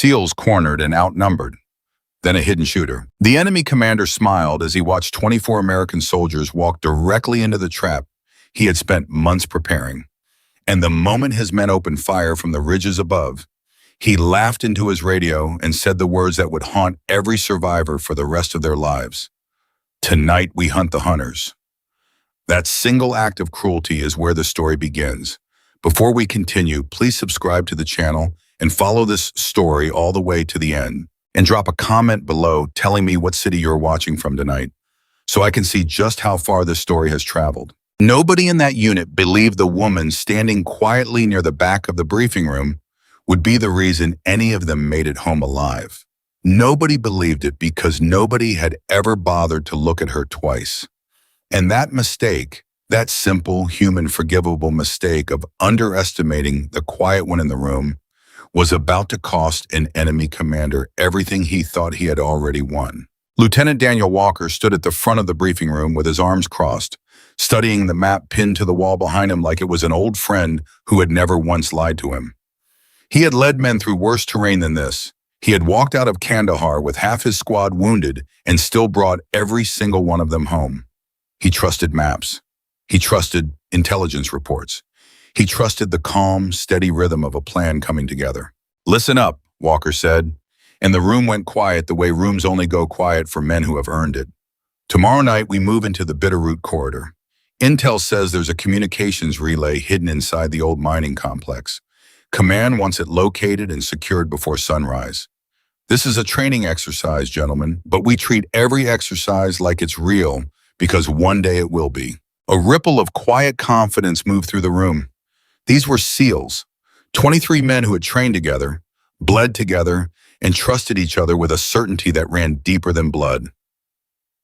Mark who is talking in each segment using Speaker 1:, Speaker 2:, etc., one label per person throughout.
Speaker 1: SEALs cornered and outnumbered. Then a hidden shooter. The enemy commander smiled as he watched 24 American soldiers walk directly into the trap he had spent months preparing. And the moment his men opened fire from the ridges above, he laughed into his radio and said the words that would haunt every survivor for the rest of their lives. "Tonight we hunt the hunters." That single act of cruelty is where the story begins. Before we continue, please subscribe to the channel and follow this story all the way to the end. And drop a comment below telling me what city you're watching from tonight, so I can see just how far this story has traveled. Nobody in that unit believed the woman standing quietly near the back of the briefing room would be the reason any of them made it home alive. Nobody believed it because nobody had ever bothered to look at her twice. And that mistake, that simple, human, forgivable mistake of underestimating the quiet one in the room, was about to cost an enemy commander everything he thought he had already won. Lieutenant Daniel Walker stood at the front of the briefing room with his arms crossed, studying the map pinned to the wall behind him like it was an old friend who had never once lied to him. He had led men through worse terrain than this. He had walked out of Kandahar with half his squad wounded and still brought every single one of them home. He trusted maps. He trusted intelligence reports. He trusted the calm, steady rhythm of a plan coming together. "Listen up," Walker said, and the room went quiet the way rooms only go quiet for men who have earned it. "Tomorrow night we move into the Bitterroot corridor. Intel says there's a communications relay hidden inside the old mining complex. Command wants it located and secured before sunrise. This is a training exercise, gentlemen, but we treat every exercise like it's real because one day it will be." A ripple of quiet confidence moved through the room. These were SEALs, 23 men who had trained together, bled together, and trusted each other with a certainty that ran deeper than blood.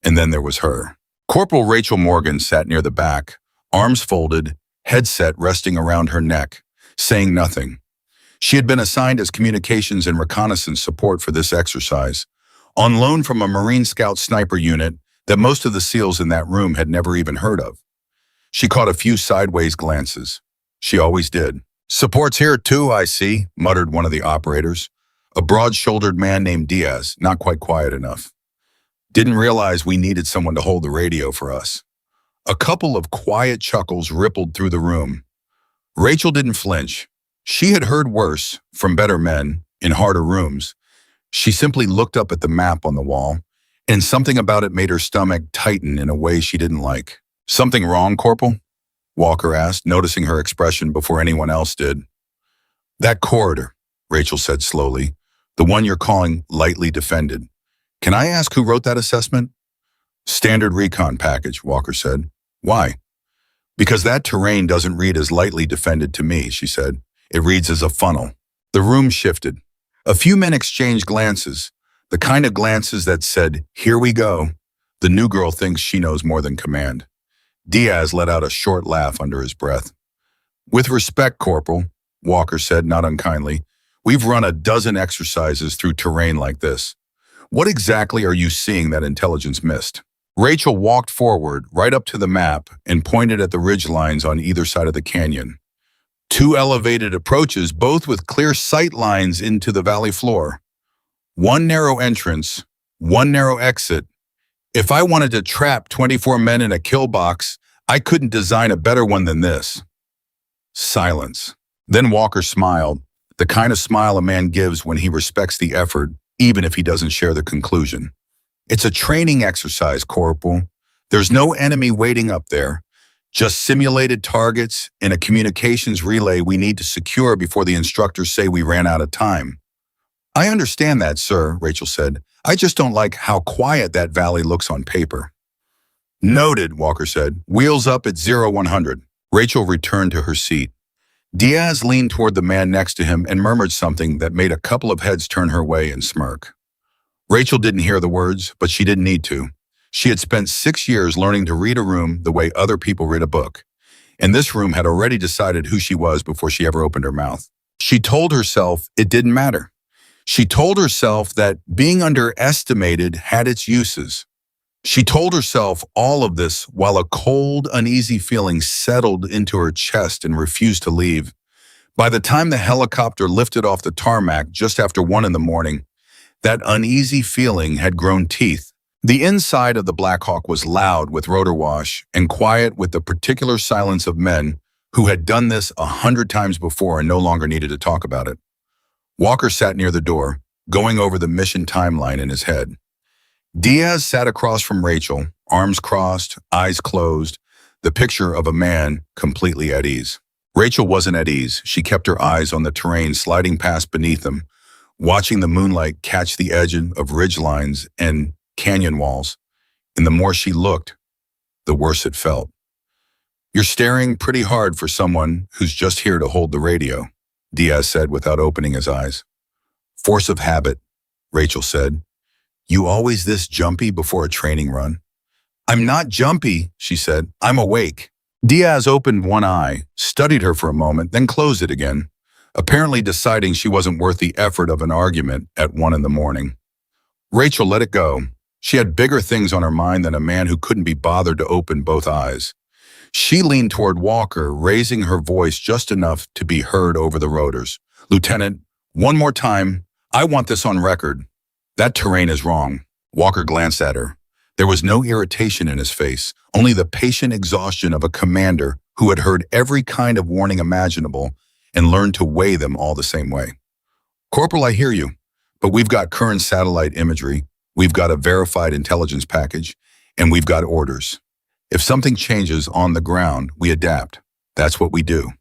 Speaker 1: And then there was her. Corporal Rachel Morgan sat near the back, arms folded, headset resting around her neck, saying nothing. She had been assigned as communications and reconnaissance support for this exercise, on loan from a Marine Scout sniper unit that most of the SEALs in that room had never even heard of. She caught a few sideways glances. She always did. "Support's here too, I see," muttered one of the operators, a broad-shouldered man named Diaz, not quite quiet enough. "Didn't realize we needed someone to hold the radio for us." A couple of quiet chuckles rippled through the room. Rachel didn't flinch. She had heard worse from better men in harder rooms. She simply looked up at the map on the wall, and something about it made her stomach tighten in a way she didn't like. "Something wrong, Corporal?" Walker asked, noticing her expression before anyone else did. "That corridor," Rachel said slowly, "the one you're calling lightly defended. Can I ask who wrote that assessment?" "Standard recon package," Walker said. "Why?" "Because that terrain doesn't read as lightly defended to me," she said. "It reads as a funnel." The room shifted. A few men exchanged glances, the kind of glances that said, "Here we go. The new girl thinks she knows more than command." Diaz let out a short laugh under his breath. "With respect, Corporal," Walker said, not unkindly, "we've run a dozen exercises through terrain like this. What exactly are you seeing that intelligence missed?" Rachel walked forward, right up to the map, and pointed at the ridge lines on either side of the canyon. Two elevated approaches, both with clear sight lines into the valley floor. One narrow entrance, one narrow exit. If I wanted to trap 24 men in a kill box, I couldn't design a better one than this. Silence. Then Walker smiled, the kind of smile a man gives when he respects the effort, even if he doesn't share the conclusion. "It's a training exercise, Corporal. There's no enemy waiting up there. Just simulated targets and a communications relay we need to secure before the instructors say we ran out of time." "I understand that, sir," Rachel said. "I just don't like how quiet that valley looks on paper." "Noted," Walker said. "Wheels up at 0100. Rachel returned to her seat. Diaz leaned toward the man next to him and murmured something that made a couple of heads turn her way and smirk. Rachel didn't hear the words, but she didn't need to. She had spent 6 years learning to read a room the way other people read a book, and this room had already decided who she was before she ever opened her mouth. She told herself it didn't matter. She told herself that being underestimated had its uses. She told herself all of this while a cold, uneasy feeling settled into her chest and refused to leave. By the time the helicopter lifted off the tarmac just after 1 in the morning, that uneasy feeling had grown teeth. The inside of the Black Hawk was loud with rotor wash and quiet with the particular silence of men who had done this 100 times before and no longer needed to talk about it. Walker sat near the door, going over the mission timeline in his head. Diaz sat across from Rachel, arms crossed, eyes closed, the picture of a man completely at ease. Rachel wasn't at ease. She kept her eyes on the terrain sliding past beneath them, watching the moonlight catch the edge of ridge lines and canyon walls. And the more she looked, the worse it felt. "You're staring pretty hard for someone who's just here to hold the radio," Diaz said without opening his eyes. "Force of habit," Rachel said. "You always this jumpy before a training run?" "I'm not jumpy," she said. "I'm awake." Diaz opened one eye, studied her for a moment, then closed it again, apparently deciding she wasn't worth the effort of an argument at 1 in the morning. Rachel let it go. She had bigger things on her mind than a man who couldn't be bothered to open both eyes. She leaned toward Walker, raising her voice just enough to be heard over the rotors. "Lieutenant, one more time. I want this on record. That terrain is wrong." Walker glanced at her. There was no irritation in his face, only the patient exhaustion of a commander who had heard every kind of warning imaginable and learned to weigh them all the same way. "Corporal, I hear you, but we've got current satellite imagery, we've got a verified intelligence package, and we've got orders. If something changes on the ground, we adapt. That's what we do."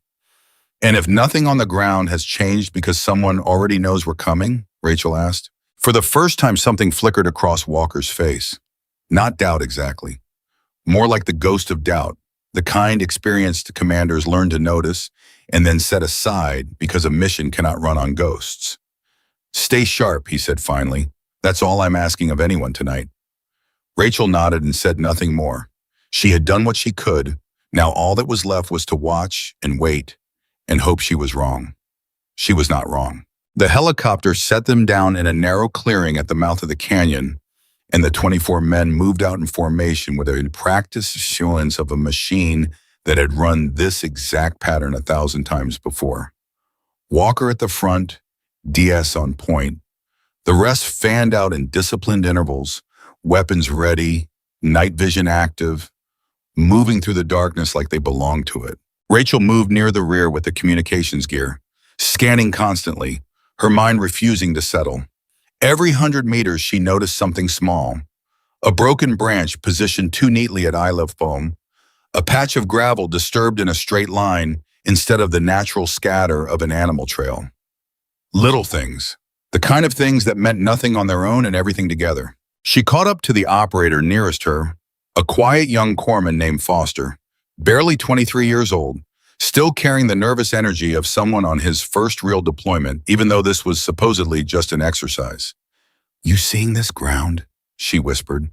Speaker 1: "And if nothing on the ground has changed because someone already knows we're coming?" Rachel asked. For the first time, something flickered across Walker's face. Not doubt exactly. More like the ghost of doubt, the kind experienced commanders learn to notice and then set aside because a mission cannot run on ghosts. "Stay sharp," he said finally. "That's all I'm asking of anyone tonight." Rachel nodded and said nothing more. She had done what she could. Now all that was left was to watch and wait and hope she was wrong. She was not wrong. The helicopter set them down in a narrow clearing at the mouth of the canyon, and the 24 men moved out in formation with a practiced assurance of a machine that had run this exact pattern 1,000 times before. Walker at the front, DS on point. The rest fanned out in disciplined intervals, weapons ready, night vision active, moving through the darkness like they belonged to it. Rachel moved near the rear with the communications gear, scanning constantly, her mind refusing to settle. Every 100 meters she noticed something small. A broken branch positioned too neatly at eye level foam, a patch of gravel disturbed in a straight line instead of the natural scatter of an animal trail. Little things, the kind of things that meant nothing on their own and everything together. She caught up to the operator nearest her, a quiet young corpsman named Foster, barely 23 years old, still carrying the nervous energy of someone on his first real deployment, even though this was supposedly just an exercise. "You seeing this ground?" she whispered.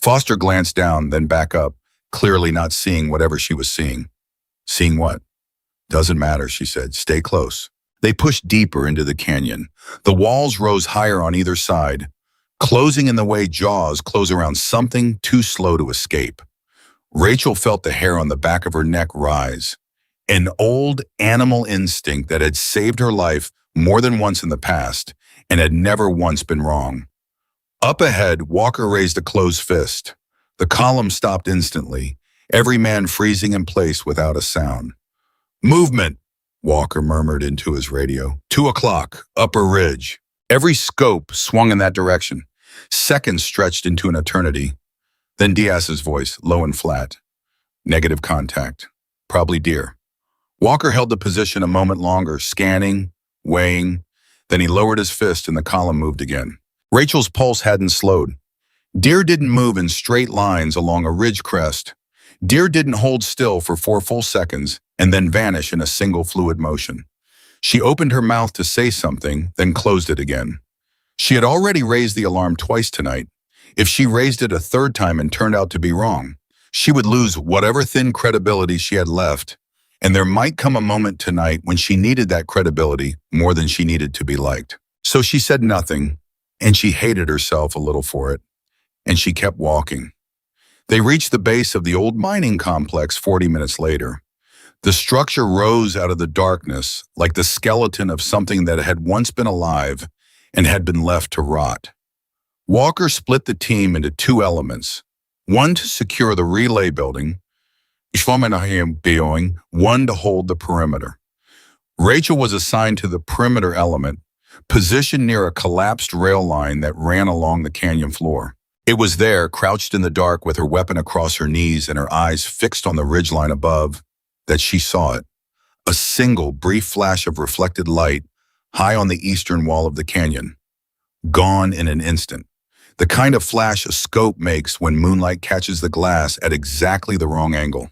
Speaker 1: Foster glanced down, then back up, clearly not seeing whatever she was seeing. "Seeing what?" "Doesn't matter," she said. "Stay close." They pushed deeper into the canyon. The walls rose higher on either side, closing in the way jaws close around something too slow to escape. Rachel felt the hair on the back of her neck rise. An old animal instinct that had saved her life more than once in the past and had never once been wrong. Up ahead, Walker raised a closed fist. The column stopped instantly, every man freezing in place without a sound. "Movement," Walker murmured into his radio. 2 o'clock, upper ridge. Every scope swung in that direction. Seconds stretched into an eternity. Then Diaz's voice, low and flat. "Negative contact. Probably deer." Walker held the position a moment longer, scanning, weighing. Then he lowered his fist and the column moved again. Rachel's pulse hadn't slowed. Deer didn't move in straight lines along a ridge crest. Deer didn't hold still for 4 full seconds and then vanish in a single fluid motion. She opened her mouth to say something, then closed it again. She had already raised the alarm twice tonight. If she raised it a third time and turned out to be wrong, she would lose whatever thin credibility she had left, and there might come a moment tonight when she needed that credibility more than she needed to be liked. So she said nothing, and she hated herself a little for it, and she kept walking. They reached the base of the old mining complex 40 minutes later. The structure rose out of the darkness like the skeleton of something that had once been alive and had been left to rot. Walker split the team into two elements, one to secure the relay building, one to hold the perimeter. Rachel was assigned to the perimeter element, positioned near a collapsed rail line that ran along the canyon floor. It was there, crouched in the dark with her weapon across her knees and her eyes fixed on the ridgeline above, that she saw it. A single brief flash of reflected light high on the eastern wall of the canyon. Gone in an instant. The kind of flash a scope makes when moonlight catches the glass at exactly the wrong angle.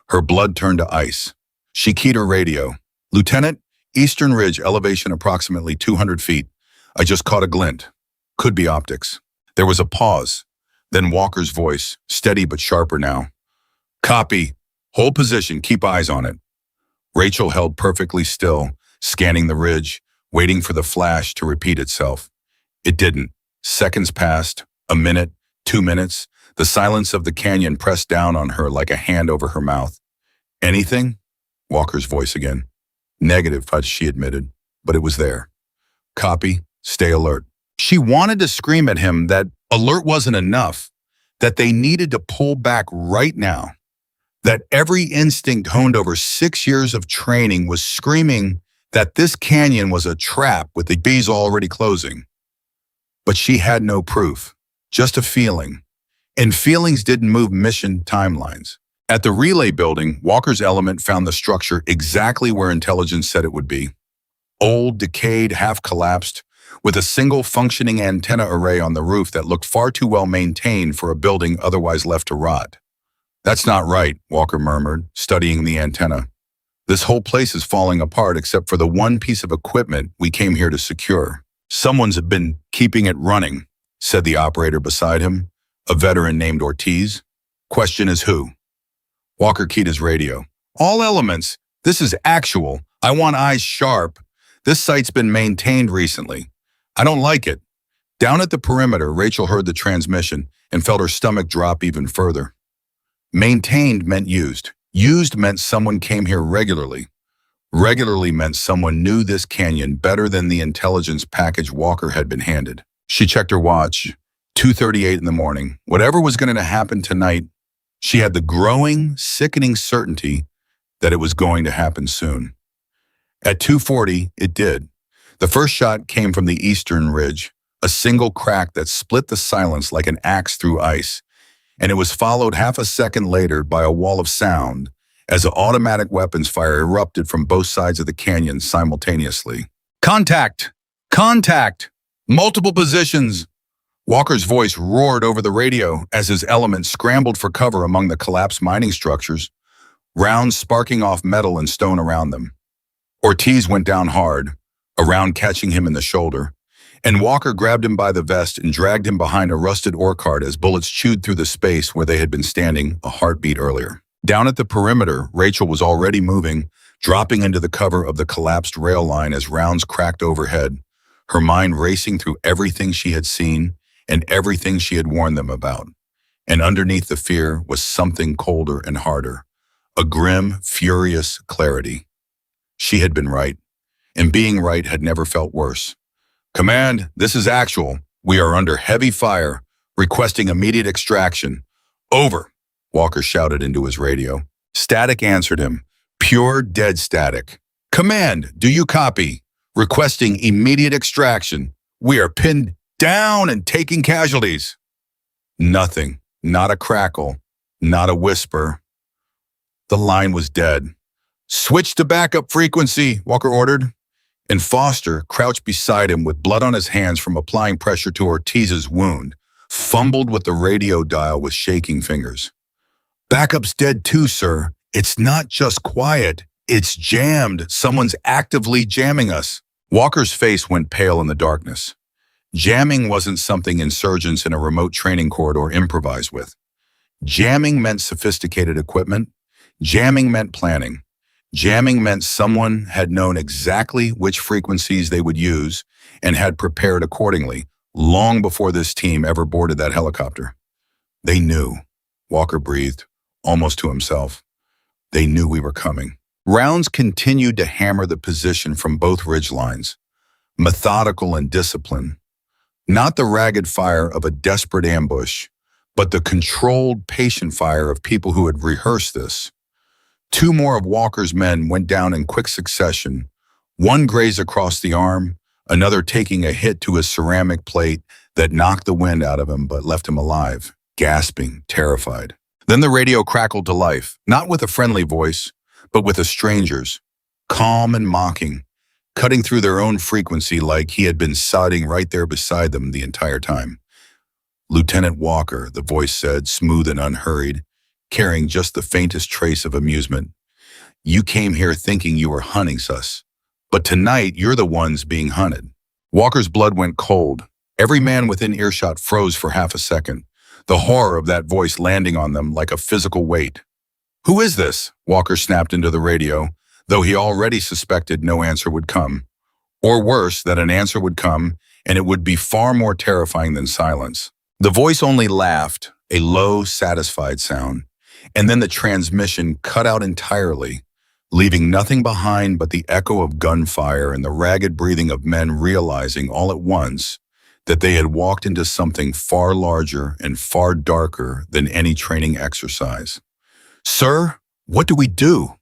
Speaker 1: Her blood turned to ice. She keyed her radio. "Lieutenant, Eastern Ridge, elevation approximately 200 feet. I just caught a glint. Could be optics." There was a pause. Then Walker's voice, steady but sharper now. "Copy. Hold position. Keep eyes on it." Rachel held perfectly still, scanning the ridge, waiting for the flash to repeat itself. It didn't. Seconds passed. A minute. 2 minutes. The silence of the canyon pressed down on her like a hand over her mouth. "Anything?" Walker's voice again. "Negative," she admitted, but it was there. "Copy. Stay alert." She wanted to scream at him that alert wasn't enough, that they needed to pull back right now, that every instinct honed over 6 years of training was screaming that this canyon was a trap with the bees already closing. But she had no proof, just a feeling. And feelings didn't move mission timelines. At the relay building, Walker's element found the structure exactly where intelligence said it would be. Old, decayed, half-collapsed, with a single functioning antenna array on the roof that looked far too well maintained for a building otherwise left to rot. "That's not right," Walker murmured, studying the antenna. "This whole place is falling apart except for the one piece of equipment we came here to secure." "Someone's been keeping it running," said the operator beside him, a veteran named Ortiz. "Question is who?" Walker keyed his radio. "All elements. This is actual. I want eyes sharp. This site's been maintained recently. I don't like it." Down at the perimeter, Rachel heard the transmission and felt her stomach drop even further. Maintained meant used. Used meant someone came here regularly. Regularly meant someone knew this canyon better than the intelligence package Walker had been handed. She checked her watch. 2:38 in the morning. Whatever was going to happen tonight, she had the growing, sickening certainty that it was going to happen soon. At 2:40, it did. The first shot came from the eastern ridge, a single crack that split the silence like an axe through ice, and it was followed half a second later by a wall of sound as automatic weapons fire erupted from both sides of the canyon simultaneously. "Contact! Contact! Multiple positions!" Walker's voice roared over the radio as his element scrambled for cover among the collapsed mining structures, rounds sparking off metal and stone around them. Ortiz went down hard, a round catching him in the shoulder, and Walker grabbed him by the vest and dragged him behind a rusted ore cart as bullets chewed through the space where they had been standing a heartbeat earlier. Down at the perimeter, Rachel was already moving, dropping into the cover of the collapsed rail line as rounds cracked overhead, her mind racing through everything she had seen and everything she had warned them about. And underneath the fear was something colder and harder, a grim, furious clarity. She had been right, and being right had never felt worse. "Command, this is actual. We are under heavy fire, requesting immediate extraction." "Over," Walker shouted into his radio. Static answered him, pure dead static. "Command, do you copy? Requesting immediate extraction. We are pinned down and taking casualties." Nothing, not a crackle, not a whisper. The line was dead. "Switch to backup frequency," Walker ordered. And Foster, crouched beside him with blood on his hands from applying pressure to Ortiz's wound, fumbled with the radio dial with shaking fingers. "Backup's dead too, sir. It's not just quiet. It's jammed. Someone's actively jamming us." Walker's face went pale in the darkness. Jamming wasn't something insurgents in a remote training corridor improvised with. Jamming meant sophisticated equipment. Jamming meant planning. Jamming meant someone had known exactly which frequencies they would use and had prepared accordingly, long before this team ever boarded that helicopter. They knew. Walker breathed, almost to himself. They knew we were coming. Rounds continued to hammer the position from both ridgelines, methodical and disciplined. Not the ragged fire of a desperate ambush, but the controlled, patient fire of people who had rehearsed this. Two more of Walker's men went down in quick succession, one grazed across the arm, another taking a hit to his ceramic plate that knocked the wind out of him but left him alive, gasping, terrified. Then the radio crackled to life, not with a friendly voice, but with a stranger's, calm and mocking, cutting through their own frequency like he had been sodding right there beside them the entire time. "Lieutenant Walker," the voice said, smooth and unhurried, carrying just the faintest trace of amusement. "You came here thinking you were hunting us, but tonight you're the ones being hunted." Walker's blood went cold. Every man within earshot froze for half a second, the horror of that voice landing on them like a physical weight. "Who is this?" Walker snapped into the radio, though he already suspected no answer would come. Or worse, that an answer would come, and it would be far more terrifying than silence. The voice only laughed, a low, satisfied sound, and then the transmission cut out entirely, leaving nothing behind but the echo of gunfire and the ragged breathing of men realizing all at once that they had walked into something far larger and far darker than any training exercise. "Sir, what do we do?"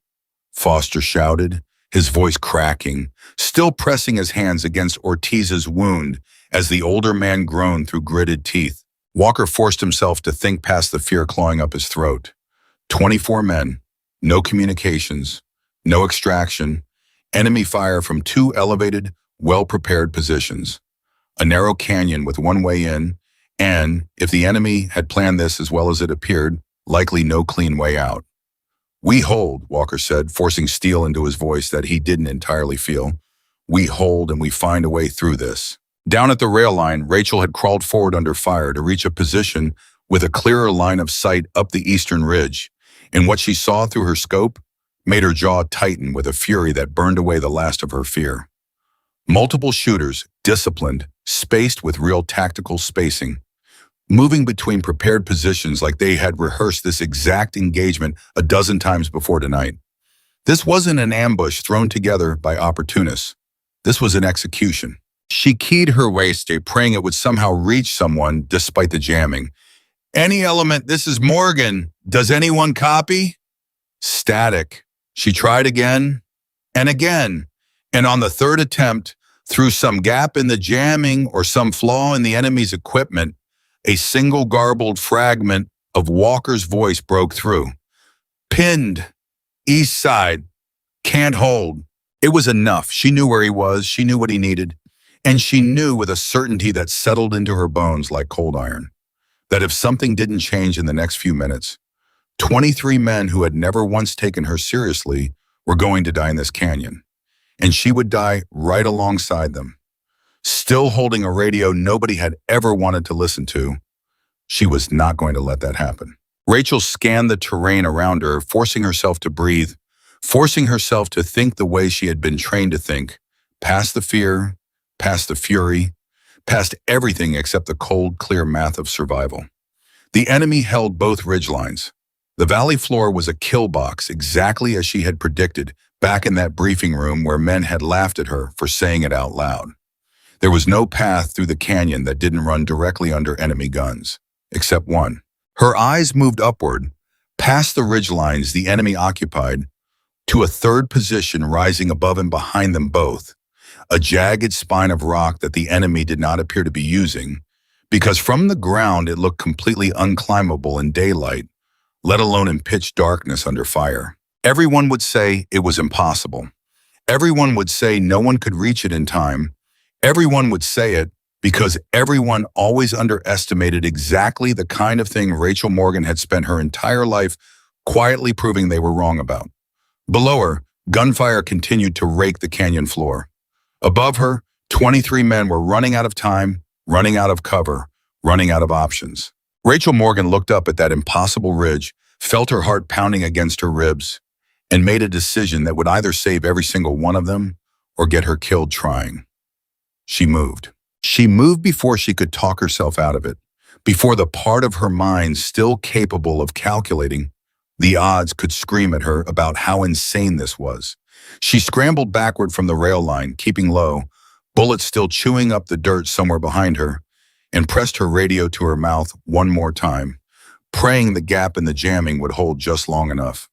Speaker 1: Foster shouted, his voice cracking, still pressing his hands against Ortiz's wound as the older man groaned through gritted teeth. Walker forced himself to think past the fear clawing up his throat. 24 men, no communications, no extraction, enemy fire from two elevated, well-prepared positions. A narrow canyon with one way in, and, if the enemy had planned this as well as it appeared, likely no clean way out. "We hold," Walker said, forcing steel into his voice that he didn't entirely feel. "We hold and we find a way through this." Down at the rail line, Rachel had crawled forward under fire to reach a position with a clearer line of sight up the eastern ridge, and what she saw through her scope made her jaw tighten with a fury that burned away the last of her fear. Multiple shooters, disciplined, spaced with real tactical spacing, moving between prepared positions like they had rehearsed this exact engagement a dozen times before tonight. This wasn't an ambush thrown together by opportunists. This was an execution. She keyed her waistay, praying it would somehow reach someone despite the jamming. "Any element, this is Morgan. Does anyone copy?" Static. She tried again and again, and on the third attempt, through some gap in the jamming or some flaw in the enemy's equipment, a single garbled fragment of Walker's voice broke through. "Pinned. East side. Can't hold." It was enough. She knew where he was. She knew what he needed. And she knew with a certainty that settled into her bones like cold iron, that if something didn't change in the next few minutes, 23 men who had never once taken her seriously were going to die in this canyon. And she would die right alongside them. Still holding a radio nobody had ever wanted to listen to, she was not going to let that happen. Rachel scanned the terrain around her, forcing herself to breathe, forcing herself to think the way she had been trained to think, past the fear, past the fury, past everything except the cold, clear math of survival. The enemy held both ridgelines. The valley floor was a kill box, exactly as she had predicted back in that briefing room where men had laughed at her for saying it out loud. There was no path through the canyon that didn't run directly under enemy guns, except one. Her eyes moved upward, past the ridgelines the enemy occupied, to a third position rising above and behind them both, a jagged spine of rock that the enemy did not appear to be using, because from the ground it looked completely unclimbable in daylight, let alone in pitch darkness under fire. Everyone would say it was impossible. Everyone would say no one could reach it in time. Everyone would say it because everyone always underestimated exactly the kind of thing Rachel Morgan had spent her entire life quietly proving they were wrong about. Below her, gunfire continued to rake the canyon floor. Above her, 23 men were running out of time, running out of cover, running out of options. Rachel Morgan looked up at that impossible ridge, felt her heart pounding against her ribs, and made a decision that would either save every single one of them or get her killed trying. She moved. She moved before she could talk herself out of it, before the part of her mind still capable of calculating The odds could scream at her about how insane this was. She scrambled backward from the rail line, keeping low, bullets still chewing up the dirt somewhere behind her, and pressed her radio to her mouth one more time, praying the gap in the jamming would hold just long enough.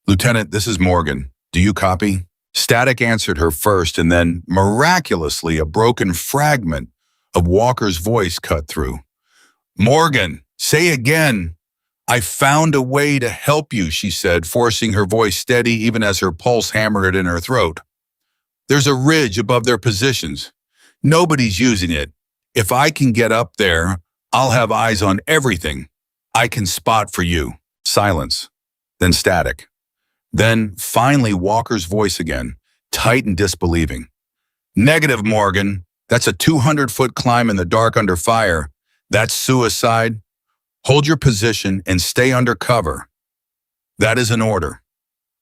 Speaker 1: "Lieutenant, this is Morgan. Do you copy?" Static answered her first, and then, miraculously, a broken fragment of Walker's voice cut through. "Morgan, say again." "I found a way to help you," she said, forcing her voice steady even as her pulse hammered it in her throat. "There's a ridge above their positions. Nobody's using it. If I can get up there, I'll have eyes on everything. I can spot for you." Silence. Then static. Then, finally, Walker's voice again, tight and disbelieving. "Negative, Morgan. That's a 200-foot climb in the dark under fire. That's suicide. Hold your position and stay under cover." "That is an order."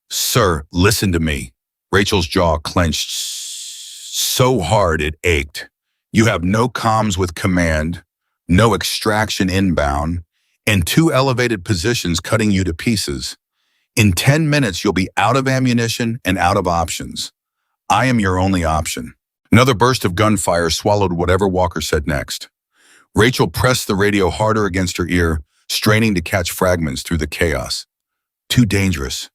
Speaker 1: "Sir, listen to me." Rachel's jaw clenched so hard it ached. "You have no comms with command, no extraction inbound, and 2 elevated positions cutting you to pieces. In 10 minutes, you'll be out of ammunition and out of options. I am your only option." Another burst of gunfire swallowed whatever Walker said next. Rachel pressed the radio harder against her ear, straining to catch fragments through the chaos. "Too dangerous.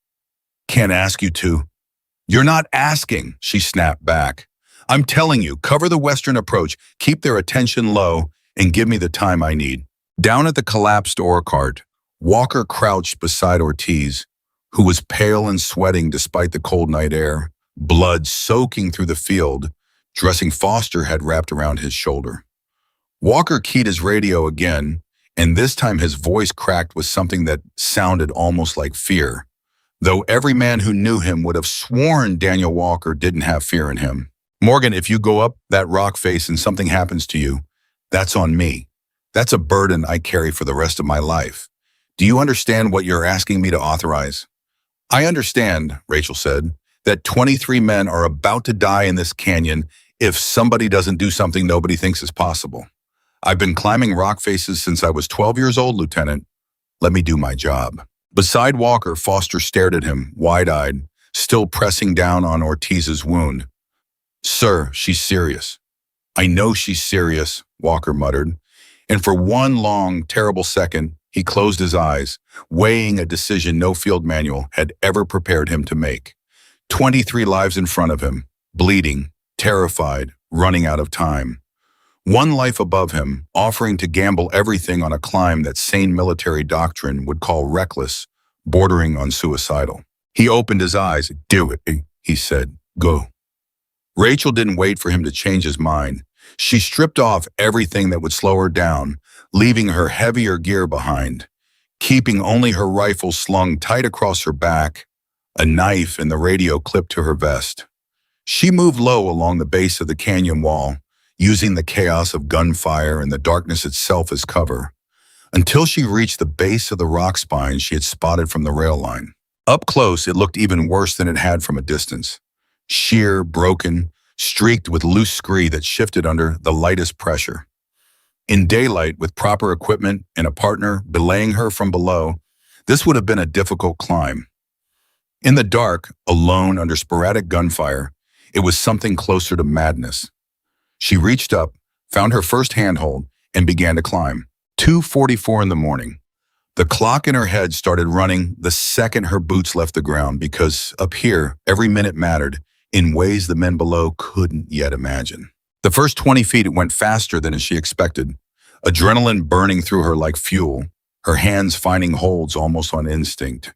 Speaker 1: Can't ask you to." "You're not asking," she snapped back. "I'm telling you, cover the western approach, keep their attention low, and give me the time I need." Down at the collapsed ore cart, Walker crouched beside Ortiz, who was pale and sweating despite the cold night air, blood soaking through the field, dressing Foster had wrapped around his shoulder. Walker keyed his radio again, and this time his voice cracked with something that sounded almost like fear, though every man who knew him would have sworn Daniel Walker didn't have fear in him. "Morgan, if you go up that rock face and something happens to you, that's on me. That's a burden I carry for the rest of my life. Do you understand what you're asking me to authorize?" "I understand," Rachel said, "that 23 men are about to die in this canyon if somebody doesn't do something nobody thinks is possible. I've been climbing rock faces since I was 12 years old, Lieutenant. Let me do my job." Beside Walker, Foster stared at him, wide-eyed, still pressing down on Ortiz's wound. "Sir, she's serious." "I know she's serious," Walker muttered, and for one long, terrible second, he closed his eyes, weighing a decision no field manual had ever prepared him to make. 23 lives in front of him, bleeding, terrified, running out of time. One life above him, offering to gamble everything on a climb that sane military doctrine would call reckless, bordering on suicidal. He opened his eyes. "Do it," he said. "Go." Rachel didn't wait for him to change his mind. She stripped off everything that would slow her down, leaving her heavier gear behind, keeping only her rifle slung tight across her back, a knife and the radio clipped to her vest. She moved low along the base of the canyon wall, using the chaos of gunfire and the darkness itself as cover, until she reached the base of the rock spine she had spotted from the rail line. Up close, it looked even worse than it had from a distance. Sheer, broken, streaked with loose scree that shifted under the lightest pressure. In daylight, with proper equipment and a partner belaying her from below, this would have been a difficult climb. In the dark, alone under sporadic gunfire, it was something closer to madness. She reached up, found her first handhold, and began to climb. 2:44 in the morning. The clock in her head started running the second her boots left the ground because, up here, every minute mattered in ways the men below couldn't yet imagine. The first 20 feet it went faster than she expected, adrenaline burning through her like fuel, her hands finding holds almost on instinct.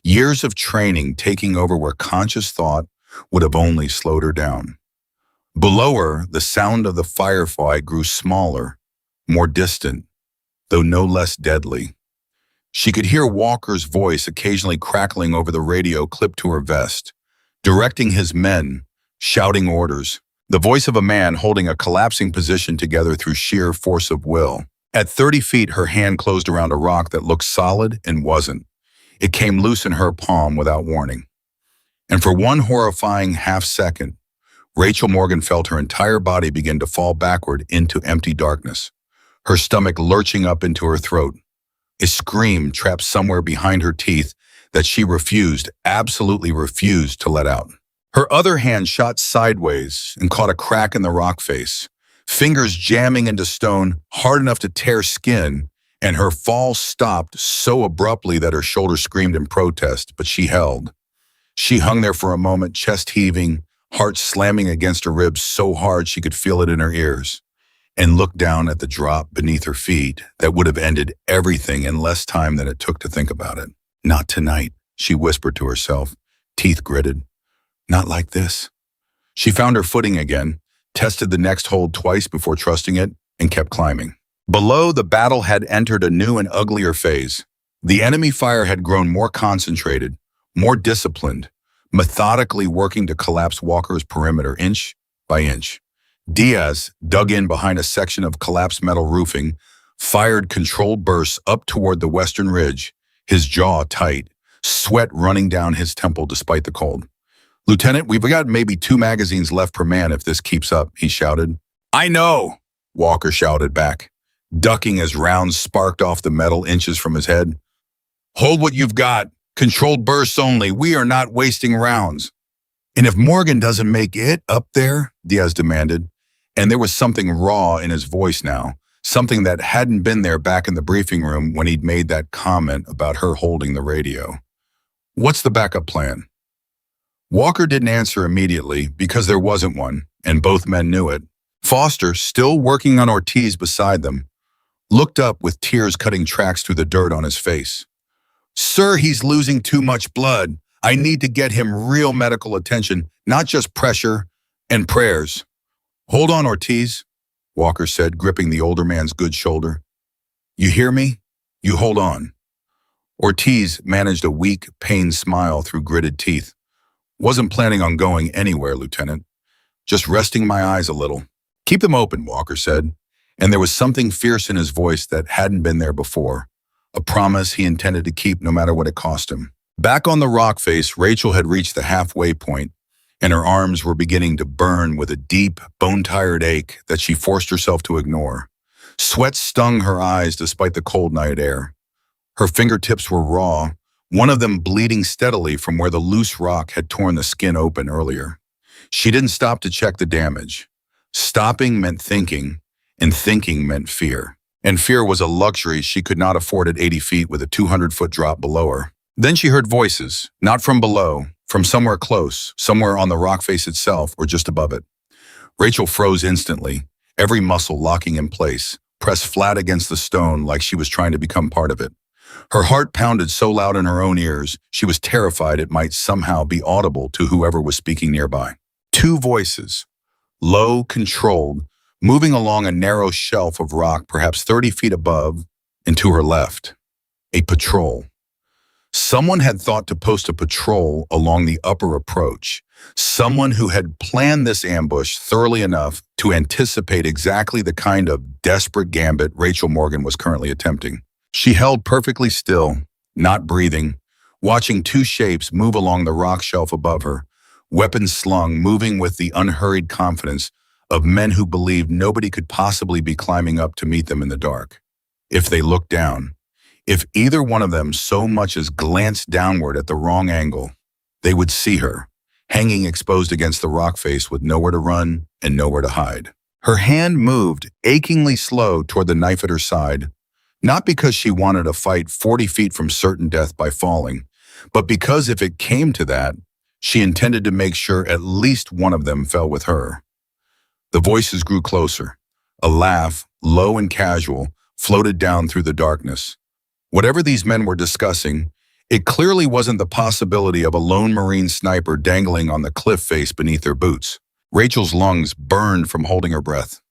Speaker 1: Years of training taking over where conscious thought would have only slowed her down. Below her, the sound of the firefight grew smaller, more distant, though no less deadly. She could hear Walker's voice occasionally crackling over the radio clipped to her vest, directing his men, shouting orders, the voice of a man holding a collapsing position together through sheer force of will. At 30 feet, her hand closed around a rock that looked solid and wasn't. It came loose in her palm without warning. And for one horrifying half-second, Rachel Morgan felt her entire body begin to fall backward into empty darkness, her stomach lurching up into her throat. A scream trapped somewhere behind her teeth that she refused, absolutely refused to let out. Her other hand shot sideways and caught a crack in the rock face, fingers jamming into stone hard enough to tear skin, and her fall stopped so abruptly that her shoulder screamed in protest, but she held. She hung there for a moment, chest heaving, heart slamming against her ribs so hard she could feel it in her ears, and looked down at the drop beneath her feet that would have ended everything in less time than it took to think about it. Not tonight, she whispered to herself, teeth gritted. Not like this. She found her footing again, tested the next hold twice before trusting it, and kept climbing. Below, the battle had entered a new and uglier phase. The enemy fire had grown more concentrated, more disciplined, methodically working to collapse Walker's perimeter inch by inch. Diaz, dug in behind a section of collapsed metal roofing, fired controlled bursts up toward the western ridge, his jaw tight, sweat running down his temple despite the cold. "Lieutenant, we've got maybe 2 magazines left per man if this keeps up," he shouted. "I know," Walker shouted back, ducking as rounds sparked off the metal inches from his head. "Hold what you've got. Controlled bursts only. We are not wasting rounds." "And if Morgan doesn't make it up there?" Diaz demanded, and there was something raw in his voice now, something that hadn't been there back in the briefing room when he'd made that comment about her holding the radio. "What's the backup plan?" Walker didn't answer immediately because there wasn't one, and both men knew it. Foster, still working on Ortiz beside them, looked up with tears cutting tracks through the dirt on his face. "Sir, he's losing too much blood. I need to get him real medical attention, not just pressure and prayers." "Hold on, Ortiz," Walker said, gripping the older man's good shoulder. "You hear me? You hold on." Ortiz managed a weak, pained smile through gritted teeth. "Wasn't planning on going anywhere, Lieutenant. Just resting my eyes a little." "Keep them open," Walker said, and there was something fierce in his voice that hadn't been there before, a promise he intended to keep no matter what it cost him. Back on the rock face, Rachel had reached the halfway point, and her arms were beginning to burn with a deep, bone-tired ache that she forced herself to ignore. Sweat stung her eyes despite the cold night air. Her fingertips were raw, one of them bleeding steadily from where the loose rock had torn the skin open earlier. She didn't stop to check the damage. Stopping meant thinking, and thinking meant fear. And fear was a luxury she could not afford at 80 feet with a 200-foot drop below her. Then she heard voices, not from below, from somewhere close, somewhere on the rock face itself or just above it. Rachel froze instantly, every muscle locking in place, pressed flat against the stone like she was trying to become part of it. Her heart pounded so loud in her own ears, she was terrified it might somehow be audible to whoever was speaking nearby. 2 voices, low, controlled, moving along a narrow shelf of rock perhaps 30 feet above and to her left. A patrol. Someone had thought to post a patrol along the upper approach. Someone who had planned this ambush thoroughly enough to anticipate exactly the kind of desperate gambit Rachel Morgan was currently attempting. She held perfectly still, not breathing, watching 2 shapes move along the rock shelf above her, weapons slung, moving with the unhurried confidence of men who believed nobody could possibly be climbing up to meet them in the dark. If they looked down, if either one of them so much as glanced downward at the wrong angle, they would see her, hanging exposed against the rock face with nowhere to run and nowhere to hide. Her hand moved, achingly slow, toward the knife at her side, not because she wanted to fight 40 feet from certain death by falling, but because if it came to that, she intended to make sure at least one of them fell with her. The voices grew closer. A laugh, low and casual, floated down through the darkness. Whatever these men were discussing, it clearly wasn't the possibility of a lone Marine sniper dangling on the cliff face beneath their boots. Rachel's lungs burned from holding her breath.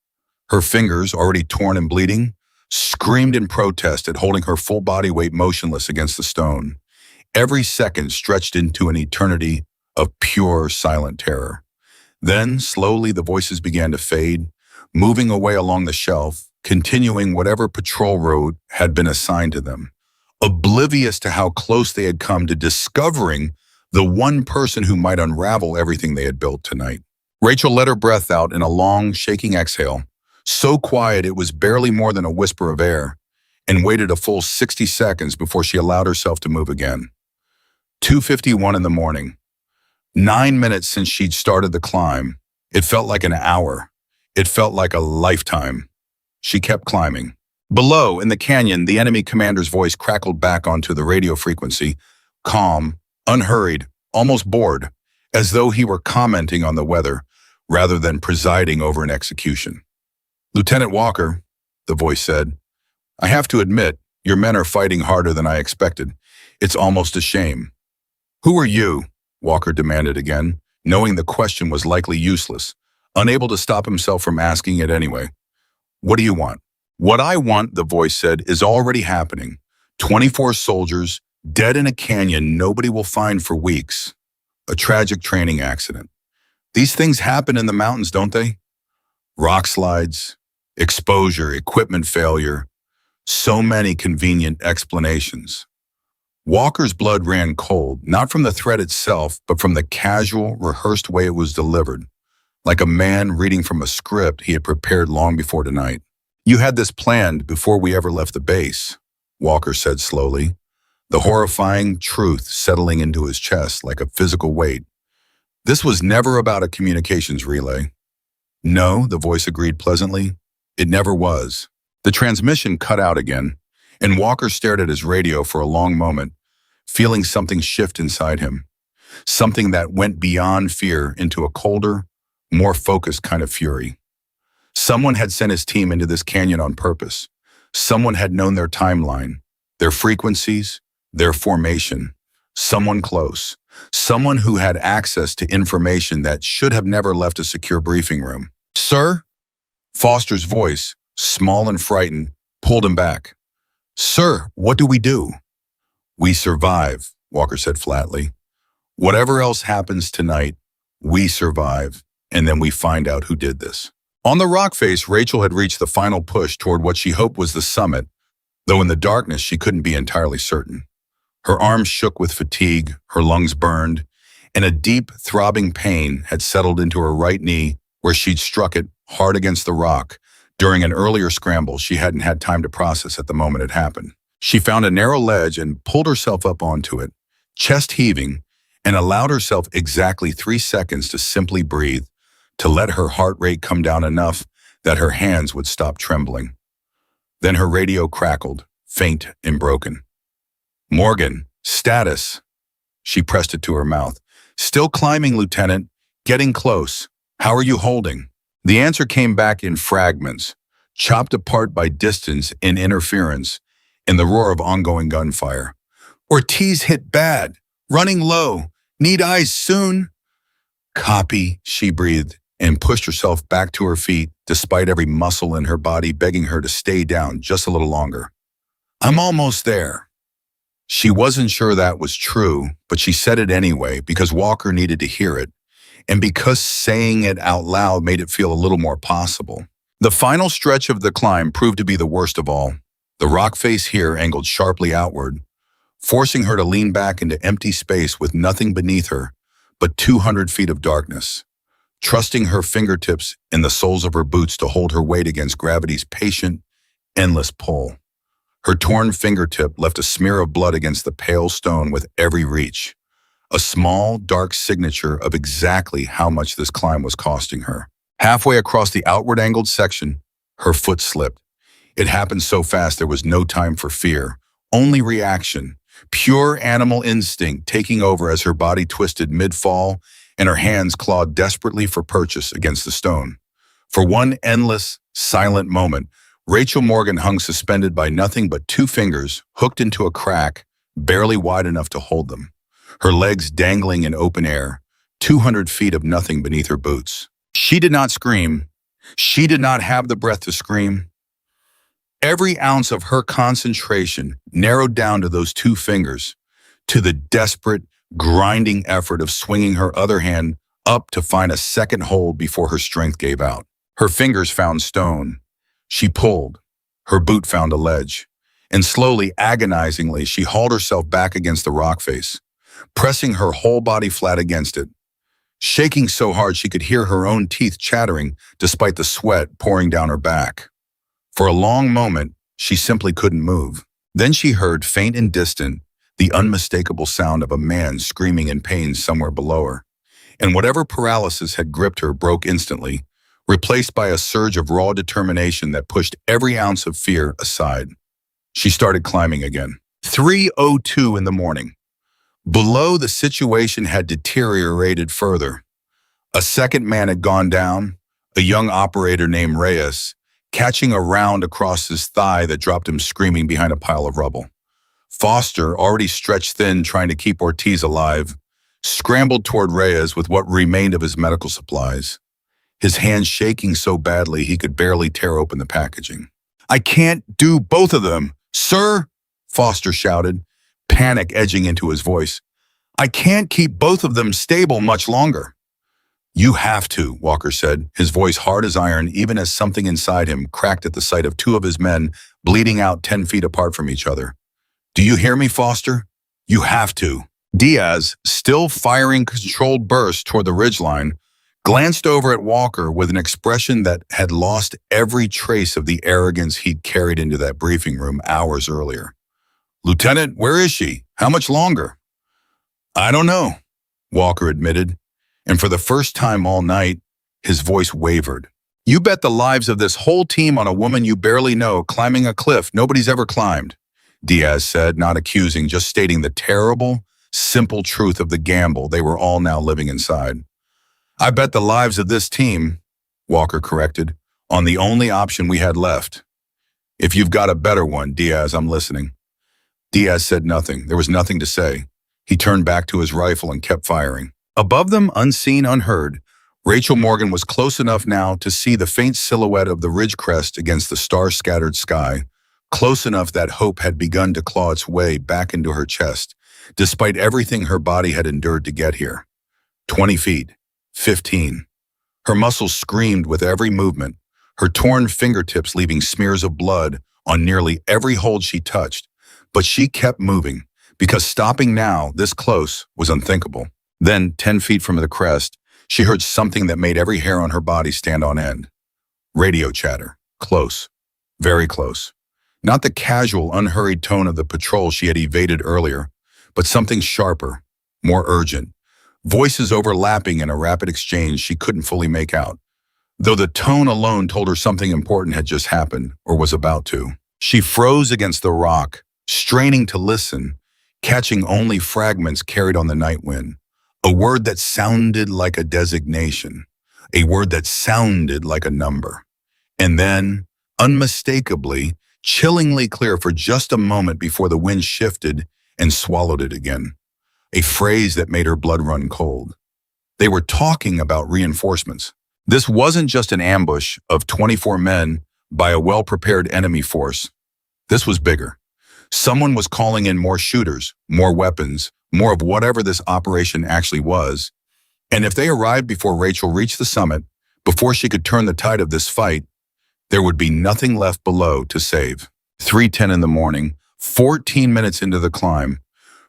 Speaker 1: Her fingers, already torn and bleeding, screamed in protest at holding her full body weight motionless against the stone. Every second stretched into an eternity of pure, silent terror. Then, slowly, the voices began to fade, moving away along the shelf, continuing whatever patrol route had been assigned to them, oblivious to how close they had come to discovering the one person who might unravel everything they had built tonight. Rachel let her breath out in a long, shaking exhale, so quiet it was barely more than a whisper of air, and waited a full 60 seconds before she allowed herself to move again. 2:51 in the morning. 9 minutes since she'd started the climb. It felt like an hour. It felt like a lifetime. She kept climbing. Below, in the canyon, the enemy commander's voice crackled back onto the radio frequency, calm, unhurried, almost bored, as though he were commenting on the weather rather than presiding over an execution. "Lieutenant Walker," the voice said, "I have to admit, your men are fighting harder than I expected. It's almost a shame." "Who are you?" Walker demanded again, knowing the question was likely useless, unable to stop himself from asking it anyway. "What do you want?" "What I want," the voice said, "is already happening. 24 soldiers, dead in a canyon nobody will find for weeks. A tragic training accident. These things happen in the mountains, don't they? Rock slides, exposure, equipment failure. So many convenient explanations." Walker's blood ran cold, not from the threat itself, but from the casual, rehearsed way it was delivered, like a man reading from a script he had prepared long before tonight. "You had this planned before we ever left the base," Walker said slowly, the horrifying truth settling into his chest like a physical weight. "This was never about a communications relay." "No," the voice agreed pleasantly. "It never was." The transmission cut out again, and Walker stared at his radio for a long moment, feeling something shift inside him, something that went beyond fear into a colder, more focused kind of fury. Someone had sent his team into this canyon on purpose. Someone had known their timeline, their frequencies, their formation. Someone close. Someone who had access to information that should have never left a secure briefing room. "Sir?" Foster's voice, small and frightened, pulled him back. "Sir, what do we do?" "We survive," Walker said flatly. "Whatever else happens tonight, we survive, and then we find out who did this." On the rock face, Rachel had reached the final push toward what she hoped was the summit, though in the darkness she couldn't be entirely certain. Her arms shook with fatigue, her lungs burned, and a deep, throbbing pain had settled into her right knee where she'd struck it hard against the rock during an earlier scramble she hadn't had time to process at the moment it happened. She found a narrow ledge and pulled herself up onto it, chest heaving, and allowed herself exactly 3 seconds to simply breathe, to let her heart rate come down enough that her hands would stop trembling. Then her radio crackled, faint and broken. "Morgan, status." She pressed it to her mouth. "Still climbing, Lieutenant. Getting close. How are you holding?" The answer came back in fragments, chopped apart by distance and interference, in the roar of ongoing gunfire. "Ortiz hit bad. Running low. Need eyes soon." "Copy," she breathed, and pushed herself back to her feet, despite every muscle in her body begging her to stay down just a little longer. "I'm almost there." She wasn't sure that was true, but she said it anyway because Walker needed to hear it, and because saying it out loud made it feel a little more possible. The final stretch of the climb proved to be the worst of all. The rock face here angled sharply outward, forcing her to lean back into empty space with nothing beneath her but 200 feet of darkness, trusting her fingertips in the soles of her boots to hold her weight against gravity's patient, endless pull. Her torn fingertip left a smear of blood against the pale stone with every reach, a small, dark signature of exactly how much this climb was costing her. Halfway across the outward angled section, her foot slipped. It happened so fast there was no time for fear, only reaction, pure animal instinct taking over as her body twisted mid-fall and her hands clawed desperately for purchase against the stone. For one endless, silent moment, Rachel Morgan hung suspended by nothing but 2 fingers hooked into a crack barely wide enough to hold them, her legs dangling in open air, 200 feet of nothing beneath her boots. She did not scream. She did not have the breath to scream. Every ounce of her concentration narrowed down to those 2 fingers, to the desperate, grinding effort of swinging her other hand up to find a second hold before her strength gave out. Her fingers found stone. She pulled. Her boot found a ledge. And slowly, agonizingly, she hauled herself back against the rock face, pressing her whole body flat against it, shaking so hard she could hear her own teeth chattering despite the sweat pouring down her back. For a long moment, she simply couldn't move. Then she heard, faint and distant, the unmistakable sound of a man screaming in pain somewhere below her. And whatever paralysis had gripped her broke instantly, replaced by a surge of raw determination that pushed every ounce of fear aside. She started climbing again. 3:02 in the morning. Below, the situation had deteriorated further. A second man had gone down, a young operator named Reyes, catching a round across his thigh that dropped him screaming behind a pile of rubble. Foster, already stretched thin trying to keep Ortiz alive, scrambled toward Reyes with what remained of his medical supplies, his hands shaking so badly he could barely tear open the packaging. "I can't do both of them, sir," Foster shouted, panic edging into his voice. "I can't keep both of them stable much longer." "You have to," Walker said, his voice hard as iron even as something inside him cracked at the sight of two of his men bleeding out 10 feet apart from each other. "Do you hear me, Foster? You have to." Diaz, still firing controlled bursts toward the ridgeline, glanced over at Walker with an expression that had lost every trace of the arrogance he'd carried into that briefing room hours earlier. "Lieutenant, where is she? How much longer?" "I don't know," Walker admitted, and for the first time all night, his voice wavered. "You bet the lives of this whole team on a woman you barely know climbing a cliff nobody's ever climbed," Diaz said, not accusing, just stating the terrible, simple truth of the gamble they were all now living inside. "I bet the lives of this team," Walker corrected, "on the only option we had left." "If you've got a better one, Diaz, I'm listening." Diaz said nothing. There was nothing to say. He turned back to his rifle and kept firing. Above them, unseen, unheard, Rachel Morgan was close enough now to see the faint silhouette of the ridge crest against the star-scattered sky, close enough that hope had begun to claw its way back into her chest, despite everything her body had endured to get here. 20 feet. 15. Her muscles screamed with every movement, her torn fingertips leaving smears of blood on nearly every hold she touched. But she kept moving, because stopping now, this close, was unthinkable. Then, 10 feet from the crest, she heard something that made every hair on her body stand on end. Radio chatter. Close. Very close. Not the casual, unhurried tone of the patrol she had evaded earlier, but something sharper, more urgent. Voices overlapping in a rapid exchange she couldn't fully make out, though the tone alone told her something important had just happened, or was about to. She froze against the rock, straining to listen, catching only fragments carried on the night wind. A word that sounded like a designation, a word that sounded like a number. And then, unmistakably, chillingly clear for just a moment before the wind shifted and swallowed it again. A phrase that made her blood run cold. They were talking about reinforcements. This wasn't just an ambush of 24 men by a well-prepared enemy force. This was bigger. Someone was calling in more shooters, more weapons, more of whatever this operation actually was. And if they arrived before Rachel reached the summit, before she could turn the tide of this fight, there would be nothing left below to save. 3:10 in the morning, 14 minutes into the climb,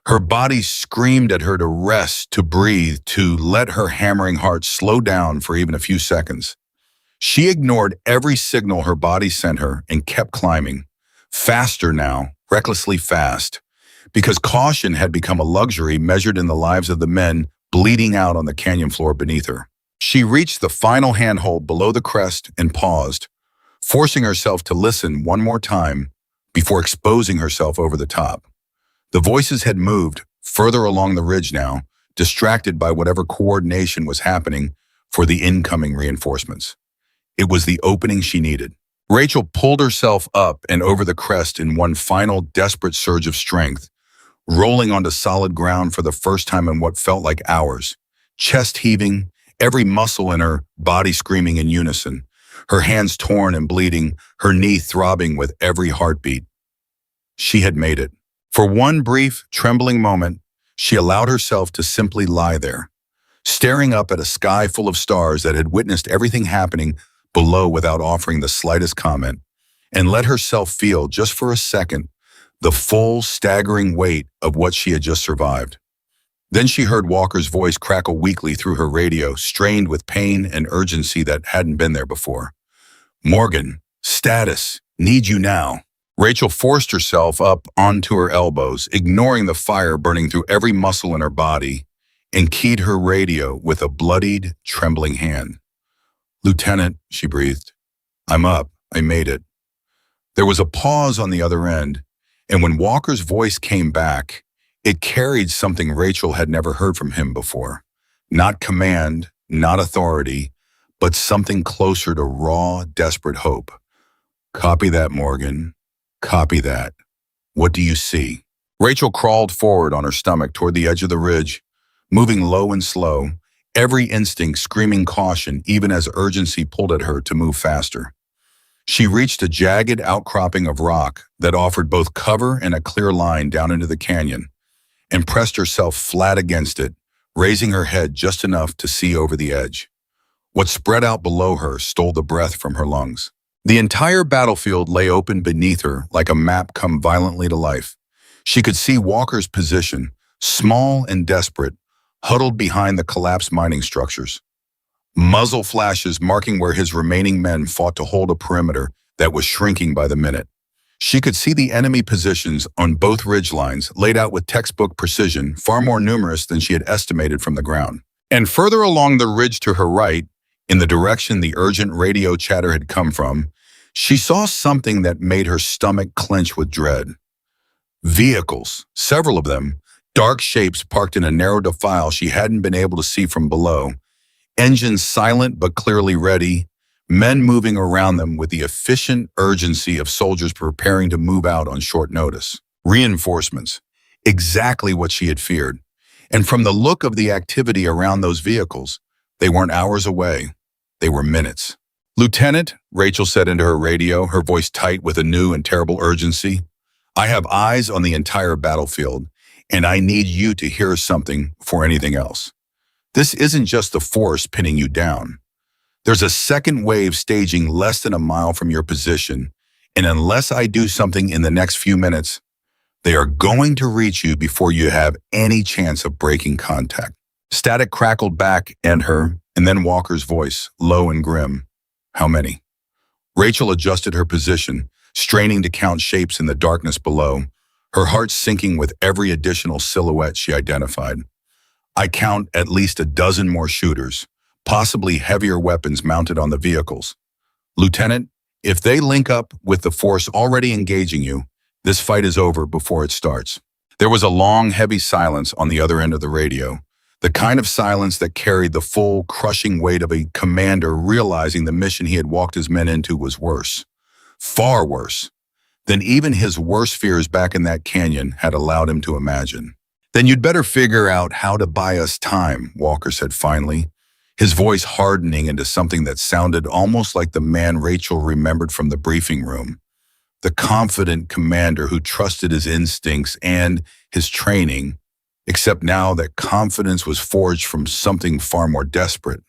Speaker 1: her body screamed at her to rest, to breathe, to let her hammering heart slow down for even a few seconds. She ignored every signal her body sent her and kept climbing, faster now, recklessly fast, because caution had become a luxury measured in the lives of the men bleeding out on the canyon floor beneath her. She reached the final handhold below the crest and paused, forcing herself to listen one more time before exposing herself over the top. The voices had moved further along the ridge now, distracted by whatever coordination was happening for the incoming reinforcements. It was the opening she needed. Rachel pulled herself up and over the crest in one final desperate surge of strength, rolling onto solid ground for the first time in what felt like hours, chest heaving, every muscle in her body screaming in unison, her hands torn and bleeding, her knee throbbing with every heartbeat. She had made it. For one brief, trembling moment, she allowed herself to simply lie there, staring up at a sky full of stars that had witnessed everything happening below without offering the slightest comment, and let herself feel, just for a second, the full, staggering weight of what she had just survived. Then she heard Walker's voice crackle weakly through her radio, strained with pain and urgency that hadn't been there before. "Morgan, status, need you now." Rachel forced herself up onto her elbows, ignoring the fire burning through every muscle in her body, and keyed her radio with a bloodied, trembling hand. "Lieutenant," she breathed. "I'm up. I made it." There was a pause on the other end, and when Walker's voice came back, it carried something Rachel had never heard from him before. Not command, not authority, but something closer to raw, desperate hope. "Copy that, Morgan. Copy that. What do you see?" Rachel crawled forward on her stomach toward the edge of the ridge, moving low and slow, every instinct screaming caution even as urgency pulled at her to move faster. She reached a jagged outcropping of rock that offered both cover and a clear line down into the canyon, and pressed herself flat against it, raising her head just enough to see over the edge. What spread out below her stole the breath from her lungs. The entire battlefield lay open beneath her like a map come violently to life. She could see Walker's position, small and desperate, huddled behind the collapsed mining structures. Muzzle flashes marking where his remaining men fought to hold a perimeter that was shrinking by the minute. She could see the enemy positions on both ridgelines laid out with textbook precision, far more numerous than she had estimated from the ground. And further along the ridge to her right, in the direction the urgent radio chatter had come from, she saw something that made her stomach clench with dread. Vehicles, several of them, dark shapes parked in a narrow defile she hadn't been able to see from below, engines silent but clearly ready, men moving around them with the efficient urgency of soldiers preparing to move out on short notice. Reinforcements, exactly what she had feared. And from the look of the activity around those vehicles, they weren't hours away, they were minutes. "Lieutenant," Rachel said into her radio, her voice tight with a new and terrible urgency, "I have eyes on the entire battlefield, and I need you to hear something before anything else. This isn't just the force pinning you down. There's a second wave staging less than a mile from your position, and unless I do something in the next few minutes, they are going to reach you before you have any chance of breaking contact." Static crackled back at her, and then Walker's voice, low and grim. "How many?" Rachel adjusted her position, straining to count shapes in the darkness below, her heart sinking with every additional silhouette she identified. "I count at least a dozen more shooters, possibly heavier weapons mounted on the vehicles. Lieutenant, if they link up with the force already engaging you, this fight is over before it starts." There was a long, heavy silence on the other end of the radio, the kind of silence that carried the full, crushing weight of a commander realizing the mission he had walked his men into was worse, far worse, than even his worst fears back in that canyon had allowed him to imagine. "Then you'd better figure out how to buy us time," Walker said finally, his voice hardening into something that sounded almost like the man Rachel remembered from the briefing room. The confident commander who trusted his instincts and his training, except now that confidence was forged from something far more desperate.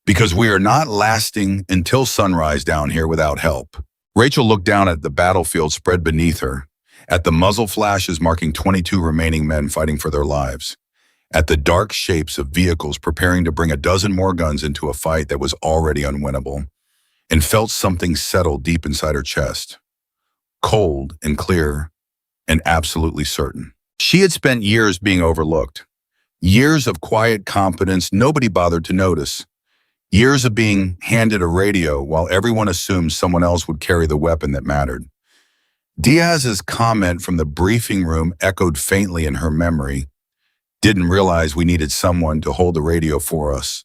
Speaker 1: "Because we are not lasting until sunrise down here without help." Rachel looked down at the battlefield spread beneath her, at the muzzle flashes marking 22 remaining men fighting for their lives, at the dark shapes of vehicles preparing to bring a dozen more guns into a fight that was already unwinnable, and felt something settle deep inside her chest. Cold and clear and absolutely certain. She had spent years being overlooked. Years of quiet competence nobody bothered to notice. Years of being handed a radio while everyone assumed someone else would carry the weapon that mattered. Diaz's comment from the briefing room echoed faintly in her memory. "Didn't realize we needed someone to hold the radio for us."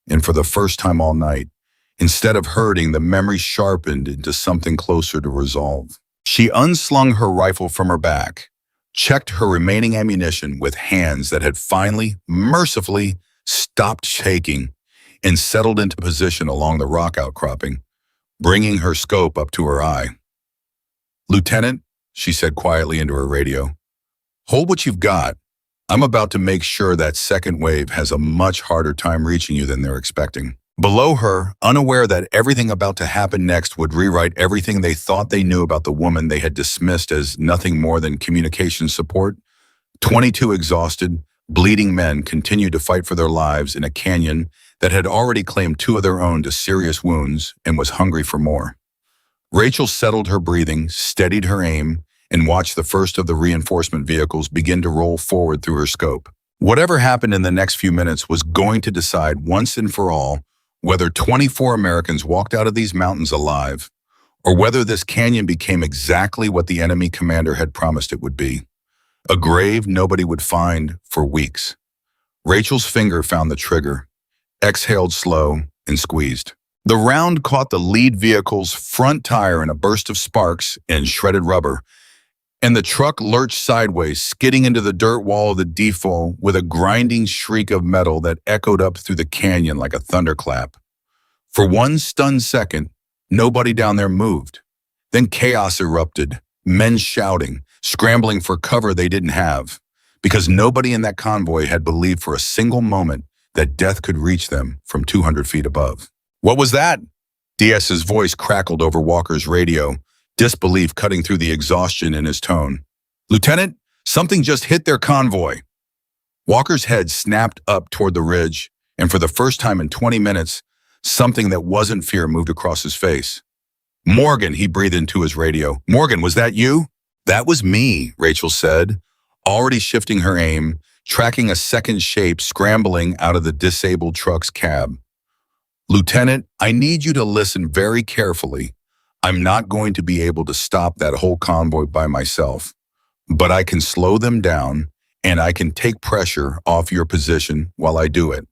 Speaker 1: And for the first time all night, instead of hurting, the memory sharpened into something closer to resolve. She unslung her rifle from her back, checked her remaining ammunition with hands that had finally, mercifully, stopped shaking, and settled into position along the rock outcropping, bringing her scope up to her eye. "Lieutenant," she said quietly into her radio, "hold what you've got. I'm about to make sure that second wave has a much harder time reaching you than they're expecting." Below her, unaware that everything about to happen next would rewrite everything they thought they knew about the woman they had dismissed as nothing more than communication support, 22 exhausted, bleeding men continued to fight for their lives in a canyon that had already claimed 2 of their own to serious wounds and was hungry for more. Rachel settled her breathing, steadied her aim, and watched the first of the reinforcement vehicles begin to roll forward through her scope. Whatever happened in the next few minutes was going to decide once and for all whether 24 Americans walked out of these mountains alive, or whether this canyon became exactly what the enemy commander had promised it would be, a grave nobody would find for weeks. Rachel's finger found the trigger, exhaled slow, and squeezed. The round caught the lead vehicle's front tire in a burst of sparks and shredded rubber, and the truck lurched sideways, skidding into the dirt wall of the default with a grinding shriek of metal that echoed up through the canyon like a thunderclap. For one stunned second, nobody down there moved. Then chaos erupted, men shouting, scrambling for cover they didn't have, because nobody in that convoy had believed for a single moment that death could reach them from 200 feet above. "What was that?" Diaz's voice crackled over Walker's radio, disbelief cutting through the exhaustion in his tone. "Lieutenant, something just hit their convoy." Walker's head snapped up toward the ridge, and for the first time in 20 minutes, something that wasn't fear moved across his face. "Morgan," he breathed into his radio. "Morgan, was that you?" "That was me," Rachel said, already shifting her aim, tracking a second shape scrambling out of the disabled truck's cab. "Lieutenant, I need you to listen very carefully. I'm not going to be able to stop that whole convoy by myself, but I can slow them down, and I can take pressure off your position while I do it.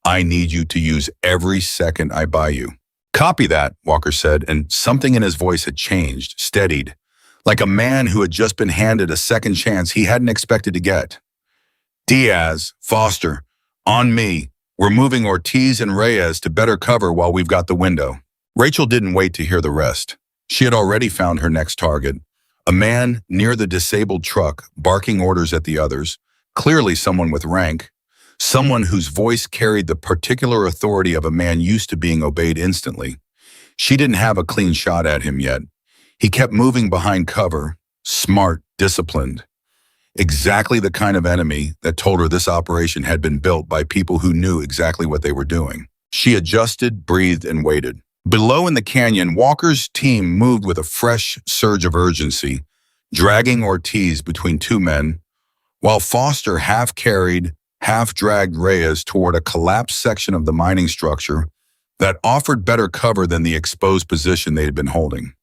Speaker 1: I need you to use every second I buy you." "Copy that," Walker said, and something in his voice had changed, steadied, like a man who had just been handed a second chance he hadn't expected to get. "Diaz, Foster, on me. We're moving Ortiz and Reyes to better cover while we've got the window." Rachel didn't wait to hear the rest. She had already found her next target, a man near the disabled truck, barking orders at the others, clearly someone with rank, someone whose voice carried the particular authority of a man used to being obeyed instantly. She didn't have a clean shot at him yet. He kept moving behind cover, smart, disciplined. Exactly the kind of enemy that told her this operation had been built by people who knew exactly what they were doing. She adjusted, breathed, and waited. Below in the canyon, Walker's team moved with a fresh surge of urgency, dragging Ortiz between two men, while Foster half-carried, half-dragged Reyes toward a collapsed section of the mining structure that offered better cover than the exposed position they had been holding.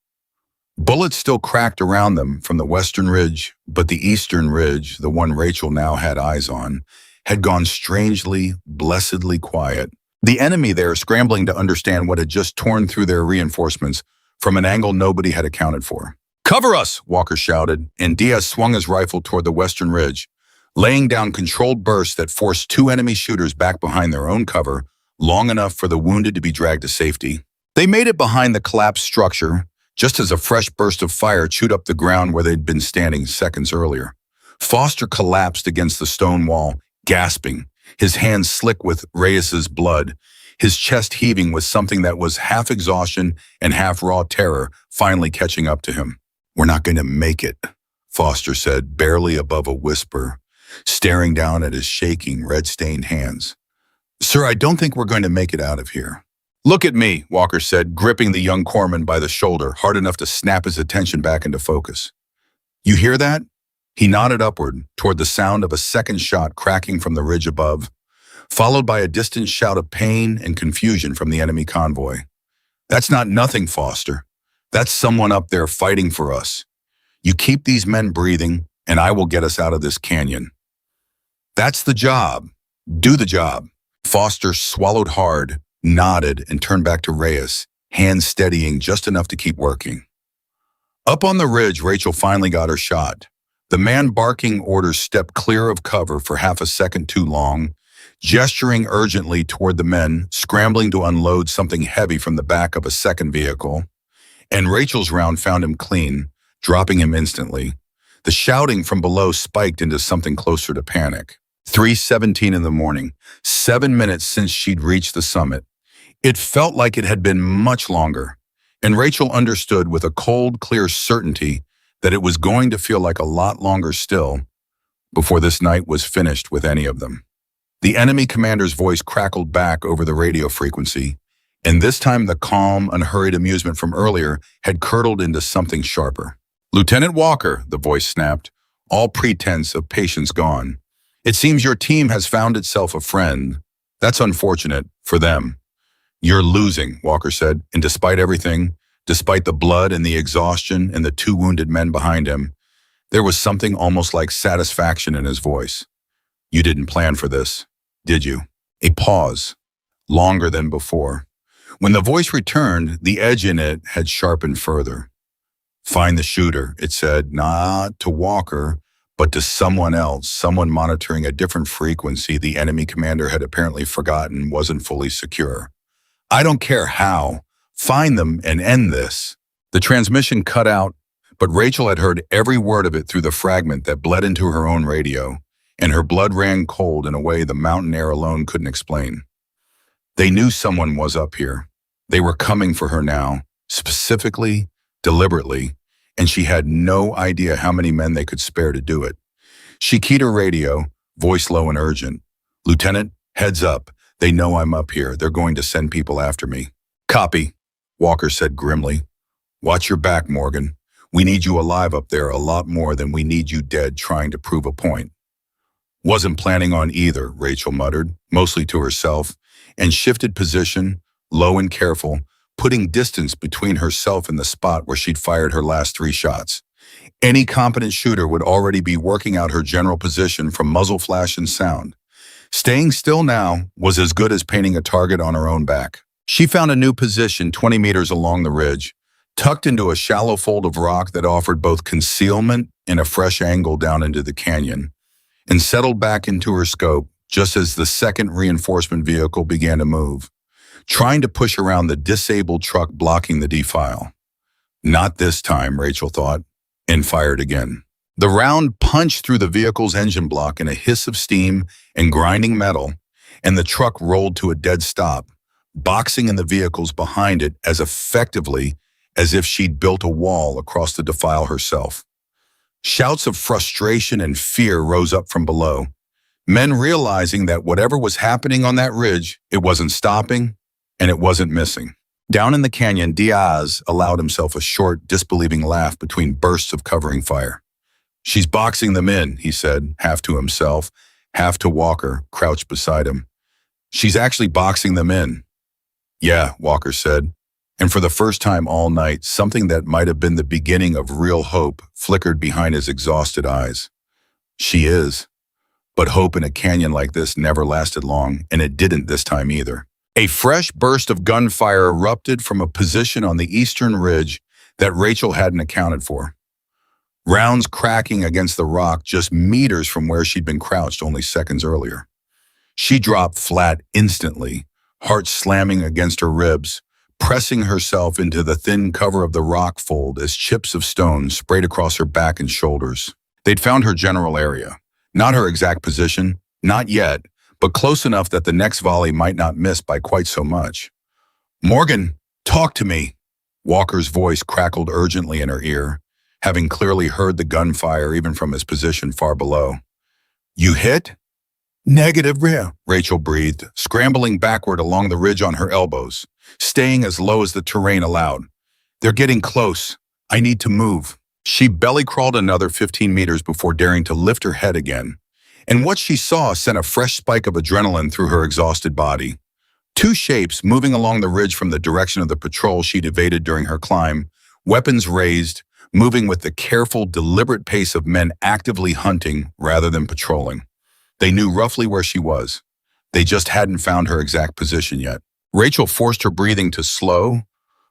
Speaker 1: Bullets still cracked around them from the western ridge, but the eastern ridge, the one Rachel now had eyes on, had gone strangely, blessedly quiet. The enemy there scrambling to understand what had just torn through their reinforcements from an angle nobody had accounted for. "Cover us!" Walker shouted, and Diaz swung his rifle toward the western ridge, laying down controlled bursts that forced two enemy shooters back behind their own cover, long enough for the wounded to be dragged to safety. They made it behind the collapsed structure, just as a fresh burst of fire chewed up the ground where they'd been standing seconds earlier. Foster collapsed against the stone wall, gasping, his hands slick with Reyes's blood, his chest heaving with something that was half exhaustion and half raw terror finally catching up to him. "We're not going to make it," Foster said, barely above a whisper, staring down at his shaking, red-stained hands. "Sir, I don't think we're going to make it out of here." "Look at me," Walker said, gripping the young corpsman by the shoulder, hard enough to snap his attention back into focus. "You hear that?" He nodded upward, toward the sound of a second shot cracking from the ridge above, followed by a distant shout of pain and confusion from the enemy convoy. "That's not nothing, Foster. That's someone up there fighting for us. You keep these men breathing, and I will get us out of this canyon." "That's the job. Do the job." Foster swallowed hard, nodded, and turned back to Reyes, hands steadying just enough to keep working. Up on the ridge, Rachel finally got her shot. The man barking orders stepped clear of cover for half a second too long, gesturing urgently toward the men, scrambling to unload something heavy from the back of a second vehicle. And Rachel's round found him clean, dropping him instantly. The shouting from below spiked into something closer to panic. 3:17 in the morning, 7 minutes since she'd reached the summit. It felt like it had been much longer, and Rachel understood with a cold, clear certainty that it was going to feel like a lot longer still before this night was finished with any of them. The enemy commander's voice crackled back over the radio frequency, And this time the calm, unhurried amusement from earlier had curdled into something sharper. "Lieutenant Walker," the voice snapped, all pretense of patience gone. "It seems your team has found itself a friend. That's unfortunate for them." "You're losing," Walker said, and despite everything, despite the blood and the exhaustion and the two wounded men behind him, there was something almost like satisfaction in his voice. "You didn't plan for this, did you?" A pause, longer than before. When the voice returned, the edge in it had sharpened further. "Find the shooter," it said, not to Walker, but to someone else, someone monitoring a different frequency the enemy commander had apparently forgotten wasn't fully secure. "I don't care how. Find them and end this." The transmission cut out, but Rachel had heard every word of it through the fragment that bled into her own radio, and her blood ran cold in a way the mountain air alone couldn't explain. They knew someone was up here. They were coming for her now, specifically, deliberately, and she had no idea how many men they could spare to do it. She keyed her radio, voice low and urgent. "Lieutenant, heads up. They know I'm up here. They're going to send people after me." "Copy," Walker said grimly. "Watch your back, Morgan. We need you alive up there a lot more than we need you dead trying to prove a point." "Wasn't planning on either," Rachel muttered, mostly to herself, and shifted position, low and careful, putting distance between herself and the spot where she'd fired her last 3 shots. Any competent shooter would already be working out her general position from muzzle flash and sound. Staying still now was as good as painting a target on her own back. She found a new position 20 meters along the ridge, tucked into a shallow fold of rock that offered both concealment and a fresh angle down into the canyon, and settled back into her scope just as the second reinforcement vehicle began to move, trying to push around the disabled truck blocking the defile. Not this time, Rachel thought, and fired again. The round punched through the vehicle's engine block in a hiss of steam and grinding metal, and the truck rolled to a dead stop, boxing in the vehicles behind it as effectively as if she'd built a wall across the defile herself. Shouts of frustration and fear rose up from below, men realizing that whatever was happening on that ridge, it wasn't stopping and it wasn't missing. Down in the canyon, Diaz allowed himself a short, disbelieving laugh between bursts of covering fire. "She's boxing them in," he said, half to himself, half to Walker, crouched beside him. "She's actually boxing them in." "Yeah," Walker said, and for the first time all night, something that might have been the beginning of real hope flickered behind his exhausted eyes. "She is." But hope in a canyon like this never lasted long, and it didn't this time either. A fresh burst of gunfire erupted from a position on the eastern ridge that Rachel hadn't accounted for. Rounds cracking against the rock just meters from where she'd been crouched only seconds earlier. She dropped flat instantly, heart slamming against her ribs, pressing herself into the thin cover of the rock fold as chips of stone sprayed across her back and shoulders. They'd found her general area. Not her exact position, not yet, but close enough that the next volley might not miss by quite so much. "Morgan, talk to me." Walker's voice crackled urgently in her ear, having clearly heard the gunfire even from his position far below. "You hit?" "Negative, Rachel breathed, scrambling backward along the ridge on her elbows, staying as low as the terrain allowed. "They're getting close. I need to move." She belly crawled another 15 meters before daring to lift her head again, and what she saw sent a fresh spike of adrenaline through her exhausted body. 2 shapes moving along the ridge from the direction of the patrol she'd evaded during her climb, weapons raised, moving with the careful, deliberate pace of men actively hunting rather than patrolling. They knew roughly where she was. They just hadn't found her exact position yet. Rachel forced her breathing to slow,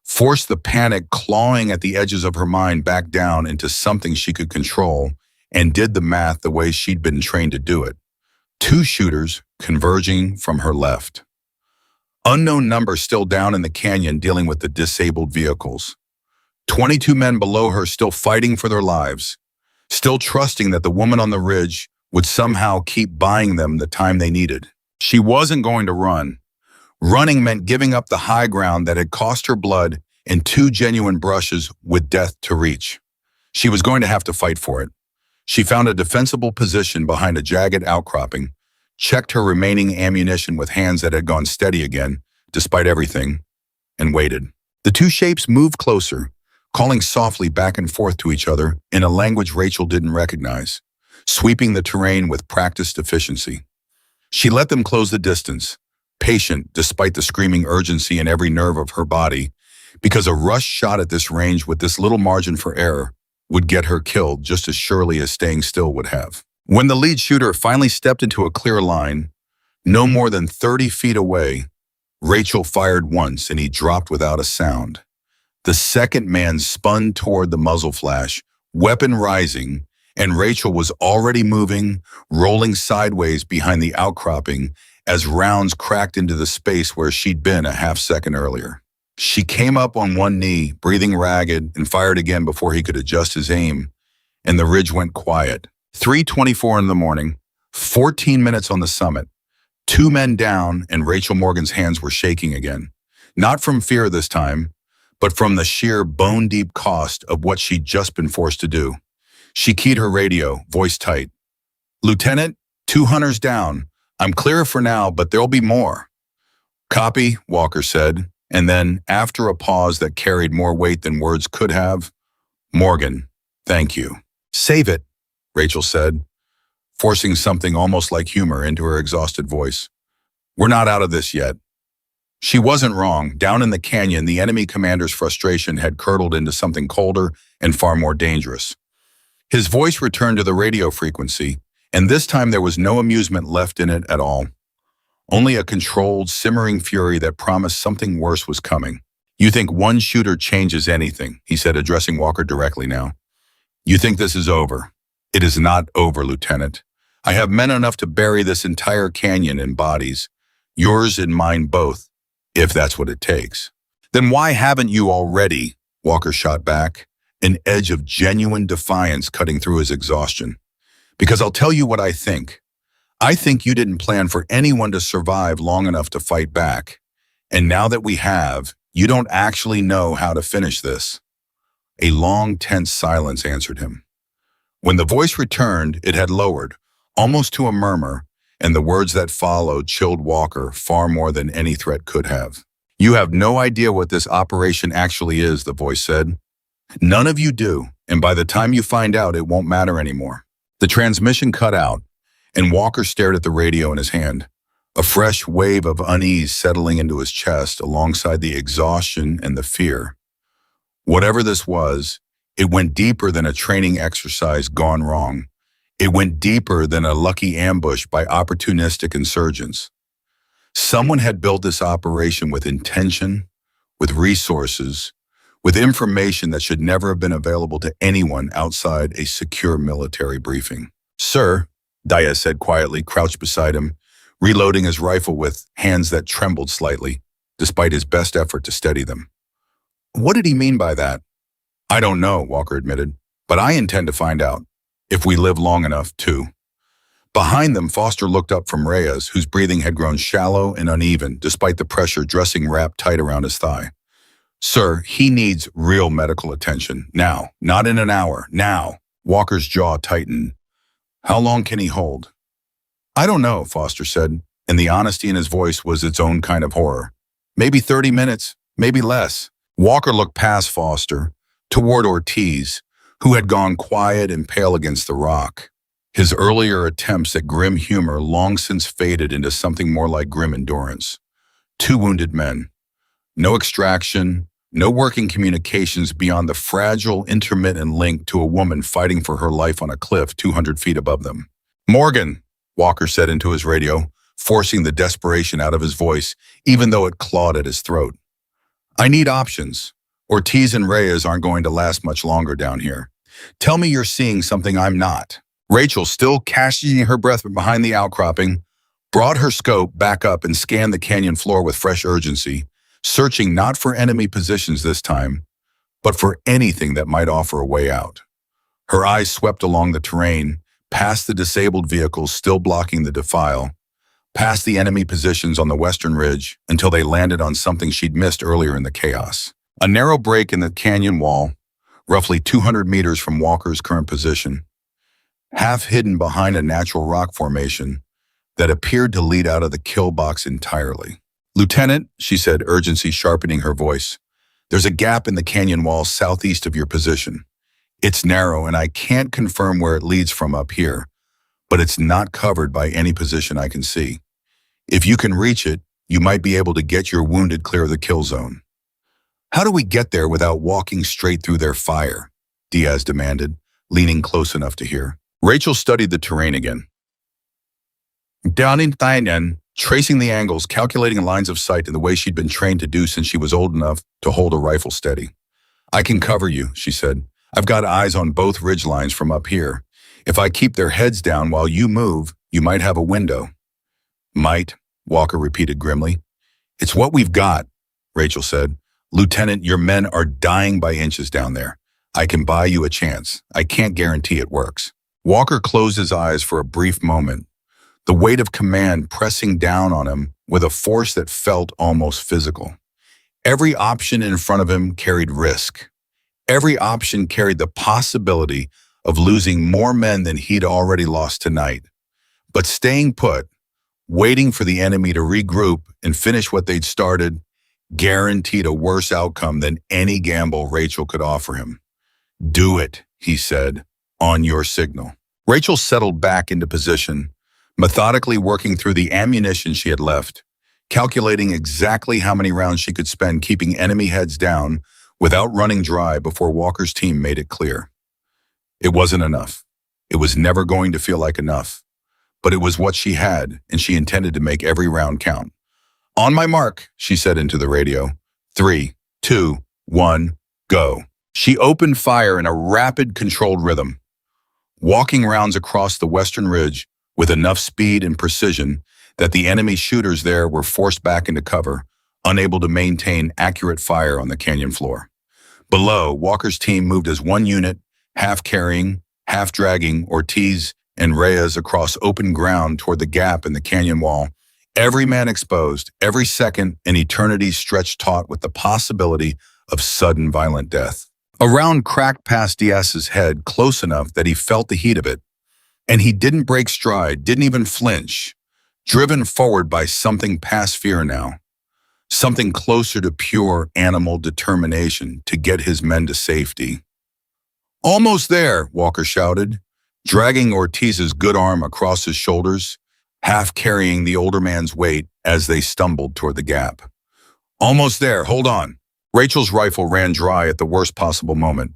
Speaker 1: forced the panic clawing at the edges of her mind back down into something she could control, and did the math the way she'd been trained to do it. 2 shooters converging from her left. Unknown numbers still down in the canyon dealing with the disabled vehicles. 22 men below her still fighting for their lives, still trusting that the woman on the ridge would somehow keep buying them the time they needed. She wasn't going to run. Running meant giving up the high ground that had cost her blood and 2 genuine brushes with death to reach. She was going to have to fight for it. She found a defensible position behind a jagged outcropping, checked her remaining ammunition with hands that had gone steady again, despite everything, and waited. The two shapes moved closer, calling softly back and forth to each other in a language Rachel didn't recognize, sweeping the terrain with practiced efficiency. She let them close the distance, patient despite the screaming urgency in every nerve of her body, because a rush shot at this range with this little margin for error would get her killed just as surely as staying still would have. When the lead shooter finally stepped into a clear line, no more than 30 feet away, Rachel fired once and he dropped without a sound. The second man spun toward the muzzle flash, weapon rising, and Rachel was already moving, rolling sideways behind the outcropping as rounds cracked into the space where she'd been a half-second earlier. She came up on one knee, breathing ragged, and fired again before he could adjust his aim, and the ridge went quiet. 3:24 in the morning, 14 minutes on the summit. 2 men down, and Rachel Morgan's hands were shaking again. Not from fear this time, but from the sheer bone-deep cost of what she'd just been forced to do. She keyed her radio, voice tight. "Lieutenant, 2 hunters down. I'm clear for now, but there'll be more." "Copy," Walker said, and then, after a pause that carried more weight than words could have, "Morgan, thank you." "Save it," Rachel said, forcing something almost like humor into her exhausted voice. "We're not out of this yet." She wasn't wrong. Down in the canyon, the enemy commander's frustration had curdled into something colder and far more dangerous. His voice returned to the radio frequency, and this time there was no amusement left in it at all. Only a controlled, simmering fury that promised something worse was coming. "You think one shooter changes anything," he said, addressing Walker directly now. "You think this is over. It is not over, Lieutenant. I have men enough to bury this entire canyon in bodies, yours and mine both, if that's what it takes." "Then why haven't you already?" Walker shot back, an edge of genuine defiance cutting through his exhaustion. "Because I'll tell you what I think. I think you didn't plan for anyone to survive long enough to fight back. And now that we have, you don't actually know how to finish this." A long, tense silence answered him. When the voice returned, it had lowered, almost to a murmur, and the words that followed chilled Walker far more than any threat could have. "You have no idea what this operation actually is," the voice said. "None of you do, and by the time you find out, it won't matter anymore." The transmission cut out, and Walker stared at the radio in his hand, a fresh wave of unease settling into his chest alongside the exhaustion and the fear. Whatever this was, it went deeper than a training exercise gone wrong. It went deeper than a lucky ambush by opportunistic insurgents. Someone had built this operation with intention, with resources, with information that should never have been available to anyone outside a secure military briefing. "Sir," Diaz said quietly, crouched beside him, reloading his rifle with hands that trembled slightly, despite his best effort to steady them. "What did he mean by that?" "I don't know," Walker admitted, "but I intend to find out, if we live long enough to." Behind them, Foster looked up from Reyes, whose breathing had grown shallow and uneven, despite the pressure dressing wrapped tight around his thigh. "Sir, he needs real medical attention, now, not in an hour, now." Walker's jaw tightened. "How long can he hold?" "I don't know," Foster said, and the honesty in his voice was its own kind of horror. "Maybe 30 minutes, maybe less." Walker looked past Foster, toward Ortiz, who had gone quiet and pale against the rock. His earlier attempts at grim humor long since faded into something more like grim endurance. 2 wounded men. No extraction, no working communications beyond the fragile, intermittent link to a woman fighting for her life on a cliff 200 feet above them. "Morgan," Walker said into his radio, forcing the desperation out of his voice, even though it clawed at his throat. "I need options. Ortiz and Reyes aren't going to last much longer down here. Tell me you're seeing something I'm not." Rachel, still catching her breath behind the outcropping, brought her scope back up and scanned the canyon floor with fresh urgency, searching not for enemy positions this time, but for anything that might offer a way out. Her eyes swept along the terrain, past the disabled vehicles still blocking the defile, past the enemy positions on the western ridge until they landed on something she'd missed earlier in the chaos. A narrow break in the canyon wall, roughly 200 meters from Walker's current position, half hidden behind a natural rock formation that appeared to lead out of the kill box entirely. Lieutenant, she said, urgency sharpening her voice. There's a gap in the canyon wall southeast of your position. It's narrow and I can't confirm where it leads from up here, but it's not covered by any position I can see. If you can reach it, you might be able to get your wounded clear of the kill zone. How do we get there without walking straight through their fire? Diaz demanded, leaning close enough to hear. Rachel studied the terrain again. Down in Thailand, tracing the angles, calculating lines of sight in the way she'd been trained to do since she was old enough to hold a rifle steady. I can cover you, she said. I've got eyes on both ridge lines from up here. If I keep their heads down while you move, you might have a window. Might, Walker repeated grimly. It's what we've got, Rachel said. Lieutenant, your men are dying by inches down there. I can buy you a chance. I can't guarantee it works. Walker closed his eyes for a brief moment, the weight of command pressing down on him with a force that felt almost physical. Every option in front of him carried risk. Every option carried the possibility of losing more men than he'd already lost tonight. But staying put, waiting for the enemy to regroup and finish what they'd started, guaranteed a worse outcome than any gamble Rachel could offer him. Do it, he said, on your signal. Rachel settled back into position, methodically working through the ammunition she had left, calculating exactly how many rounds she could spend keeping enemy heads down without running dry before Walker's team made it clear. It wasn't enough. It was never going to feel like enough. But it was what she had, and she intended to make every round count. On my mark, she said into the radio. 3, 2, 1, go. She opened fire in a rapid, controlled rhythm, walking rounds across the western ridge with enough speed and precision that the enemy shooters there were forced back into cover, unable to maintain accurate fire on the canyon floor. Below, Walker's team moved as one unit, half carrying, half dragging Ortiz and Reyes across open ground toward the gap in the canyon wall, every man exposed, every second an eternity stretched taut with the possibility of sudden violent death. A round cracked past Diaz's head close enough that he felt the heat of it, and he didn't break stride, didn't even flinch, driven forward by something past fear now, something closer to pure animal determination to get his men to safety. Almost there, Walker shouted, dragging Ortiz's good arm across his shoulders, half carrying the older man's weight as they stumbled toward the gap. Almost there, hold on. Rachel's rifle ran dry at the worst possible moment,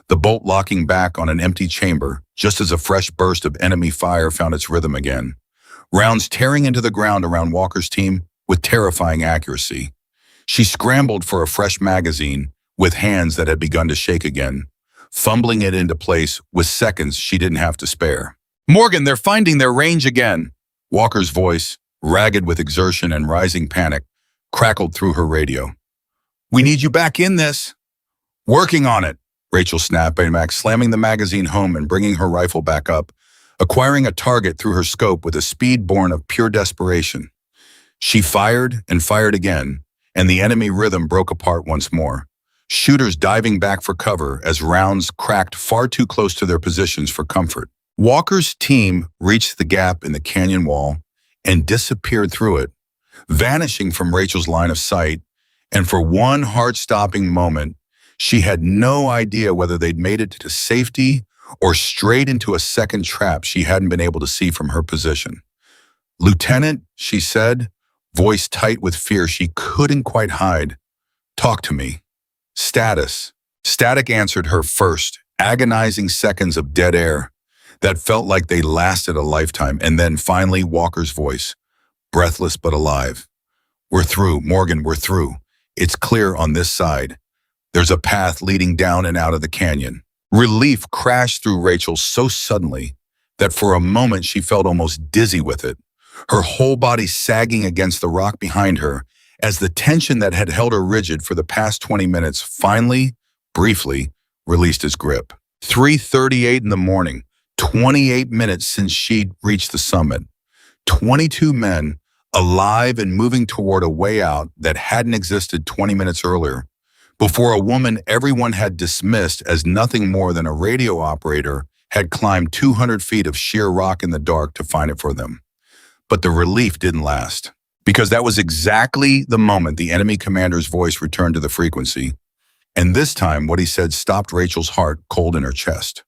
Speaker 1: the bolt locking back on an empty chamber just as a fresh burst of enemy fire found its rhythm again. Rounds tearing into the ground around Walker's team with terrifying accuracy. She scrambled for a fresh magazine with hands that had begun to shake again, fumbling it into place with seconds she didn't have to spare. Morgan, they're finding their range again. Walker's voice, ragged with exertion and rising panic, crackled through her radio. We need you back in this. Working on it, Rachel snapped, back slamming the magazine home and bringing her rifle back up, acquiring a target through her scope with a speed born of pure desperation. She fired and fired again, and the enemy rhythm broke apart once more, shooters diving back for cover as rounds cracked far too close to their positions for comfort. Walker's team reached the gap in the canyon wall and disappeared through it, vanishing from Rachel's line of sight, and for one heart-stopping moment, she had no idea whether they'd made it to safety or straight into a second trap she hadn't been able to see from her position. Lieutenant, she said, voice tight with fear she couldn't quite hide. Talk to me. Status. Static answered her first, agonizing seconds of dead air that felt like they lasted a lifetime, and then finally Walker's voice, breathless but alive. We're through, Morgan, we're through. It's clear on this side. There's a path leading down and out of the canyon. Relief crashed through Rachel so suddenly that for a moment she felt almost dizzy with it, her whole body sagging against the rock behind her as the tension that had held her rigid for the past 20 minutes finally, briefly, released its grip. 3:38 in the morning, 28 minutes since she'd reached the summit. 22 men, alive and moving toward a way out that hadn't existed 20 minutes earlier, before a woman everyone had dismissed as nothing more than a radio operator had climbed 200 feet of sheer rock in the dark to find it for them. But the relief didn't last. Because that was exactly the moment the enemy commander's voice returned to the frequency, and this time what he said stopped Rachel's heart cold in her chest.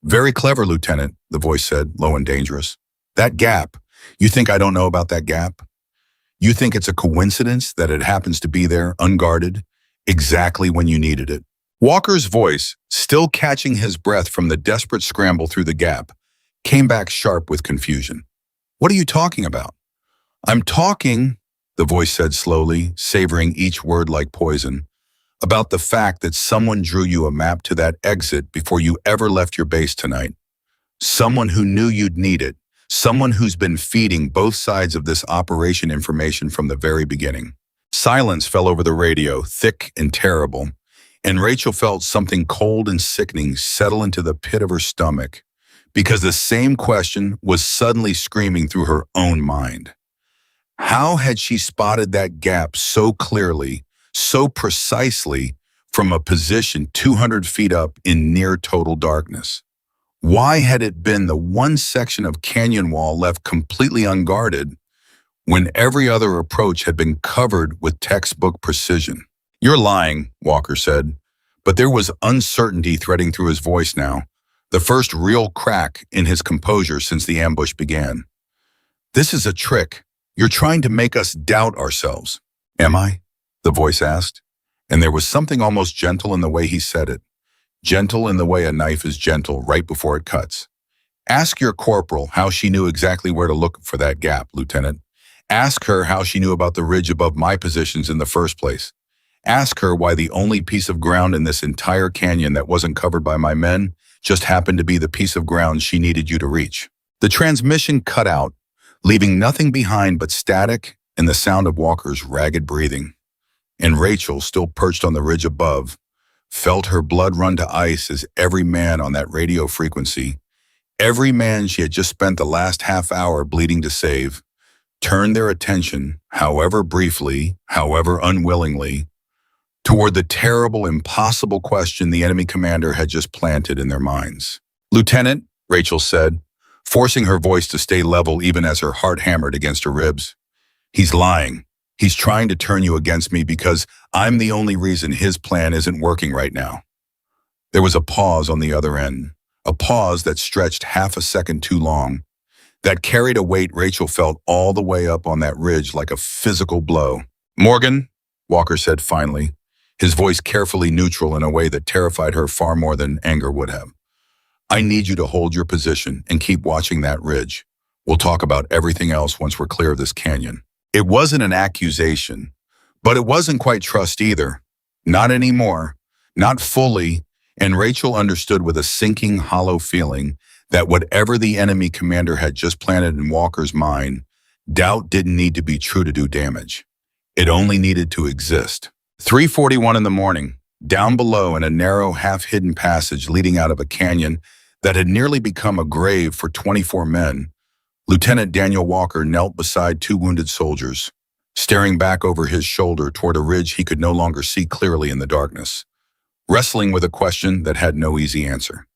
Speaker 1: "Very clever, Lieutenant," the voice said, low and dangerous. "That gap, you think I don't know about that gap? You think it's a coincidence that it happens to be there, unguarded, exactly when you needed it?" Walker's voice, still catching his breath from the desperate scramble through the gap, came back sharp with confusion. "What are you talking about?" "I'm talking," the voice said slowly, savoring each word like poison, "about the fact that someone drew you a map to that exit before you ever left your base tonight. Someone who knew you'd need it. Someone who's been feeding both sides of this operation information from the very beginning." Silence fell over the radio, thick and terrible, and Rachel felt something cold and sickening settle into the pit of her stomach, because the same question was suddenly screaming through her own mind. How had she spotted that gap so clearly, so precisely, from a position 200 feet up in near total darkness? Why had it been the one section of canyon wall left completely unguarded when every other approach had been covered with textbook precision? "You're lying," Walker said, but there was uncertainty threading through his voice now, the first real crack in his composure since the ambush began. "This is a trick. You're trying to make us doubt ourselves." "Am I?" the voice asked, and there was something almost gentle in the way he said it. Gentle in the way a knife is gentle right before it cuts. "Ask your corporal how she knew exactly where to look for that gap, Lieutenant. Ask her how she knew about the ridge above my positions in the first place. Ask her why the only piece of ground in this entire canyon that wasn't covered by my men just happened to be the piece of ground she needed you to reach." The transmission cut out, leaving nothing behind but static and the sound of Walker's ragged breathing. And Rachel, still perched on the ridge above, felt her blood run to ice as every man on that radio frequency, every man she had just spent the last half hour bleeding to save, turned their attention, however briefly, however unwillingly, toward the terrible, impossible question the enemy commander had just planted in their minds. "Lieutenant," Rachel said, forcing her voice to stay level even as her heart hammered against her ribs, "he's lying. He's trying to turn you against me because I'm the only reason his plan isn't working right now." There was a pause on the other end, a pause that stretched half a second too long, that carried a weight Rachel felt all the way up on that ridge like a physical blow. "Morgan," Walker said finally, his voice carefully neutral in a way that terrified her far more than anger would have. "I need you to hold your position and keep watching that ridge. We'll talk about everything else once we're clear of this canyon." It wasn't an accusation, but it wasn't quite trust either. Not anymore, not fully, and Rachel understood with a sinking, hollow feeling that whatever the enemy commander had just planted in Walker's mind, doubt didn't need to be true to do damage. It only needed to exist. 3:41 in the morning, down below in a narrow, half-hidden passage leading out of a canyon that had nearly become a grave for 24 men, Lieutenant Daniel Walker knelt beside two wounded soldiers, staring back over his shoulder toward a ridge he could no longer see clearly in the darkness, wrestling with a question that had no easy answer.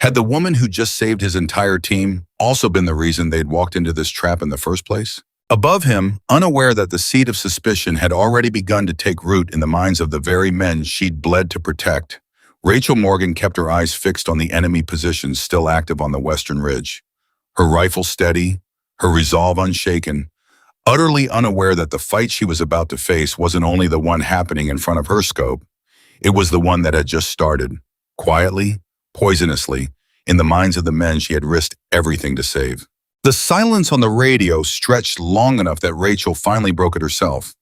Speaker 1: Had the woman who just saved his entire team also been the reason they'd walked into this trap in the first place? Above him, unaware that the seed of suspicion had already begun to take root in the minds of the very men she'd bled to protect, Rachel Morgan kept her eyes fixed on the enemy positions still active on the western ridge, her rifle steady, her resolve unshaken, utterly unaware that the fight she was about to face wasn't only the one happening in front of her scope, it was the one that had just started, quietly, poisonously, in the minds of the men she had risked everything to save. The silence on the radio stretched long enough that Rachel finally broke it herself,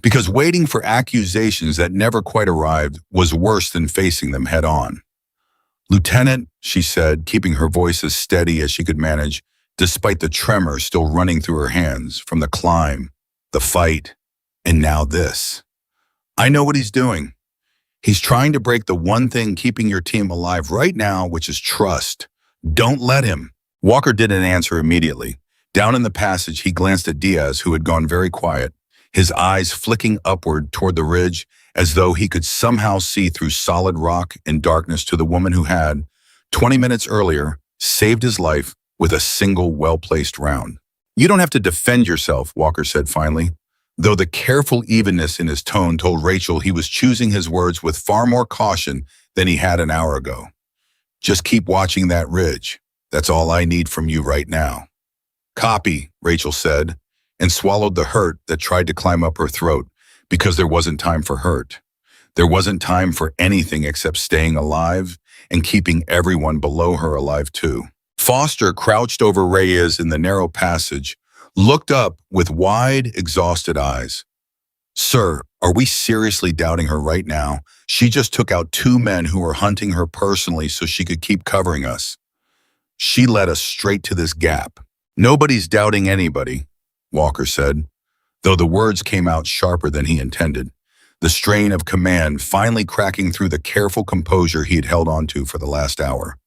Speaker 1: because waiting for accusations that never quite arrived was worse than facing them head on. "Lieutenant," she said, keeping her voice as steady as she could manage, despite the tremor still running through her hands from the climb, the fight, and now this. "I know what he's doing. He's trying to break the one thing keeping your team alive right now, which is trust. Don't let him." Walker didn't answer immediately. Down in the passage, he glanced at Diaz, who had gone very quiet, his eyes flicking upward toward the ridge as though he could somehow see through solid rock and darkness to the woman who had, 20 minutes earlier, saved his life with a single well-placed round. You don't have to defend yourself, Walker said finally, though the careful evenness in his tone told Rachel he was choosing his words with far more caution than he had an hour ago. Just keep watching that ridge. That's all I need from you right now. Copy, Rachel said, and swallowed the hurt that tried to climb up her throat because there wasn't time for hurt. There wasn't time for anything except staying alive and keeping everyone below her alive too. Foster crouched over Reyes in the narrow passage, looked up with wide, exhausted eyes. Sir, are we seriously doubting her right now? She just took out 2 men who were hunting her personally so she could keep covering us. She led us straight to this gap. Nobody's doubting anybody, Walker said, though the words came out sharper than he intended, the strain of command finally cracking through the careful composure he had held onto for the last hour.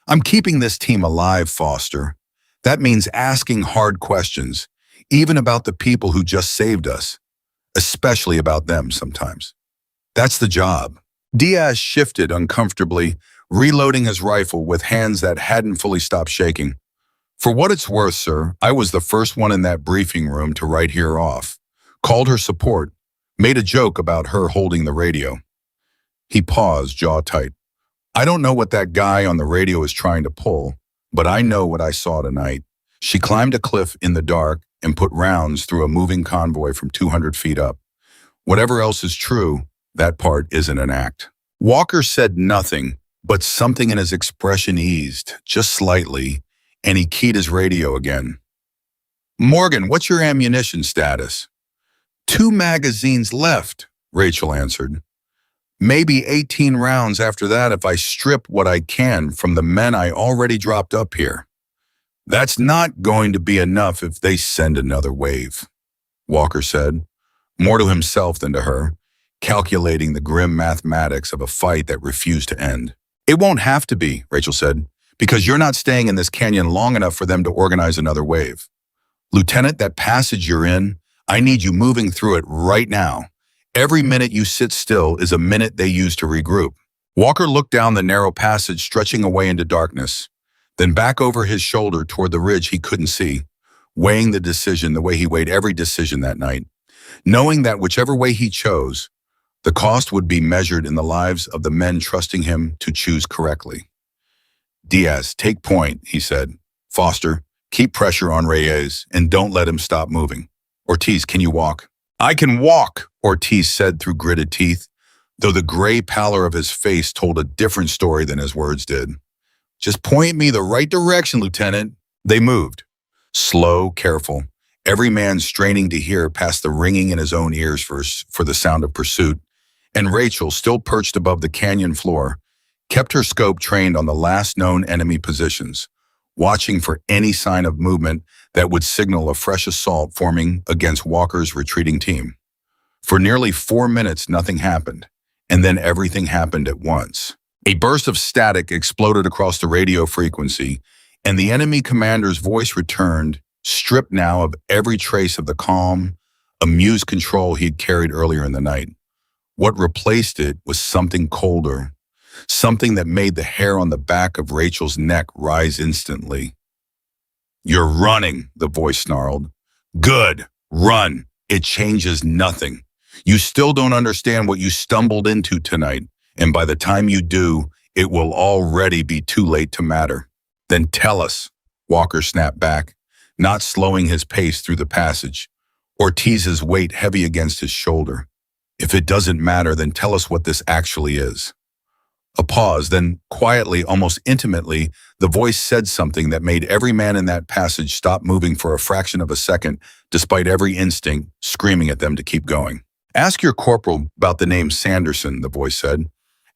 Speaker 1: I'm keeping this team alive, Foster. That means asking hard questions, even about the people who just saved us, especially about them sometimes. That's the job. Diaz shifted uncomfortably, reloading his rifle with hands that hadn't fully stopped shaking. For what it's worth, sir, I was the first one in that briefing room to write her off, called her support, made a joke about her holding the radio. He paused, jaw tight. I don't know what that guy on the radio is trying to pull, but I know what I saw tonight. She climbed a cliff in the dark and put rounds through a moving convoy from 200 feet up. Whatever else is true, that part isn't an act. Walker said nothing, but something in his expression eased, just slightly, and he keyed his radio again. Morgan, what's your ammunition status? 2 magazines left, Rachel answered. Maybe 18 rounds after that if I strip what I can from the men I already dropped up here. That's not going to be enough if they send another wave, Walker said, more to himself than to her, calculating the grim mathematics of a fight that refused to end. It won't have to be, Rachel said, because you're not staying in this canyon long enough for them to organize another wave. Lieutenant, that passage you're in, I need you moving through it right now. Every minute you sit still is a minute they use to regroup. Walker looked down the narrow passage stretching away into darkness, then back over his shoulder toward the ridge he couldn't see, weighing the decision the way he weighed every decision that night, knowing that whichever way he chose, the cost would be measured in the lives of the men trusting him to choose correctly. Diaz, take point, he said. Foster, keep pressure on Reyes and don't let him stop moving. Ortiz, can you walk? I can walk, Ortiz said through gritted teeth, though the gray pallor of his face told a different story than his words did. Just point me the right direction, Lieutenant. They moved. Slow, careful, every man straining to hear past the ringing in his own ears for the sound of pursuit, and Rachel, still perched above the canyon floor, kept her scope trained on the last known enemy positions, watching for any sign of movement that would signal a fresh assault forming against Walker's retreating team. For nearly 4 minutes, nothing happened, and then everything happened at once. A burst of static exploded across the radio frequency, and the enemy commander's voice returned, stripped now of every trace of the calm, amused control he'd carried earlier in the night. What replaced it was something colder, something that made the hair on the back of Rachel's neck rise instantly. You're running, the voice snarled. Good, run. It changes nothing. You still don't understand what you stumbled into tonight, and by the time you do, it will already be too late to matter. Then tell us, Walker snapped back, not slowing his pace through the passage, Ortiz's weight heavy against his shoulder. If it doesn't matter, then tell us what this actually is. A pause, then quietly, almost intimately, the voice said something that made every man in that passage stop moving for a fraction of a second, despite every instinct screaming at them to keep going. Ask your corporal about the name Sanderson, the voice said.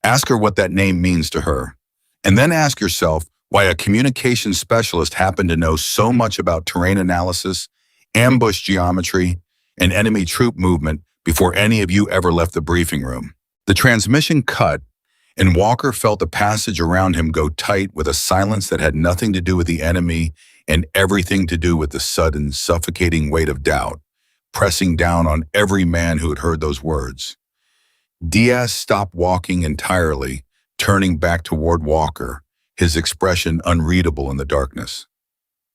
Speaker 1: Ask her what that name means to her. And then ask yourself why a communications specialist happened to know so much about terrain analysis, ambush geometry, and enemy troop movement before any of you ever left the briefing room. The transmission cut, and Walker felt the passage around him go tight with a silence that had nothing to do with the enemy and everything to do with the sudden, suffocating weight of doubt, pressing down on every man who had heard those words. Diaz stopped walking entirely, turning back toward Walker, his expression unreadable in the darkness.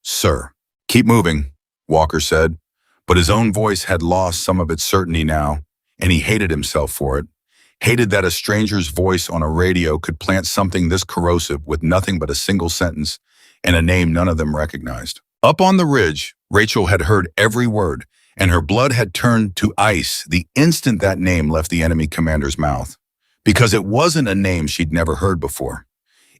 Speaker 1: Sir, Keep moving, Walker said, but his own voice had lost some of its certainty now, and he hated himself for it. Hated that a stranger's voice on a radio could plant something this corrosive with nothing but a single sentence and a name none of them recognized. Up on the ridge, Rachel had heard every word, and her blood had turned to ice the instant that name left the enemy commander's mouth. Because it wasn't a name she'd never heard before.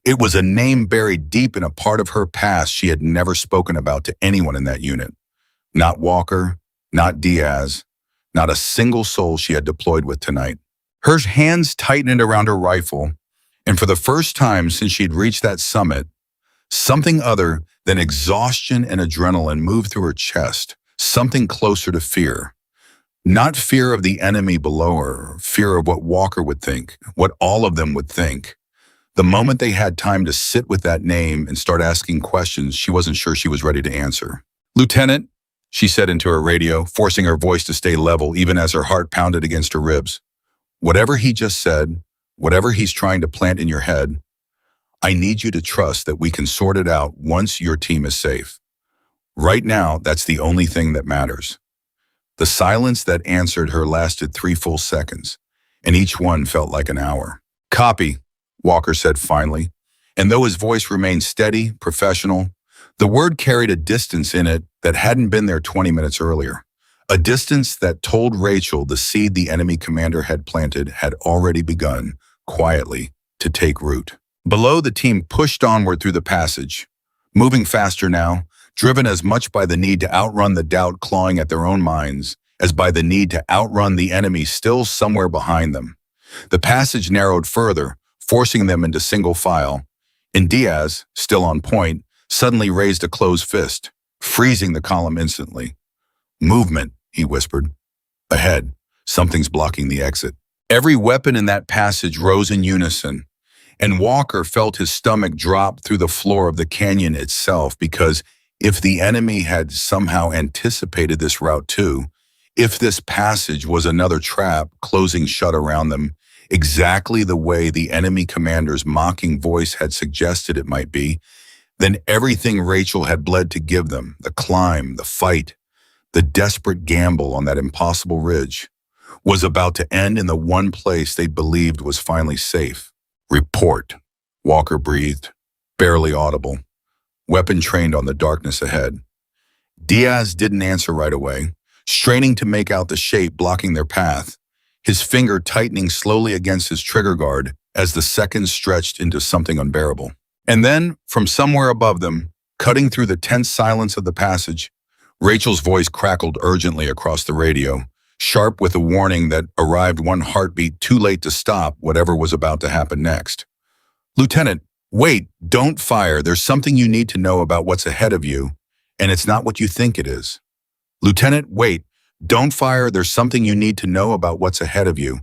Speaker 1: It was a name buried deep in a part of her past she had never spoken about to anyone in that unit. Not Walker, not Diaz, not a single soul she had deployed with tonight. Her hands tightened around her rifle, and for the first time since she'd reached that summit, something other than exhaustion and adrenaline moved through her chest, something closer to fear. Not fear of the enemy below her, fear of what Walker would think, what all of them would think. The moment they had time to sit with that name and start asking questions she wasn't sure she was ready to answer. "Lieutenant," she said into her radio, forcing her voice to stay level even as her heart pounded against her ribs. "Whatever he just said, whatever he's trying to plant in your head, I need you to trust that we can sort it out once your team is safe. Right now, that's the only thing that matters." The silence that answered her lasted 3 full seconds, and each one felt like an hour. "Copy," Walker said finally, and though his voice remained steady, professional, the word carried a distance in it that hadn't been there 20 minutes earlier. A distance that told Rachel the seed the enemy commander had planted had already begun, quietly, to take root. Below, the team pushed onward through the passage, moving faster now, driven as much by the need to outrun the doubt clawing at their own minds as by the need to outrun the enemy still somewhere behind them. The passage narrowed further, forcing them into single file, and Diaz, still on point, suddenly raised a closed fist, freezing the column instantly. "Movement," he whispered. "Ahead, something's blocking the exit." Every weapon in that passage rose in unison, and Walker felt his stomach drop through the floor of the canyon itself because if the enemy had somehow anticipated this route too, if this passage was another trap closing shut around them, exactly the way the enemy commander's mocking voice had suggested it might be, then everything Rachel had bled to give them, the climb, the fight, the desperate gamble on that impossible ridge, was about to end in the one place they believed was finally safe. "Report," Walker breathed, barely audible, weapon trained on the darkness ahead. Diaz didn't answer right away, straining to make out the shape blocking their path, his finger tightening slowly against his trigger guard as the seconds stretched into something unbearable. And then, from somewhere above them, cutting through the tense silence of the passage, Rachel's voice crackled urgently across the radio, sharp with a warning that arrived one heartbeat too late to stop whatever was about to happen next. "Lieutenant, wait, don't fire. There's something you need to know about what's ahead of you, and it's not what you think it is." "Lieutenant, wait, don't fire. There's something you need to know about what's ahead of you,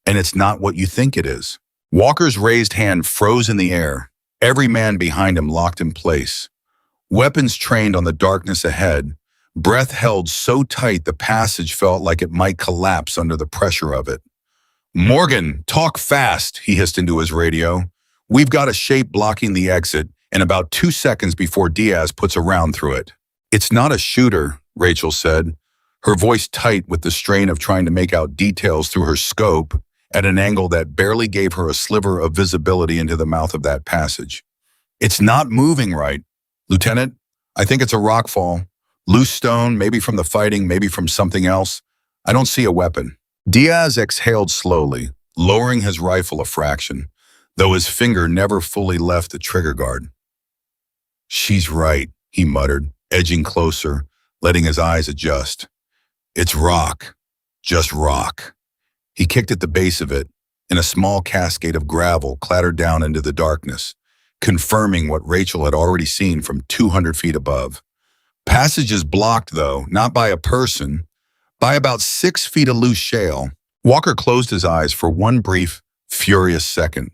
Speaker 1: and it's not what you think it is." Walker's raised hand froze in the air, every man behind him locked in place. Weapons trained on the darkness ahead, breath held so tight the passage felt like it might collapse under the pressure of it. "Morgan, talk fast," he hissed into his radio. "We've got a shape blocking the exit, and about 2 seconds before Diaz puts a round through it." "It's not a shooter," Rachel said, her voice tight with the strain of trying to make out details through her scope at an angle that barely gave her a sliver of visibility into the mouth of that passage. "It's not moving right. Lieutenant, I think it's a rock fall. Loose stone, maybe from the fighting, maybe from something else. I don't see a weapon." Diaz exhaled slowly, lowering his rifle a fraction, though his finger never fully left the trigger guard. "She's right," he muttered, edging closer, letting his eyes adjust. "It's rock. Just rock." He kicked at the base of it, and a small cascade of gravel clattered down into the darkness, confirming what Rachel had already seen from 200 feet above. Passage is blocked, though, not by a person, by about 6 feet of loose shale. Walker closed his eyes for one brief, furious second,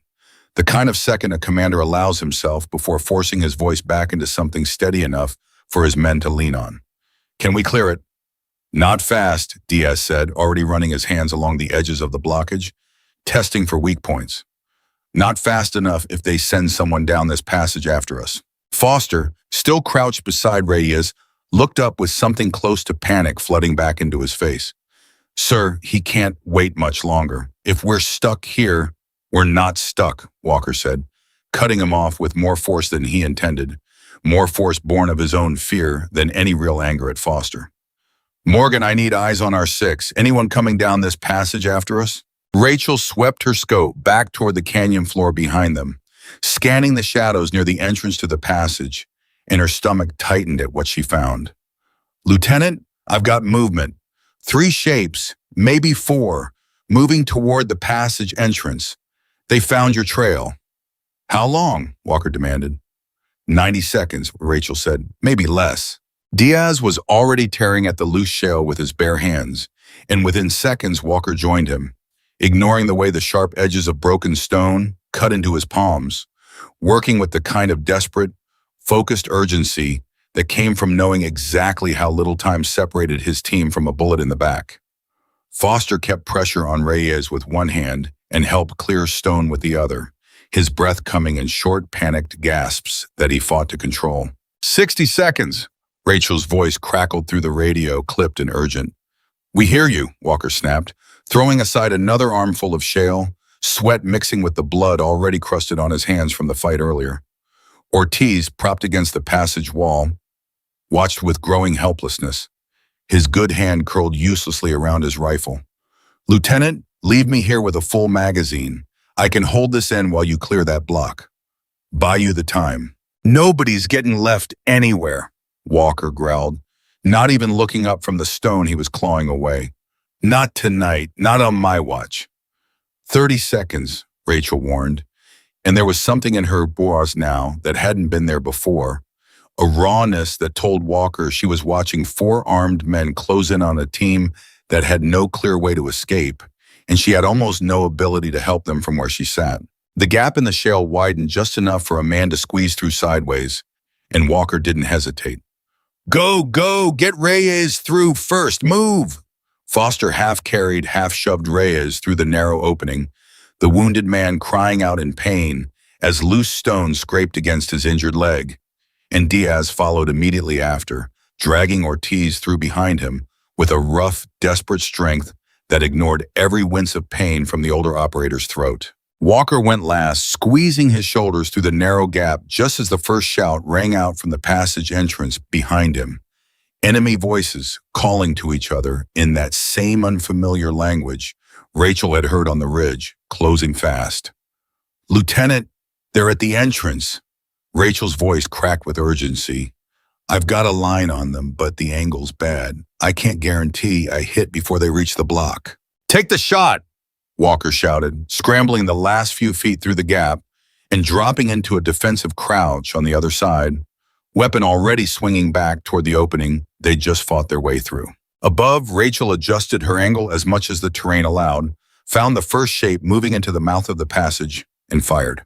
Speaker 1: the kind of second a commander allows himself before forcing his voice back into something steady enough for his men to lean on. "Can we clear it?" "Not fast," Diaz said, already running his hands along the edges of the blockage, testing for weak points. "Not fast enough if they send someone down this passage after us." Foster, still crouched beside Radius, looked up with something close to panic flooding back into his face. "Sir, he can't wait much longer. If we're stuck here, we're not stuck," Walker said, cutting him off with more force than he intended, more force born of his own fear than any real anger at Foster. "Morgan, I need eyes on our six. Anyone coming down this passage after us?" Rachel swept her scope back toward the canyon floor behind them, scanning the shadows near the entrance to the passage, and her stomach tightened at what she found. "Lieutenant, I've got movement. 3 shapes, maybe 4, moving toward the passage entrance. They found your trail." "How long?" Walker demanded. 90 seconds, Rachel said, maybe less. Diaz was already tearing at the loose shale with his bare hands, and within seconds Walker joined him, ignoring the way the sharp edges of broken stone cut into his palms, working with the kind of desperate, focused urgency that came from knowing exactly how little time separated his team from a bullet in the back. Foster kept pressure on Reyes with one hand and helped clear stone with the other, his breath coming in short, panicked gasps that he fought to control. 60 seconds! Rachel's voice crackled through the radio, clipped and urgent. "We hear you," Walker snapped, throwing aside another armful of shale, sweat mixing with the blood already crusted on his hands from the fight earlier. Ortiz, propped against the passage wall, watched with growing helplessness, his good hand curled uselessly around his rifle. "Lieutenant, leave me here with a full magazine. I can hold this in while you clear that block. Buy you the time." "Nobody's getting left anywhere," Walker growled, not even looking up from the stone he was clawing away. "Not tonight, not on my watch." 30 seconds, Rachel warned, and there was something in her voice now that hadn't been there before, a rawness that told Walker she was watching 4 armed men close in on a team that had no clear way to escape, and she had almost no ability to help them from where she sat. The gap in the shale widened just enough for a man to squeeze through sideways, and Walker didn't hesitate. "Go, go, get Reyes through first, move!" Foster half-carried, half-shoved Reyes through the narrow opening, the wounded man crying out in pain as loose stones scraped against his injured leg, and Diaz followed immediately after, dragging Ortiz through behind him with a rough, desperate strength that ignored every wince of pain from the older operator's throat. Walker went last, squeezing his shoulders through the narrow gap just as the first shout rang out from the passage entrance behind him. Enemy voices calling to each other in that same unfamiliar language Rachel had heard on the ridge, closing fast. "Lieutenant, they're at the entrance." Rachel's voice cracked with urgency. "I've got a line on them, but the angle's bad. I can't guarantee I hit before they reach the block." "Take the shot!" Walker shouted, scrambling the last few feet through the gap and dropping into a defensive crouch on the other side, weapon already swinging back toward the opening they just fought their way through. Above, Rachel adjusted her angle as much as the terrain allowed, found the first shape moving into the mouth of the passage, and fired.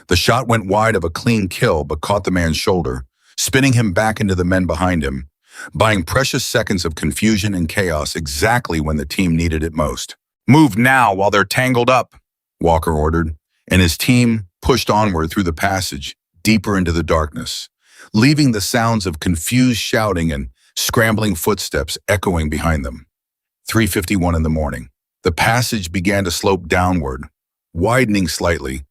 Speaker 1: The shot went wide of a clean kill but caught the man's shoulder, spinning him back into the men behind him, buying precious seconds of confusion and chaos exactly when the team needed it most. "Move now while they're tangled up," Walker ordered, and his team pushed onward through the passage, deeper into the darkness, leaving the sounds of confused shouting and scrambling footsteps echoing behind them. 3:51 in the morning. The passage began to slope downward, widening slightly,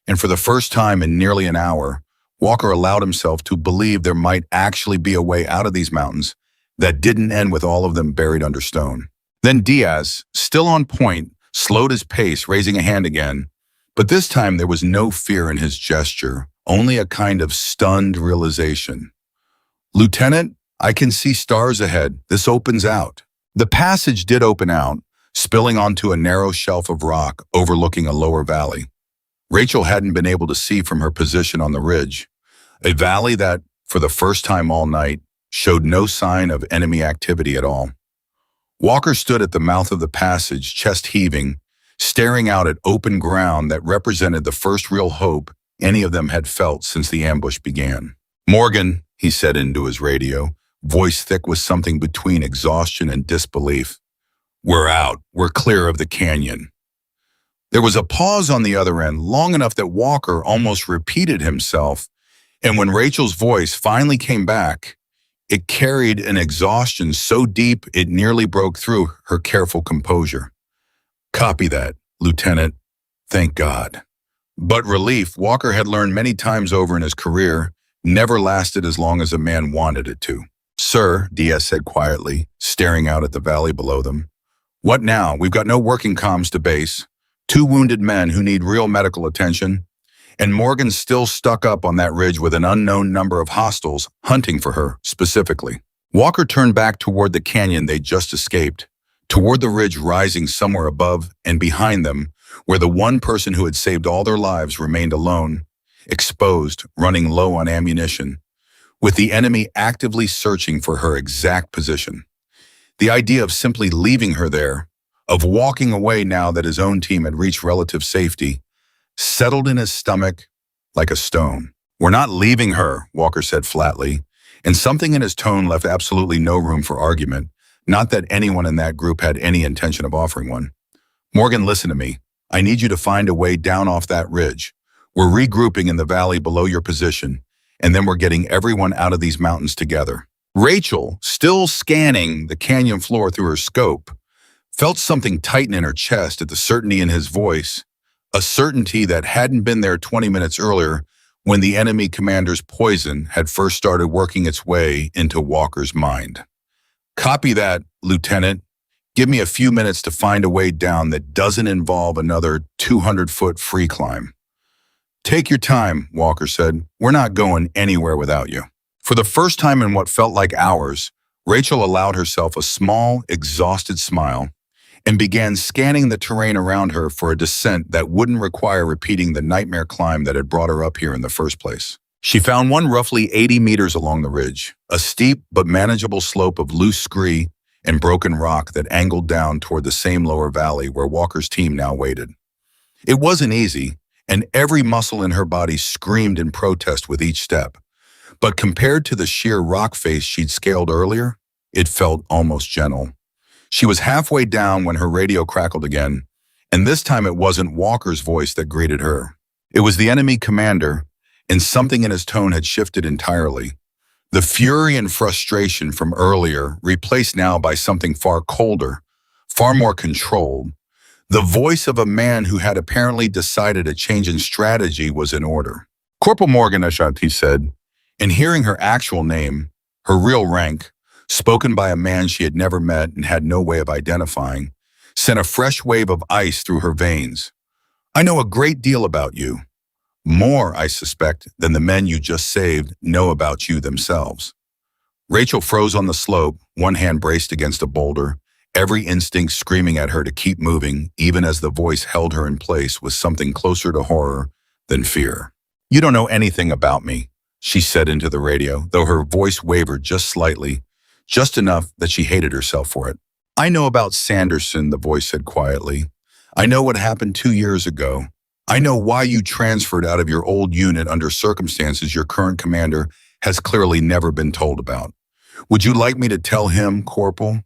Speaker 1: and for the first time in nearly an hour, Walker allowed himself to believe there might actually be a way out of these mountains that didn't end with all of them buried under stone. Then Diaz, still on point, slowed his pace, raising a hand again, but this time there was no fear in his gesture, only a kind of stunned realization. "Lieutenant, I can see stars ahead. This opens out." The passage did open out, spilling onto a narrow shelf of rock overlooking a lower valley. Rachel hadn't been able to see from her position on the ridge, a valley that, for the first time all night, showed no sign of enemy activity at all. Walker stood at the mouth of the passage, chest heaving, staring out at open ground that represented the first real hope any of them had felt since the ambush began. "Morgan," he said into his radio, voice thick with something between exhaustion and disbelief. "We're out. We're clear of the canyon." There was a pause on the other end, long enough that Walker almost repeated himself, and when Rachel's voice finally came back, It carried an exhaustion so deep it nearly broke through her careful composure. Copy that, Lieutenant. Thank God. But relief, Walker had learned many times over in his career, never lasted as long as a man wanted it to. Sir, Diaz said quietly, staring out at the valley below them. What now? We've got no working comms to base. 2 wounded men who need real medical attention. And Morgan's still stuck up on that ridge with an unknown number of hostiles hunting for her, specifically. Walker turned back toward the canyon they'd just escaped, toward the ridge rising somewhere above and behind them, where the one person who had saved all their lives remained alone, exposed, running low on ammunition, with the enemy actively searching for her exact position. The idea of simply leaving her there, of walking away now that his own team had reached relative safety, settled in his stomach like a stone. We're not leaving her, Walker said flatly, and something in his tone left absolutely no room for argument, not that anyone in that group had any intention of offering one. Morgan, listen to me. I need you to find a way down off that ridge. We're regrouping in the valley below your position, and then we're getting everyone out of these mountains together. Rachel, still scanning the canyon floor through her scope, felt something tighten in her chest at the certainty in his voice, a certainty that hadn't been there 20 minutes earlier when the enemy commander's poison had first started working its way into Walker's mind. Copy that, Lieutenant. Give me a few minutes to find a way down that doesn't involve another 200-foot free climb. Take your time, Walker said. We're not going anywhere without you. For the first time in what felt like hours, Rachel allowed herself a small, exhausted smile and began scanning the terrain around her for a descent that wouldn't require repeating the nightmare climb that had brought her up here in the first place. She found one roughly 80 meters along the ridge, a steep but manageable slope of loose scree and broken rock that angled down toward the same lower valley where Walker's team now waited. It wasn't easy, and every muscle in her body screamed in protest with each step. But compared to the sheer rock face she'd scaled earlier, it felt almost gentle. She was halfway down when her radio crackled again, and this time it wasn't Walker's voice that greeted her. It was the enemy commander, and something in his tone had shifted entirely. The fury and frustration from earlier replaced now by something far colder, far more controlled. The voice of a man who had apparently decided a change in strategy was in order. Corporal Morgan, he said, and hearing her actual name, her real rank, spoken by a man she had never met and had no way of identifying, sent a fresh wave of ice through her veins. I know a great deal about you. More, I suspect, than the men you just saved know about you themselves. Rachel froze on the slope, one hand braced against a boulder, every instinct screaming at her to keep moving, even as the voice held her in place with something closer to horror than fear. You don't know anything about me, she said into the radio, though her voice wavered just slightly, just enough that she hated herself for it. I know about Sanderson, the voice said quietly. I know what happened 2 years ago. I know why you transferred out of your old unit under circumstances your current commander has clearly never been told about. Would you like me to tell him, Corporal?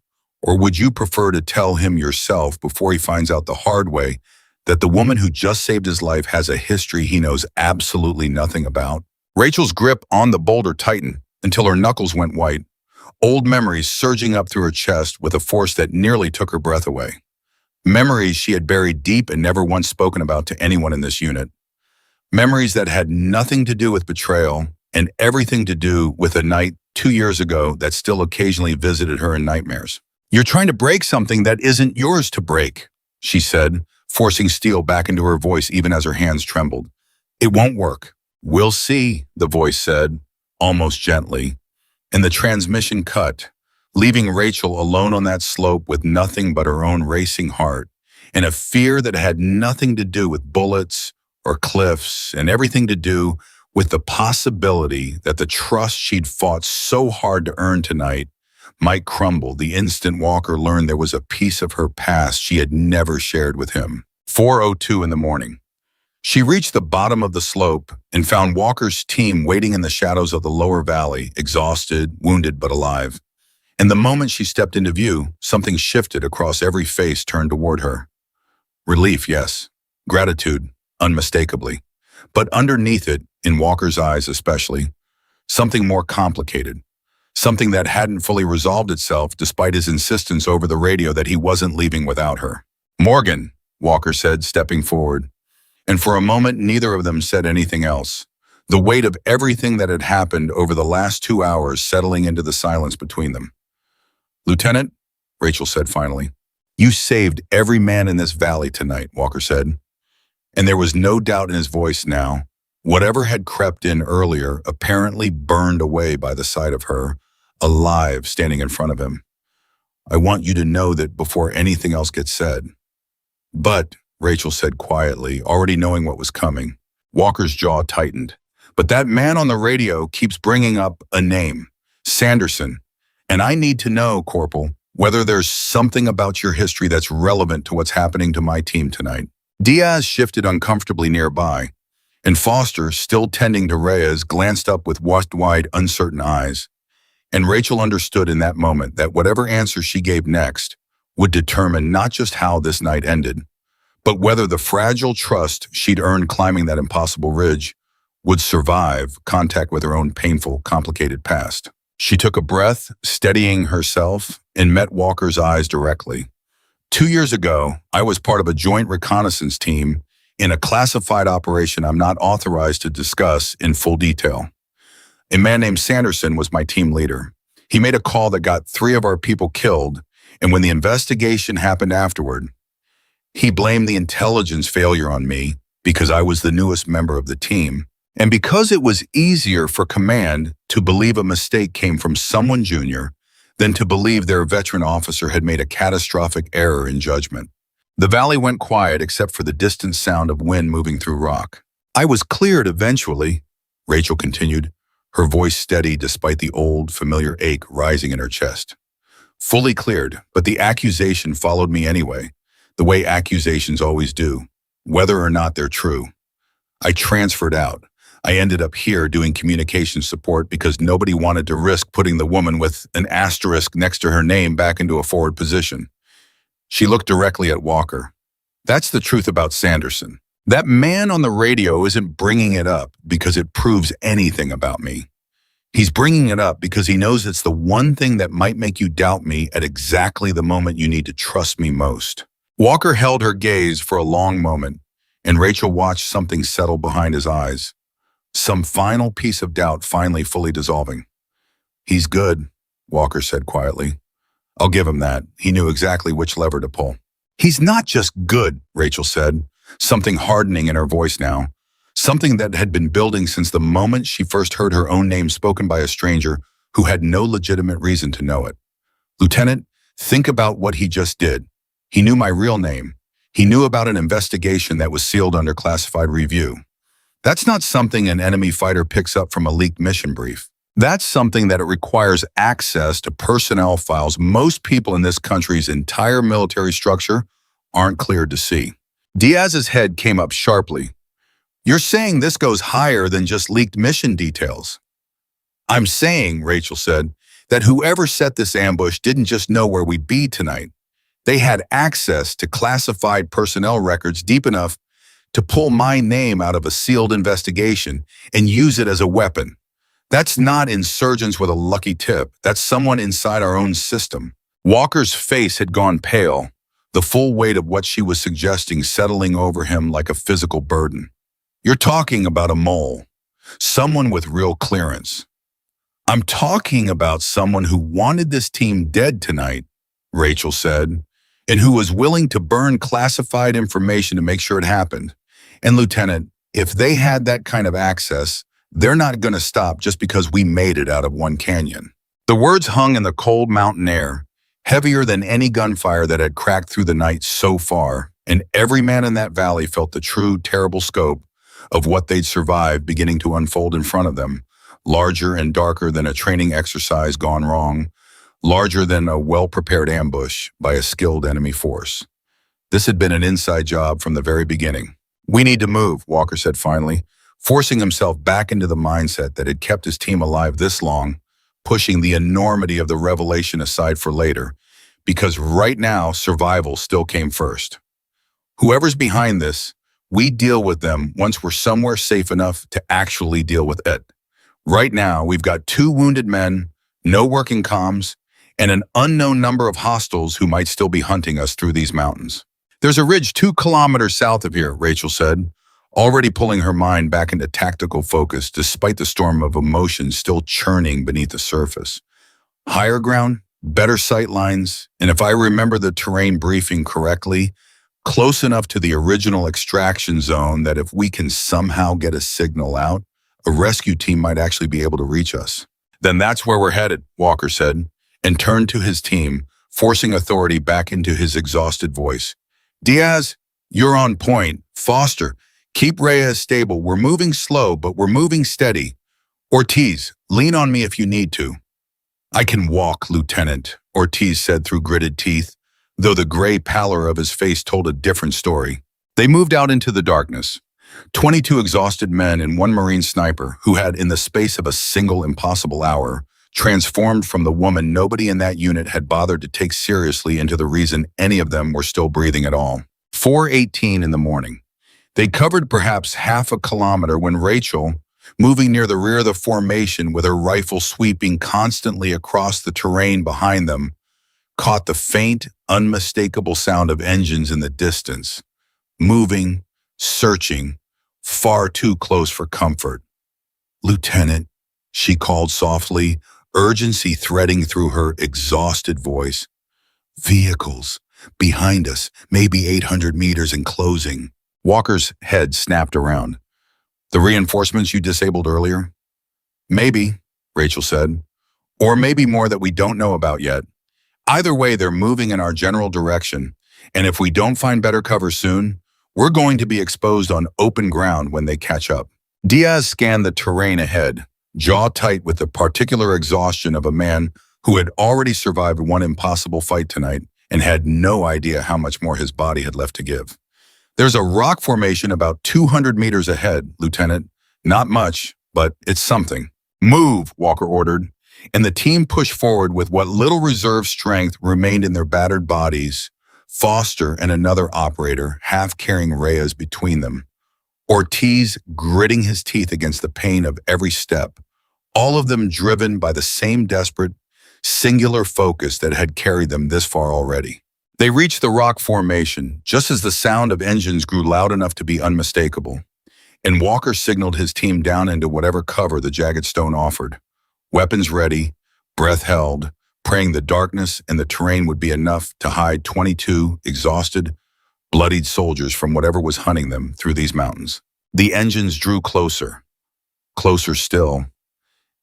Speaker 1: Or would you prefer to tell him yourself before he finds out the hard way that the woman who just saved his life has a history he knows absolutely nothing about? Rachel's grip on the boulder tightened until her knuckles went white, old memories surging up through her chest with a force that nearly took her breath away. Memories she had buried deep and never once spoken about to anyone in this unit. Memories that had nothing to do with betrayal and everything to do with a night 2 years ago that still occasionally visited her in nightmares. You're trying to break something that isn't yours to break, she said, forcing steel back into her voice even as her hands trembled. It won't work. We'll see, the voice said, almost gently, and the transmission cut, leaving Rachel alone on that slope with nothing but her own racing heart and a fear that had nothing to do with bullets or cliffs and everything to do with the possibility that the trust she'd fought so hard to earn tonight might crumble the instant Walker learned there was a piece of her past she had never shared with him. 4:02 in the morning. She reached the bottom of the slope and found Walker's team waiting in the shadows of the lower valley, exhausted, wounded, but alive. And the moment she stepped into view, something shifted across every face turned toward her. Relief, yes. Gratitude, unmistakably. But underneath it, in Walker's eyes especially, something more complicated. something that hadn't fully resolved itself despite his insistence over the radio that he wasn't leaving without her. "Morgan," Walker said, stepping forward. And for a moment, neither of them said anything else. The weight of everything that had happened over the last 2 hours settling into the silence between them. "Lieutenant," Rachel said finally. "You saved every man in this valley tonight," Walker said. And there was no doubt in his voice now. Whatever had crept in earlier apparently burned away by the sight of her, alive, standing in front of him. "I want you to know that before anything else gets said." "But," Rachel said quietly, already knowing what was coming. Walker's jaw tightened. "But that man on the radio keeps bringing up a name, Sanderson. And I need to know, Corporal, whether there's something about your history that's relevant to what's happening to my team tonight." Diaz shifted uncomfortably nearby, and Foster, still tending to Reyes, glanced up with wide, uncertain eyes. And Rachel understood in that moment that whatever answer she gave next would determine not just how this night ended, but whether the fragile trust she'd earned climbing that impossible ridge would survive contact with her own painful, complicated past. She took a breath, steadying herself, and met Walker's eyes directly. 2 years ago, I was part of a joint reconnaissance team in a classified operation I'm not authorized to discuss in full detail. A man named Sanderson was my team leader. He made a call that got 3 of our people killed, and when the investigation happened afterward, he blamed the intelligence failure on me because I was the newest member of the team, and because it was easier for command to believe a mistake came from someone junior than to believe their veteran officer had made a catastrophic error in judgment. The valley went quiet except for the distant sound of wind moving through rock. "I was cleared eventually," Rachel continued, her voice steady despite the old, familiar ache rising in her chest. "Fully cleared, but the accusation followed me anyway, the way accusations always do, whether or not they're true. I transferred out. I ended up here doing communication support because nobody wanted to risk putting the woman with an asterisk next to her name back into a forward position." She looked directly at Walker. "That's the truth about Sanderson. That man on the radio isn't bringing it up because it proves anything about me. He's bringing it up because he knows it's the one thing that might make you doubt me at exactly the moment you need to trust me most." Walker held her gaze for a long moment, and Rachel watched something settle behind his eyes. Some final piece of doubt finally fully dissolving. "He's good," Walker said quietly. "I'll give him that. He knew exactly which lever to pull." "He's not just good," Rachel said, something hardening in her voice now, something that had been building since the moment she first heard her own name spoken by a stranger who had no legitimate reason to know it. "Lieutenant, think about what he just did. He knew my real name. He knew about an investigation that was sealed under classified review. That's not something an enemy fighter picks up from a leaked mission brief. That's something that it requires access to personnel files most people in this country's entire military structure aren't cleared to see." Diaz's head came up sharply. "You're saying this goes higher than just leaked mission details?" "I'm saying," Rachel said, "that whoever set this ambush didn't just know where we'd be tonight. They had access to classified personnel records deep enough to pull my name out of a sealed investigation and use it as a weapon. That's not insurgents with a lucky tip. That's someone inside our own system." Walker's face had gone pale, the full weight of what she was suggesting settling over him like a physical burden. "You're talking about a mole, someone with real clearance." "I'm talking about someone who wanted this team dead tonight," Rachel said, "and who was willing to burn classified information to make sure it happened. And Lieutenant, if they had that kind of access, they're not going to stop just because we made it out of one canyon." The words hung in the cold mountain air, heavier than any gunfire that had cracked through the night so far, and every man in that valley felt the true, terrible scope of what they'd survived beginning to unfold in front of them, larger and darker than a training exercise gone wrong, larger than a well-prepared ambush by a skilled enemy force. This had been an inside job from the very beginning. "We need to move," Walker said finally, forcing himself back into the mindset that had kept his team alive this long, pushing the enormity of the revelation aside for later, because right now survival still came first. "Whoever's behind this, we deal with them once we're somewhere safe enough to actually deal with it. Right now, we've got 2 wounded men, no working comms, and an unknown number of hostiles who might still be hunting us through these mountains. There's a ridge 2 kilometers south of here, Rachel said, already pulling her mind back into tactical focus despite the storm of emotions still churning beneath the surface. Higher ground, better sight lines, and if I remember the terrain briefing correctly, close enough to the original extraction zone that if we can somehow get a signal out, a rescue team might actually be able to reach us. Then that's where we're headed, Walker said, and turned to his team, forcing authority back into his exhausted voice. Diaz, you're on point. Foster, keep Reyes stable. We're moving slow, but we're moving steady. Ortiz, lean on me if you need to. I can walk, Lieutenant, Ortiz said through gritted teeth, though the gray pallor of his face told a different story. They moved out into the darkness. 22 exhausted men and one Marine sniper who had, in the space of a single impossible hour, transformed from the woman nobody in that unit had bothered to take seriously into the reason any of them were still breathing at all. 4:18 in the morning. They covered perhaps half a kilometer when Rachel, moving near the rear of the formation with her rifle sweeping constantly across the terrain behind them, caught the faint, unmistakable sound of engines in the distance, moving, searching, far too close for comfort. Lieutenant, she called softly, urgency threading through her exhausted voice. Vehicles, behind us, maybe 800 meters and closing. Walker's head snapped around. The reinforcements you disabled earlier? Maybe, Rachel said. Or maybe more that we don't know about yet. Either way, they're moving in our general direction, and if we don't find better cover soon, we're going to be exposed on open ground when they catch up. Diaz scanned the terrain ahead, jaw tight with the particular exhaustion of a man who had already survived one impossible fight tonight and had no idea how much more his body had left to give. There's a rock formation about 200 meters ahead, Lieutenant. Not much, but it's something. Move, Walker ordered, and the team pushed forward with what little reserve strength remained in their battered bodies, Foster and another operator half carrying Reyes between them. Ortiz gritting his teeth against the pain of every step, all of them driven by the same desperate, singular focus that had carried them this far already. They reached the rock formation just as the sound of engines grew loud enough to be unmistakable, and Walker signaled his team down into whatever cover the jagged stone offered. Weapons ready, breath held, praying the darkness and the terrain would be enough to hide 22 exhausted, bloodied soldiers from whatever was hunting them through these mountains. The engines drew closer, closer still,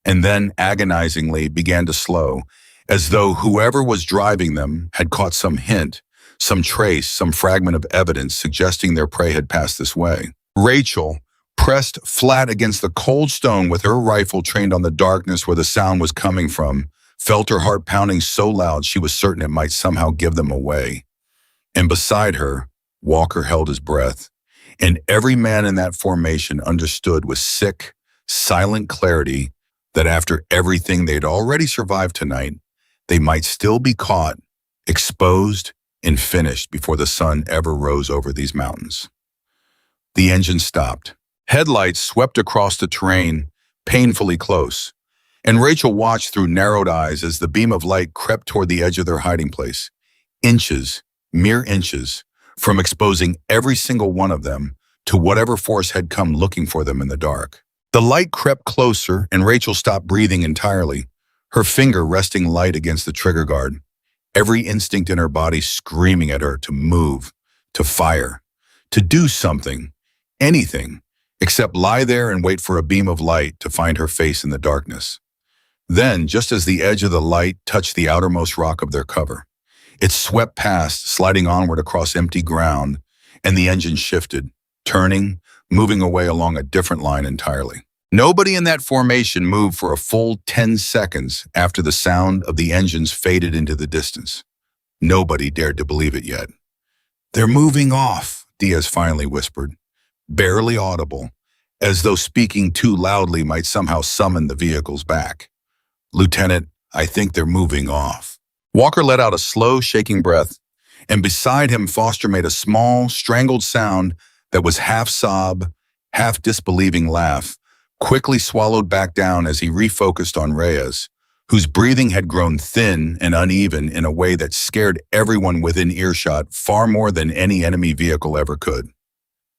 Speaker 1: and then agonizingly began to slow, as though whoever was driving them had caught some hint, some trace, some fragment of evidence suggesting their prey had passed this way. Rachel, pressed flat against the cold stone with her rifle trained on the darkness where the sound was coming from, felt her heart pounding so loud she was certain it might somehow give them away. And beside her, Walker held his breath, and every man in that formation understood with sick, silent clarity that after everything they'd already survived tonight, they might still be caught, exposed, and finished before the sun ever rose over these mountains. The engine stopped. Headlights swept across the terrain, painfully close, and Rachel watched through narrowed eyes as the beam of light crept toward the edge of their hiding place. Inches, mere inches, from exposing every single one of them to whatever force had come looking for them in the dark. The light crept closer, and Rachel stopped breathing entirely, her finger resting light against the trigger guard, every instinct in her body screaming at her to move, to fire, to do something, anything, except lie there and wait for a beam of light to find her face in the darkness. Then, just as the edge of the light touched the outermost rock of their cover, it swept past, sliding onward across empty ground, and the engine shifted, turning, moving away along a different line entirely. Nobody in that formation moved for a full 10 seconds after the sound of the engines faded into the distance. Nobody dared to believe it yet. "They're moving off," Diaz finally whispered, barely audible, as though speaking too loudly might somehow summon the vehicles back. "Lieutenant, I think they're moving off." Walker let out a slow, shaking breath, and beside him Foster made a small, strangled sound that was half sob, half disbelieving laugh, quickly swallowed back down as he refocused on Reyes, whose breathing had grown thin and uneven in a way that scared everyone within earshot far more than any enemy vehicle ever could.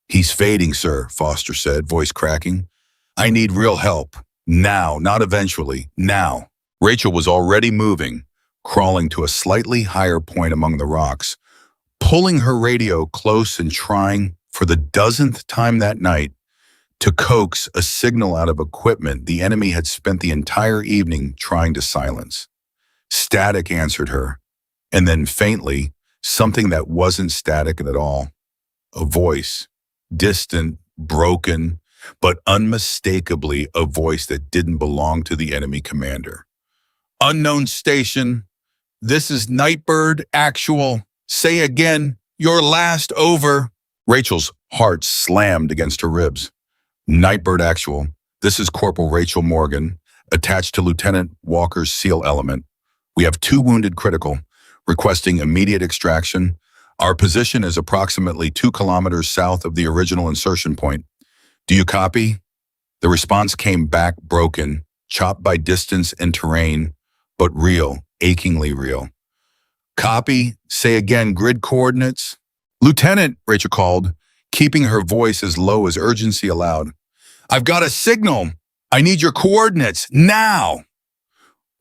Speaker 1: "He's fading, sir," Foster said, voice cracking. "I need real help. Now, not eventually. Now." Rachel was already moving, crawling to a slightly higher point among the rocks, pulling her radio close and trying, for the dozenth time that night, to coax a signal out of equipment the enemy had spent the entire evening trying to silence. Static answered her, and then faintly, something that wasn't static at all. A voice, distant, broken, but unmistakably a voice that didn't belong to the enemy commander. "Unknown station. This is Nightbird Actual. Say again, your last over." Rachel's heart slammed against her ribs. "Nightbird Actual. This is Corporal Rachel Morgan, attached to Lieutenant Walker's SEAL element. We have 2 wounded critical, requesting immediate extraction. Our position is approximately 2 kilometers south of the original insertion point. Do you copy?" The response came back broken, chopped by distance and terrain, but real, achingly real. "Copy. Say again, grid coordinates." "Lieutenant," Rachel called, keeping her voice as low as urgency allowed. "I've got a signal. I need your coordinates, now."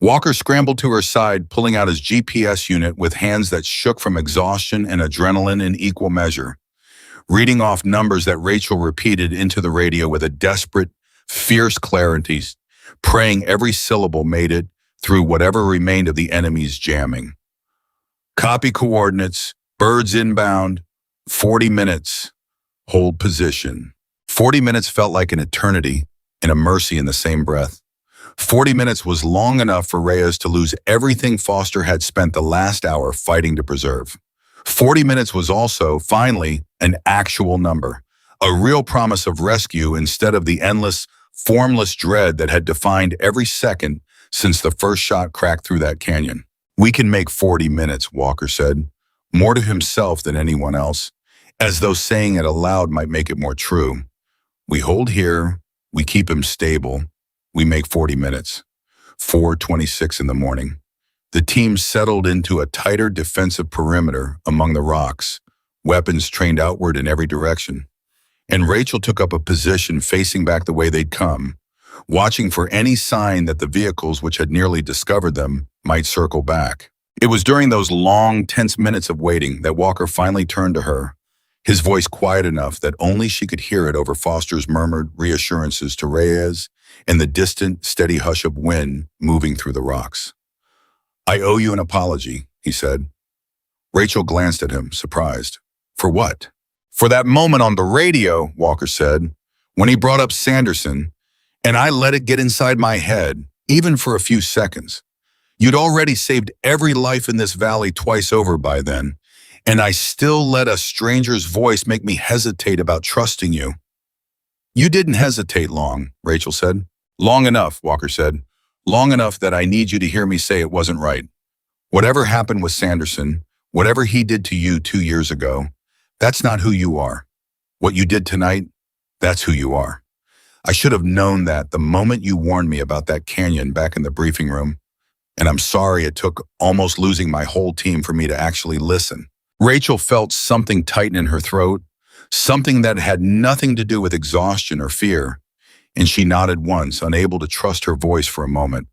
Speaker 1: Walker scrambled to her side, pulling out his GPS unit with hands that shook from exhaustion and adrenaline in equal measure, reading off numbers that Rachel repeated into the radio with a desperate, fierce clarity, praying every syllable made it through whatever remained of the enemy's jamming. "Copy coordinates. Birds inbound. 40 minutes. Hold position." 40 minutes felt like an eternity and a mercy in the same breath. 40 minutes was long enough for Reyes to lose everything Foster had spent the last hour fighting to preserve. 40 minutes was also, finally, an actual number, a real promise of rescue instead of the endless, formless dread that had defined every second since the first shot cracked through that canyon. "We can make 40 minutes, Walker said, more to himself than anyone else, as though saying it aloud might make it more true. "We hold here, we keep him stable, we make 40 minutes. 4:26 in the morning. The team settled into a tighter defensive perimeter among the rocks, weapons trained outward in every direction. And Rachel took up a position facing back the way they'd come, watching for any sign that the vehicles which had nearly discovered them might circle back. It was during those long, tense minutes of waiting that Walker finally turned to her, his voice quiet enough that only she could hear it over Foster's murmured reassurances to Reyes and the distant, steady hush of wind moving through the rocks. "I owe you an apology," he said. Rachel glanced at him, surprised. "For what?" "For that moment on the radio," Walker said, "when he brought up Sanderson, and I let it get inside my head, even for a few seconds. You'd already saved every life in this valley twice over by then, and I still let a stranger's voice make me hesitate about trusting you." "You didn't hesitate long," Rachel said. "Long enough," Walker said. "Long enough that I need you to hear me say it wasn't right. Whatever happened with Sanderson, whatever he did to you 2 years ago, that's not who you are. What you did tonight, that's who you are. I should have known that the moment you warned me about that canyon back in the briefing room, and I'm sorry it took almost losing my whole team for me to actually listen." Rachel felt something tighten in her throat, something that had nothing to do with exhaustion or fear, and she nodded once, unable to trust her voice for a moment.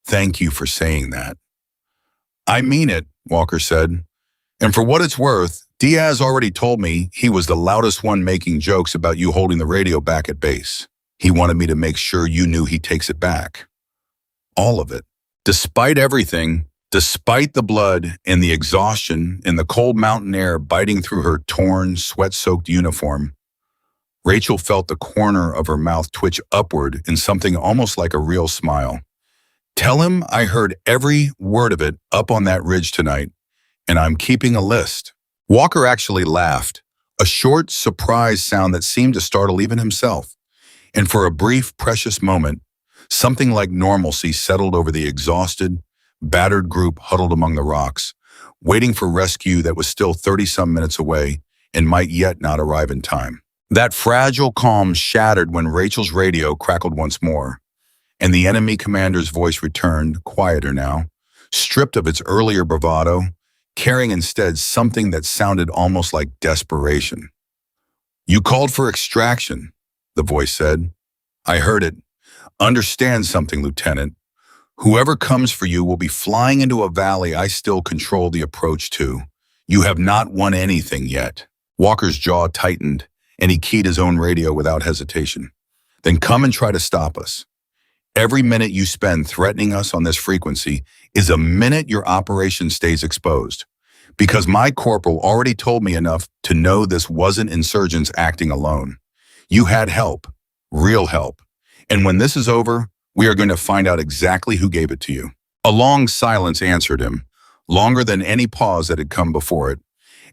Speaker 1: "Thank you for saying that." "I mean it," Walker said. "And for what it's worth, Diaz already told me he was the loudest one making jokes about you holding the radio back at base. He wanted me to make sure you knew he takes it back. All of it. Despite everything, despite the blood and the exhaustion and the cold mountain air biting through her torn, sweat-soaked uniform, Rachel felt the corner of her mouth twitch upward in something almost like a real smile. "Tell him I heard every word of it up on that ridge tonight, and I'm keeping a list." Walker actually laughed, a short, surprised sound that seemed to startle even himself. And for a brief, precious moment, something like normalcy settled over the exhausted, battered group huddled among the rocks, waiting for rescue that was still 30-some minutes away and might yet not arrive in time. That fragile calm shattered when Rachel's radio crackled once more, and the enemy commander's voice returned, quieter now, stripped of its earlier bravado, carrying instead something that sounded almost like desperation. "You called for extraction," the voice said. "I heard it. Understand something, Lieutenant. Whoever comes for you will be flying into a valley I still control the approach to. You have not won anything yet." Walker's jaw tightened, and he keyed his own radio without hesitation. "Then come and try to stop us. Every minute you spend threatening us on this frequency is a minute your operation stays exposed. Because my corporal already told me enough to know this wasn't insurgents acting alone. You had help, real help. And when this is over, we are going to find out exactly who gave it to you." A long silence answered him, longer than any pause that had come before it.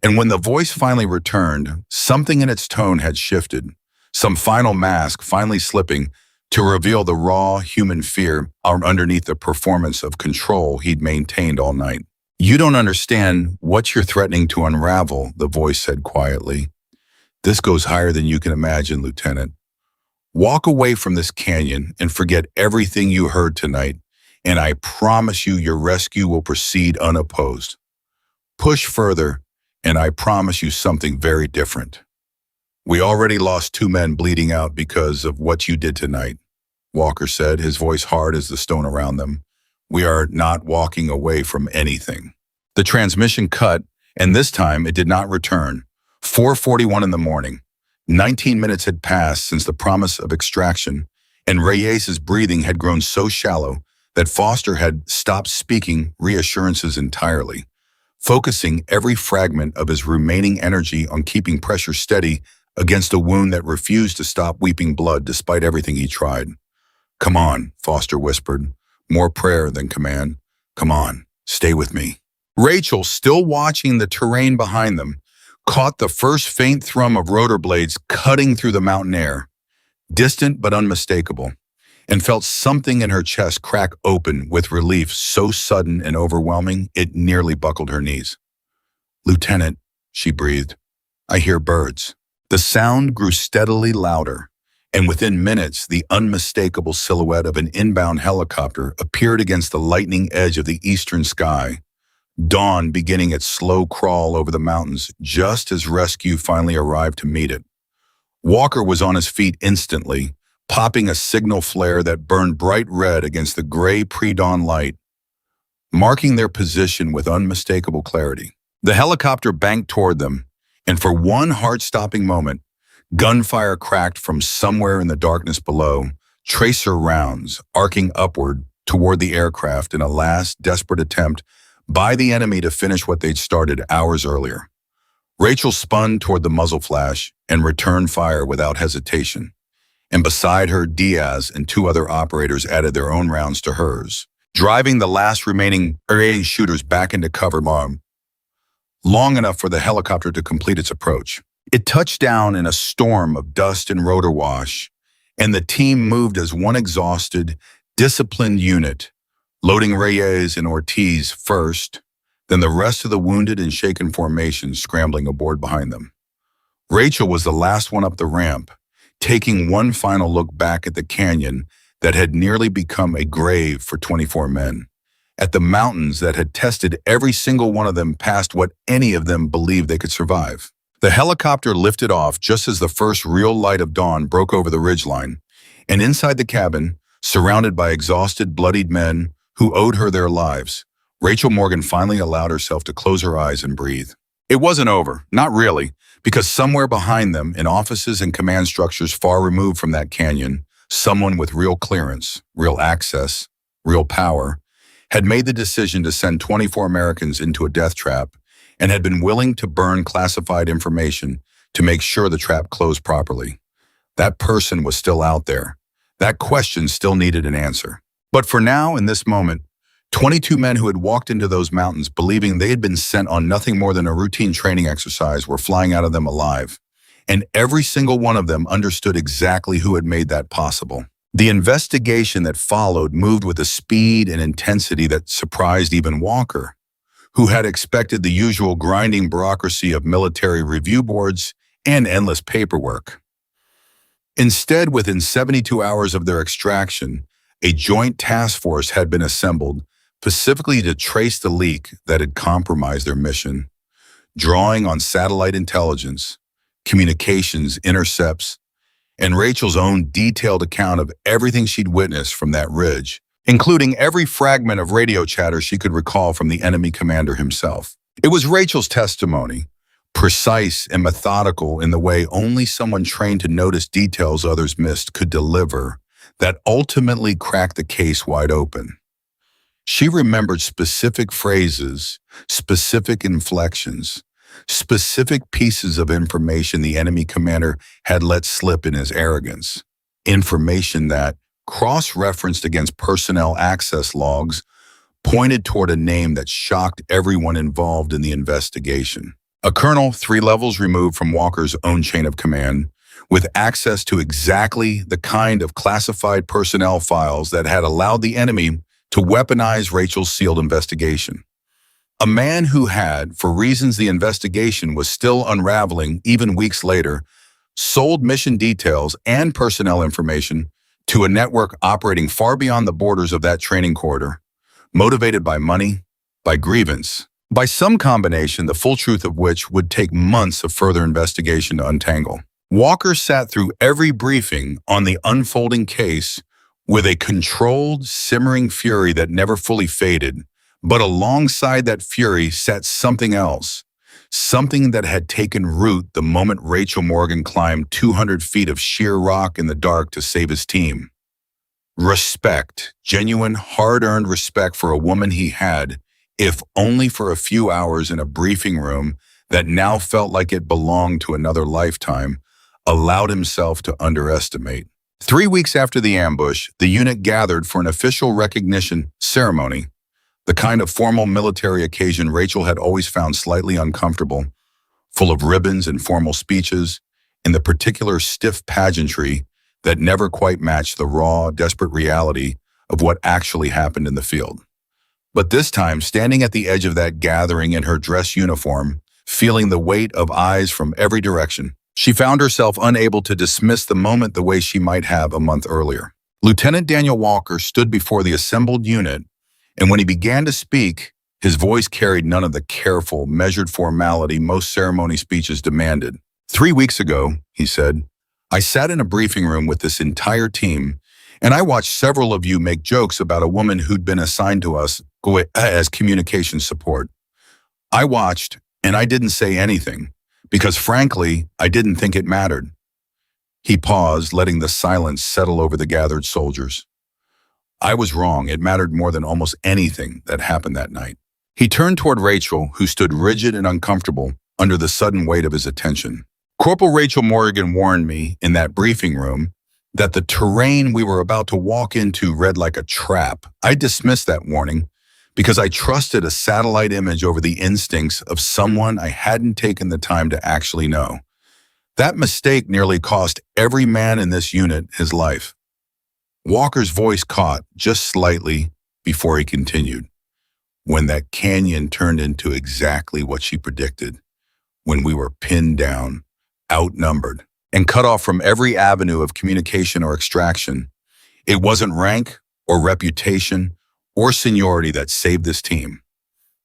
Speaker 1: And when the voice finally returned, something in its tone had shifted, some final mask finally slipping to reveal the raw human fear underneath the performance of control he'd maintained all night. "You don't understand what you're threatening to unravel," the voice said quietly. "This goes higher than you can imagine, Lieutenant. Walk away from this canyon and forget everything you heard tonight, and I promise you your rescue will proceed unopposed. Push further, and I promise you something very different. We already lost 2 men bleeding out because of what you did tonight," Walker said, his voice hard as the stone around them. "We are not walking away from anything." The transmission cut, and this time it did not return. 4:41 in the morning. 19 minutes had passed since the promise of extraction, and Reyes's breathing had grown so shallow that Foster had stopped speaking reassurances entirely, focusing every fragment of his remaining energy on keeping pressure steady against a wound that refused to stop weeping blood despite everything he tried. "Come on," Foster whispered, more prayer than command. "Come on, stay with me." Rachel, still watching the terrain behind them, caught the first faint thrum of rotor blades cutting through the mountain air, distant but unmistakable, and felt something in her chest crack open with relief so sudden and overwhelming it nearly buckled her knees. "Lieutenant," she breathed, "I hear birds." The sound grew steadily louder, and within minutes the unmistakable silhouette of an inbound helicopter appeared against the lightning edge of the eastern sky, dawn beginning its slow crawl over the mountains just as rescue finally arrived to meet it. Walker was on his feet instantly, popping a signal flare that burned bright red against the gray pre-dawn light, marking their position with unmistakable clarity. The helicopter banked toward them, and for one heart-stopping moment, gunfire cracked from somewhere in the darkness below, tracer rounds arcing upward toward the aircraft in a last desperate attempt by the enemy to finish what they'd started hours earlier. Rachel spun toward the muzzle flash and returned fire without hesitation, and beside her, Diaz and 2 other operators added their own rounds to hers, driving the last remaining RA shooters back into cover long enough for the helicopter to complete its approach. It touched down in a storm of dust and rotor wash, and the team moved as one exhausted, disciplined unit, loading Reyes and Ortiz first, then the rest of the wounded and shaken formation scrambling aboard behind them. Rachel was the last one up the ramp, taking one final look back at the canyon that had nearly become a grave for 24 men, at the mountains that had tested every single one of them past what any of them believed they could survive. The helicopter lifted off just as the first real light of dawn broke over the ridgeline, and inside the cabin, surrounded by exhausted, bloodied men who owed her their lives, Rachel Morgan finally allowed herself to close her eyes and breathe. It wasn't over, not really, because somewhere behind them, in offices and command structures far removed from that canyon, someone with real clearance, real access, real power, had made the decision to send 24 Americans into a death trap and had been willing to burn classified information to make sure the trap closed properly. That person was still out there. That question still needed an answer. But for now, in this moment, 22 men who had walked into those mountains believing they had been sent on nothing more than a routine training exercise were flying out of them alive. And every single one of them understood exactly who had made that possible. The investigation that followed moved with a speed and intensity that surprised even Walker, who had expected the usual grinding bureaucracy of military review boards and endless paperwork. Instead, within 72 hours of their extraction, A joint task force had been assembled specifically to trace the leak that had compromised their mission, drawing on satellite intelligence, communications intercepts, and Rachel's own detailed account of everything she'd witnessed from that ridge, including every fragment of radio chatter she could recall from the enemy commander himself. It was Rachel's testimony, precise and methodical in the way only someone trained to notice details others missed could deliver, that ultimately cracked the case wide open. She remembered specific phrases, specific inflections, specific pieces of information the enemy commander had let slip in his arrogance. Information that, cross-referenced against personnel access logs, pointed toward a name that shocked everyone involved in the investigation. A colonel 3 levels removed from Walker's own chain of command, with access to exactly the kind of classified personnel files that had allowed the enemy to weaponize Rachel's sealed investigation. A man who had, for reasons the investigation was still unraveling even weeks later, sold mission details and personnel information to a network operating far beyond the borders of that training corridor, motivated by money, by grievance, by some combination the full truth of which would take months of further investigation to untangle. Walker sat through every briefing on the unfolding case with a controlled, simmering fury that never fully faded, but alongside that fury sat something else, something that had taken root the moment Rachel Morgan climbed 200 feet of sheer rock in the dark to save his team. Respect, genuine, hard-earned respect for a woman he had, if only for a few hours in a briefing room that now felt like it belonged to another lifetime, allowed himself to underestimate. 3 weeks after the ambush, the unit gathered for an official recognition ceremony, the kind of formal military occasion Rachel had always found slightly uncomfortable, full of ribbons and formal speeches, and the particular stiff pageantry that never quite matched the raw, desperate reality of what actually happened in the field. But this time, standing at the edge of that gathering in her dress uniform, feeling the weight of eyes from every direction, she found herself unable to dismiss the moment the way she might have a month earlier. Lieutenant Daniel Walker stood before the assembled unit, and when he began to speak, his voice carried none of the careful, measured formality most ceremony speeches demanded. 3 weeks ago, he said, I sat in a briefing room with this entire team, and I watched several of you make jokes about a woman who'd been assigned to us as communication support. I watched, and I didn't say anything, because frankly, I didn't think it mattered. He paused, letting the silence settle over the gathered soldiers. I was wrong. It mattered more than almost anything that happened that night. He turned toward Rachel, who stood rigid and uncomfortable under the sudden weight of his attention. Corporal Rachel Morgan warned me in that briefing room that the terrain we were about to walk into read like a trap. I dismissed that warning because I trusted a satellite image over the instincts of someone I hadn't taken the time to actually know. That mistake nearly cost every man in this unit his life. Walker's voice caught just slightly before he continued. When that canyon turned into exactly what she predicted, when we were pinned down, outnumbered, and cut off from every avenue of communication or extraction, it wasn't rank or reputation or seniority that saved this team.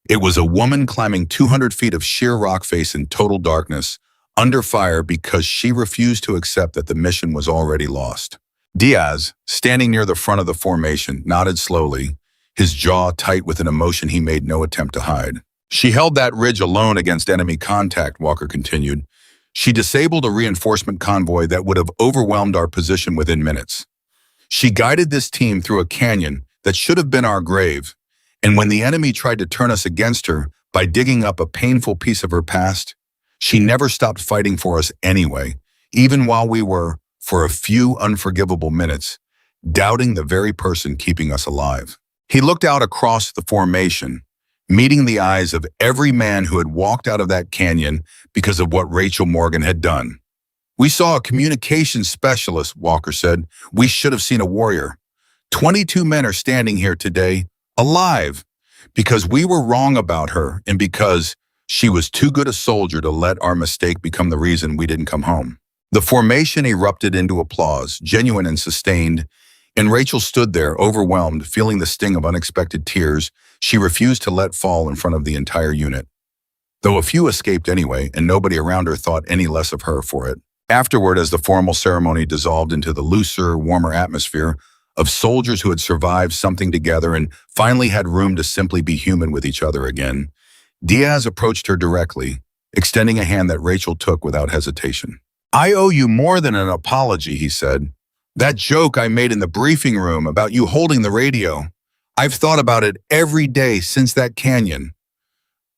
Speaker 1: It was a woman climbing 200 feet of sheer rock face in total darkness, under fire because she refused to accept that the mission was already lost. Diaz, standing near the front of the formation, nodded slowly, his jaw tight with an emotion he made no attempt to hide. She held that ridge alone against enemy contact, Walker continued. She disabled a reinforcement convoy that would have overwhelmed our position within minutes. She guided this team through a canyon that should have been our grave, and when the enemy tried to turn us against her by digging up a painful piece of her past, she never stopped fighting for us anyway, even while we were, for a few unforgivable minutes, doubting the very person keeping us alive. He looked out across the formation, meeting the eyes of every man who had walked out of that canyon because of what Rachel Morgan had done. We saw a communications specialist, Walker said. We should have seen a warrior. 22 men are standing here today, alive, because we were wrong about her and because she was too good a soldier to let our mistake become the reason we didn't come home. The formation erupted into applause, genuine and sustained, And Rachel stood there, overwhelmed, feeling the sting of unexpected tears she refused to let fall in front of the entire unit. Though a few escaped anyway, and nobody around her thought any less of her for it. Afterward, as the formal ceremony dissolved into the looser, warmer atmosphere of soldiers who had survived something together and finally had room to simply be human with each other again, Diaz approached her directly, extending a hand that Rachel took without hesitation. "I owe you more than an apology," he said. "That joke I made in the briefing room about you holding the radio, I've thought about it every day since that canyon.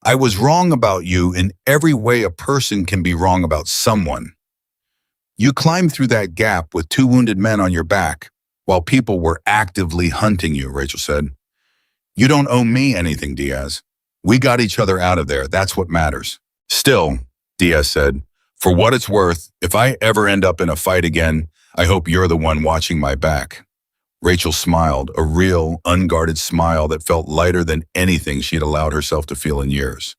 Speaker 1: I was wrong about you in every way a person can be wrong about someone. You climbed through that gap with 2 wounded men on your back while people were actively hunting you," Rachel said. "You don't owe me anything, Diaz. We got each other out of there. That's what matters." "Still," Diaz said, "for what it's worth, if I ever end up in a fight again, I hope you're the one watching my back." Rachel smiled, a real, unguarded smile that felt lighter than anything she'd allowed herself to feel in years.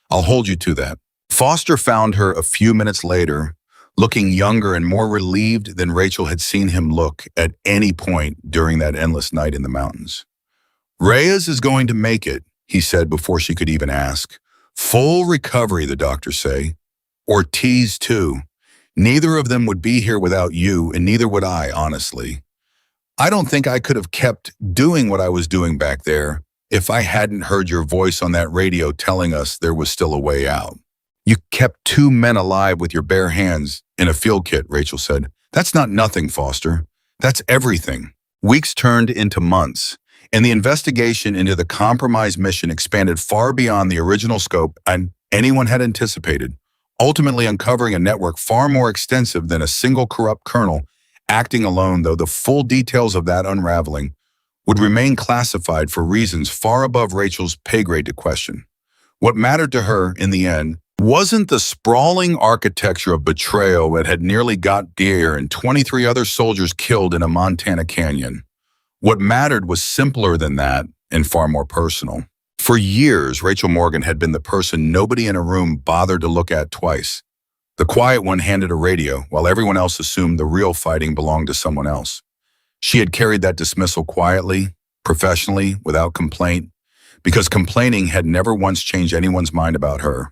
Speaker 1: "I'll hold you to that." Foster found her a few minutes later, looking younger and more relieved than Rachel had seen him look at any point during that endless night in the mountains. "Reyes is going to make it," he said before she could even ask. "Full recovery, the doctors say. Ortiz, too. Neither of them would be here without you, and neither would I, honestly. I don't think I could have kept doing what I was doing back there if I hadn't heard your voice on that radio telling us there was still a way out." "You kept 2 men alive with your bare hands in a field kit," Rachel said. "That's not nothing, Foster. That's everything." Weeks turned into months, and the investigation into the compromised mission expanded far beyond the original scope and anyone had anticipated, ultimately uncovering a network far more extensive than a single corrupt colonel acting alone, though the full details of that unraveling would remain classified for reasons far above Rachel's pay grade to question. What mattered to her, in the end, wasn't the sprawling architecture of betrayal that had nearly got Deere and 23 other soldiers killed in a Montana canyon. What mattered was simpler than that and far more personal. For years, Rachel Morgan had been the person nobody in a room bothered to look at twice. The quiet one handed a radio, while everyone else assumed the real fighting belonged to someone else. She had carried that dismissal quietly, professionally, without complaint, because complaining had never once changed anyone's mind about her.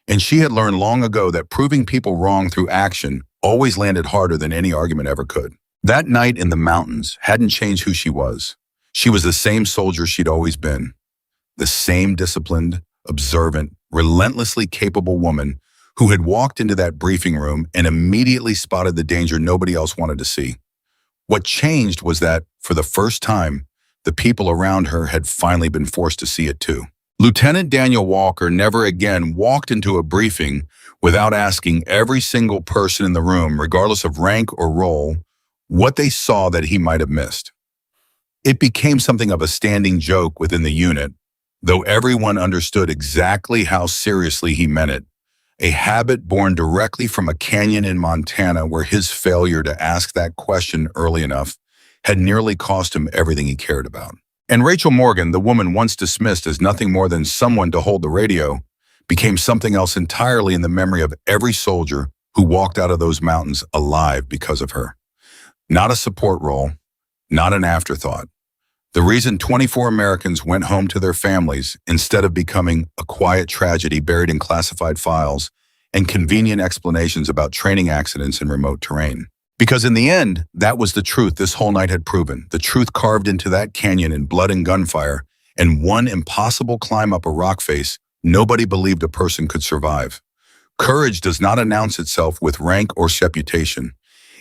Speaker 1: And she had learned long ago that proving people wrong through action always landed harder than any argument ever could. That night in the mountains hadn't changed who she was. She was the same soldier she'd always been. The same disciplined, observant, relentlessly capable woman who had walked into that briefing room and immediately spotted the danger nobody else wanted to see. What changed was that, for the first time, the people around her had finally been forced to see it too. Lieutenant Daniel Walker never again walked into a briefing without asking every single person in the room, regardless of rank or role, what they saw that he might have missed. It became something of a standing joke within the unit, though everyone understood exactly how seriously he meant it. A habit born directly from a canyon in Montana where his failure to ask that question early enough had nearly cost him everything he cared about. And Rachel Morgan, the woman once dismissed as nothing more than someone to hold the radio, became something else entirely in the memory of every soldier who walked out of those mountains alive because of her. Not a support role, not an afterthought. The reason 24 Americans went home to their families instead of becoming a quiet tragedy buried in classified files and convenient explanations about training accidents in remote terrain. Because in the end, that was the truth this whole night had proven, the truth carved into that canyon in blood and gunfire, and one impossible climb up a rock face nobody believed a person could survive. Courage does not announce itself with rank or reputation.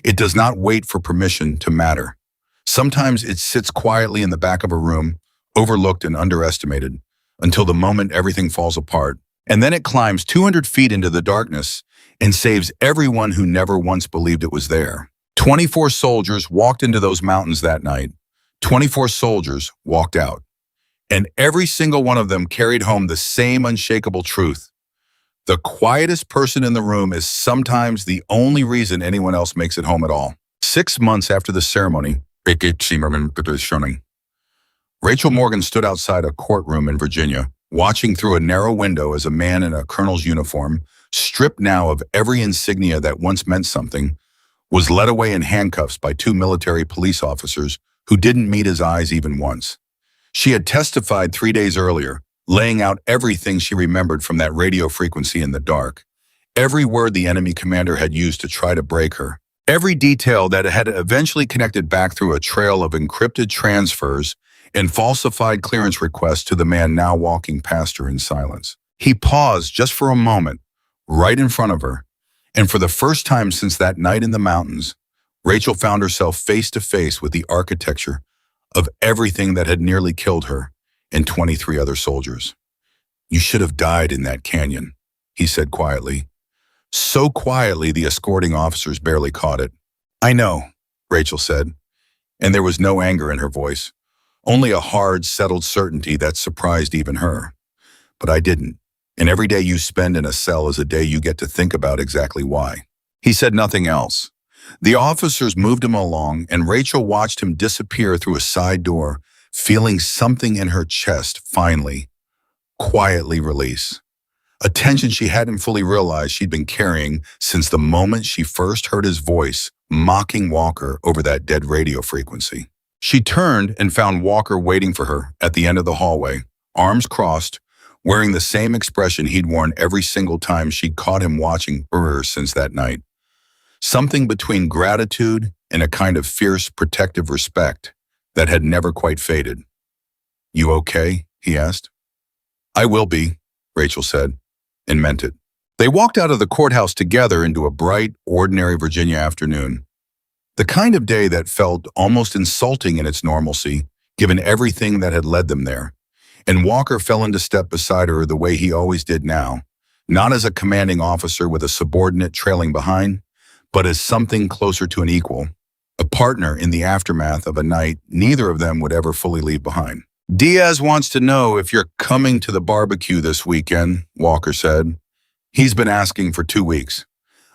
Speaker 1: It does not wait for permission to matter. Sometimes it sits quietly in the back of a room, overlooked and underestimated, until the moment everything falls apart. And then it climbs 200 feet into the darkness and saves everyone who never once believed it was there. 24 soldiers walked into those mountains that night. 24 soldiers walked out. And every single one of them carried home the same unshakable truth. The quietest person in the room is sometimes the only reason anyone else makes it home at all. 6 months after the ceremony, Rachel Morgan stood outside a courtroom in Virginia, watching through a narrow window as a man in a colonel's uniform, stripped now of every insignia that once meant something, was led away in handcuffs by 2 military police officers who didn't meet his eyes even once. She had testified 3 days earlier, laying out everything she remembered from that radio frequency in the dark. Every word the enemy commander had used to try to break her. Every detail that had eventually connected back through a trail of encrypted transfers and falsified clearance requests to the man now walking past her in silence. He paused just for a moment, right in front of her, and for the first time since that night in the mountains, Rachel found herself face to face with the architecture of everything that had nearly killed her and 23 other soldiers. "You should have died in that canyon," he said quietly. So quietly the escorting officers barely caught it. "I know," Rachel said, and there was no anger in her voice, only a hard, settled certainty that surprised even her. "But I didn't, and every day you spend in a cell is a day you get to think about exactly why." He said nothing else. The officers moved him along, and Rachel watched him disappear through a side door, feeling something in her chest finally, quietly release. A tension she hadn't fully realized she'd been carrying since the moment she first heard his voice mocking Walker over that dead radio frequency. She turned and found Walker waiting for her at the end of the hallway, arms crossed, wearing the same expression he'd worn every single time she'd caught him watching her since that night. Something between gratitude and a kind of fierce, protective respect that had never quite faded. "You okay?" he asked. "I will be," Rachel said, and meant it. They walked out of the courthouse together into a bright, ordinary Virginia afternoon. The kind of day that felt almost insulting in its normalcy, given everything that had led them there. And Walker fell into step beside her the way he always did now, not as a commanding officer with a subordinate trailing behind, but as something closer to an equal, a partner in the aftermath of a night neither of them would ever fully leave behind. "Diaz wants to know if you're coming to the barbecue this weekend," Walker said. "He's been asking for 2 weeks.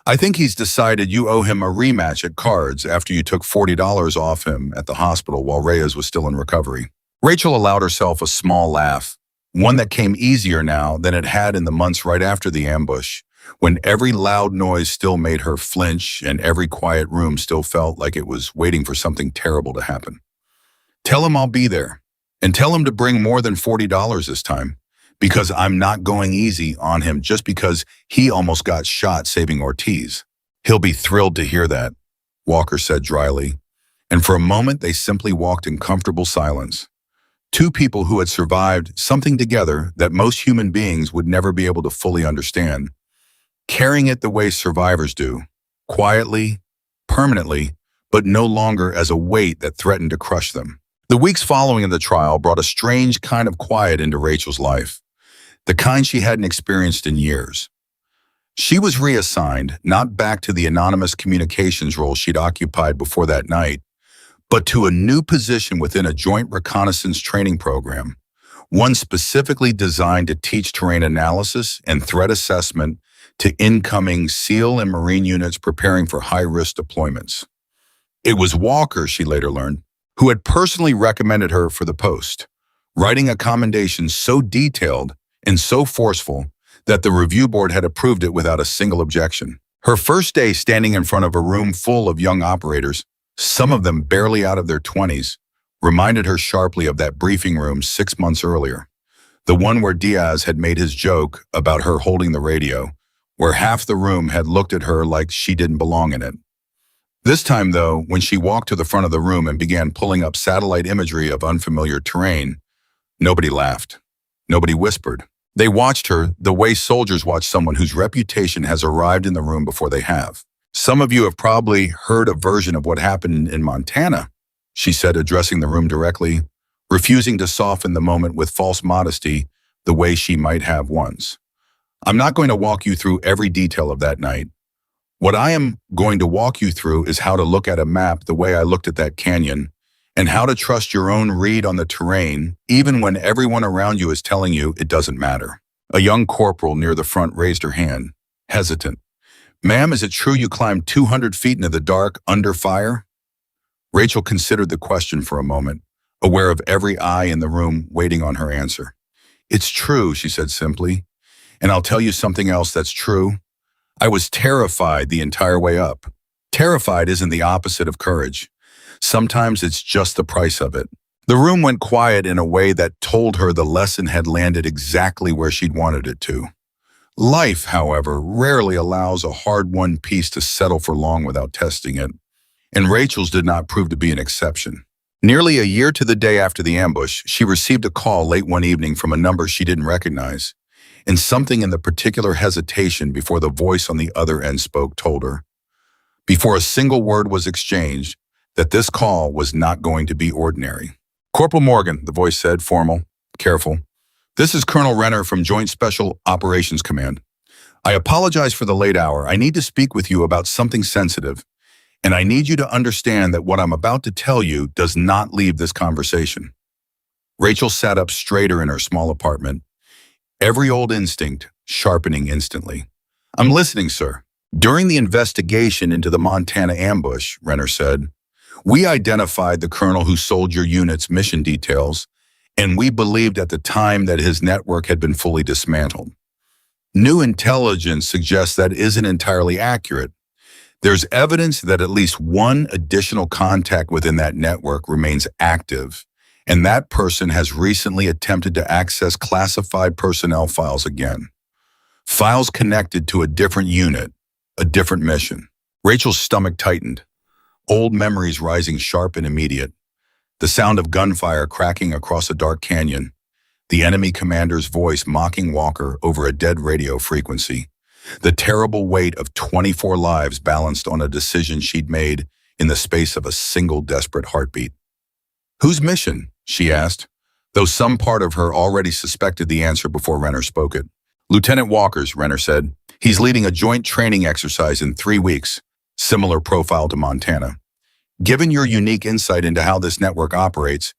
Speaker 1: I think he's decided you owe him a rematch at cards after you took $40 off him at the hospital while Reyes was still in recovery." Rachel allowed herself a small laugh, one that came easier now than it had in the months right after the ambush, when every loud noise still made her flinch and every quiet room still felt like it was waiting for something terrible to happen. "Tell him I'll be there, and tell him to bring more than $40 this time, because I'm not going easy on him just because he almost got shot saving Ortiz." "He'll be thrilled to hear that," Walker said dryly, and for a moment they simply walked in comfortable silence. Two people who had survived something together that most human beings would never be able to fully understand, carrying it the way survivors do, quietly, permanently, but no longer as a weight that threatened to crush them. The weeks following the trial brought a strange kind of quiet into Rachel's life, the kind she hadn't experienced in years. She was reassigned, not back to the anonymous communications role she'd occupied before that night, but to a new position within a joint reconnaissance training program, one specifically designed to teach terrain analysis and threat assessment to incoming SEAL and Marine units preparing for high-risk deployments. It was Walker, she later learned, who had personally recommended her for the post, writing a commendation so detailed and so forceful that the review board had approved it without a single objection. Her first day standing in front of a room full of young operators, some of them barely out of their 20s, reminded her sharply of that briefing room 6 months earlier, the one where Diaz had made his joke about her holding the radio, where half the room had looked at her like she didn't belong in it. This time, though, when she walked to the front of the room and began pulling up satellite imagery of unfamiliar terrain, nobody laughed. Nobody whispered. They watched her the way soldiers watch someone whose reputation has arrived in the room before they have. "Some of you have probably heard a version of what happened in Montana," she said, addressing the room directly, refusing to soften the moment with false modesty the way she might have once. "I'm not going to walk you through every detail of that night. What I am going to walk you through is how to look at a map the way I looked at that canyon, and how to trust your own read on the terrain, even when everyone around you is telling you it doesn't matter." A young corporal near the front raised her hand, hesitant. "Ma'am, is it true you climbed 200 feet into the dark under fire?" Rachel considered the question for a moment, aware of every eye in the room waiting on her answer. "It's true," she said simply, "and I'll tell you something else that's true. I was terrified the entire way up." Terrified isn't the opposite of courage. Sometimes it's just the price of it. The room went quiet in a way that told her the lesson had landed exactly where she'd wanted it to. Life, however, rarely allows a hard-won piece to settle for long without testing it, and Rachel's did not prove to be an exception. Nearly a year to the day after the ambush, she received a call late one evening from a number she didn't recognize, and something in the particular hesitation before the voice on the other end spoke told her, before a single word was exchanged, that this call was not going to be ordinary. "Corporal Morgan," the voice said, formal, careful. "This is Colonel Renner from Joint Special Operations Command. I apologize for the late hour. I need to speak with you about something sensitive, and I need you to understand that what I'm about to tell you does not leave this conversation." Rachel sat up straighter in her small apartment, every old instinct sharpening instantly. "I'm listening, sir." "During the investigation into the Montana ambush," Renner said, "we identified the colonel who sold your unit's mission details, and we believed at the time that his network had been fully dismantled. New intelligence suggests that isn't entirely accurate. There's evidence that at least one additional contact within that network remains active, and that person has recently attempted to access classified personnel files again. Files connected to a different unit, a different mission." Rachel's stomach tightened, old memories rising sharp and immediate. The sound of gunfire cracking across a dark canyon, the enemy commander's voice mocking Walker over a dead radio frequency, the terrible weight of 24 lives balanced on a decision she'd made in the space of a single desperate heartbeat. "Whose mission?" she asked, though some part of her already suspected the answer before Renner spoke it. "Lieutenant Walker's," Renner said. "He's leading a joint training exercise in 3 weeks, similar profile to Montana. Given your unique insight into how this network operates,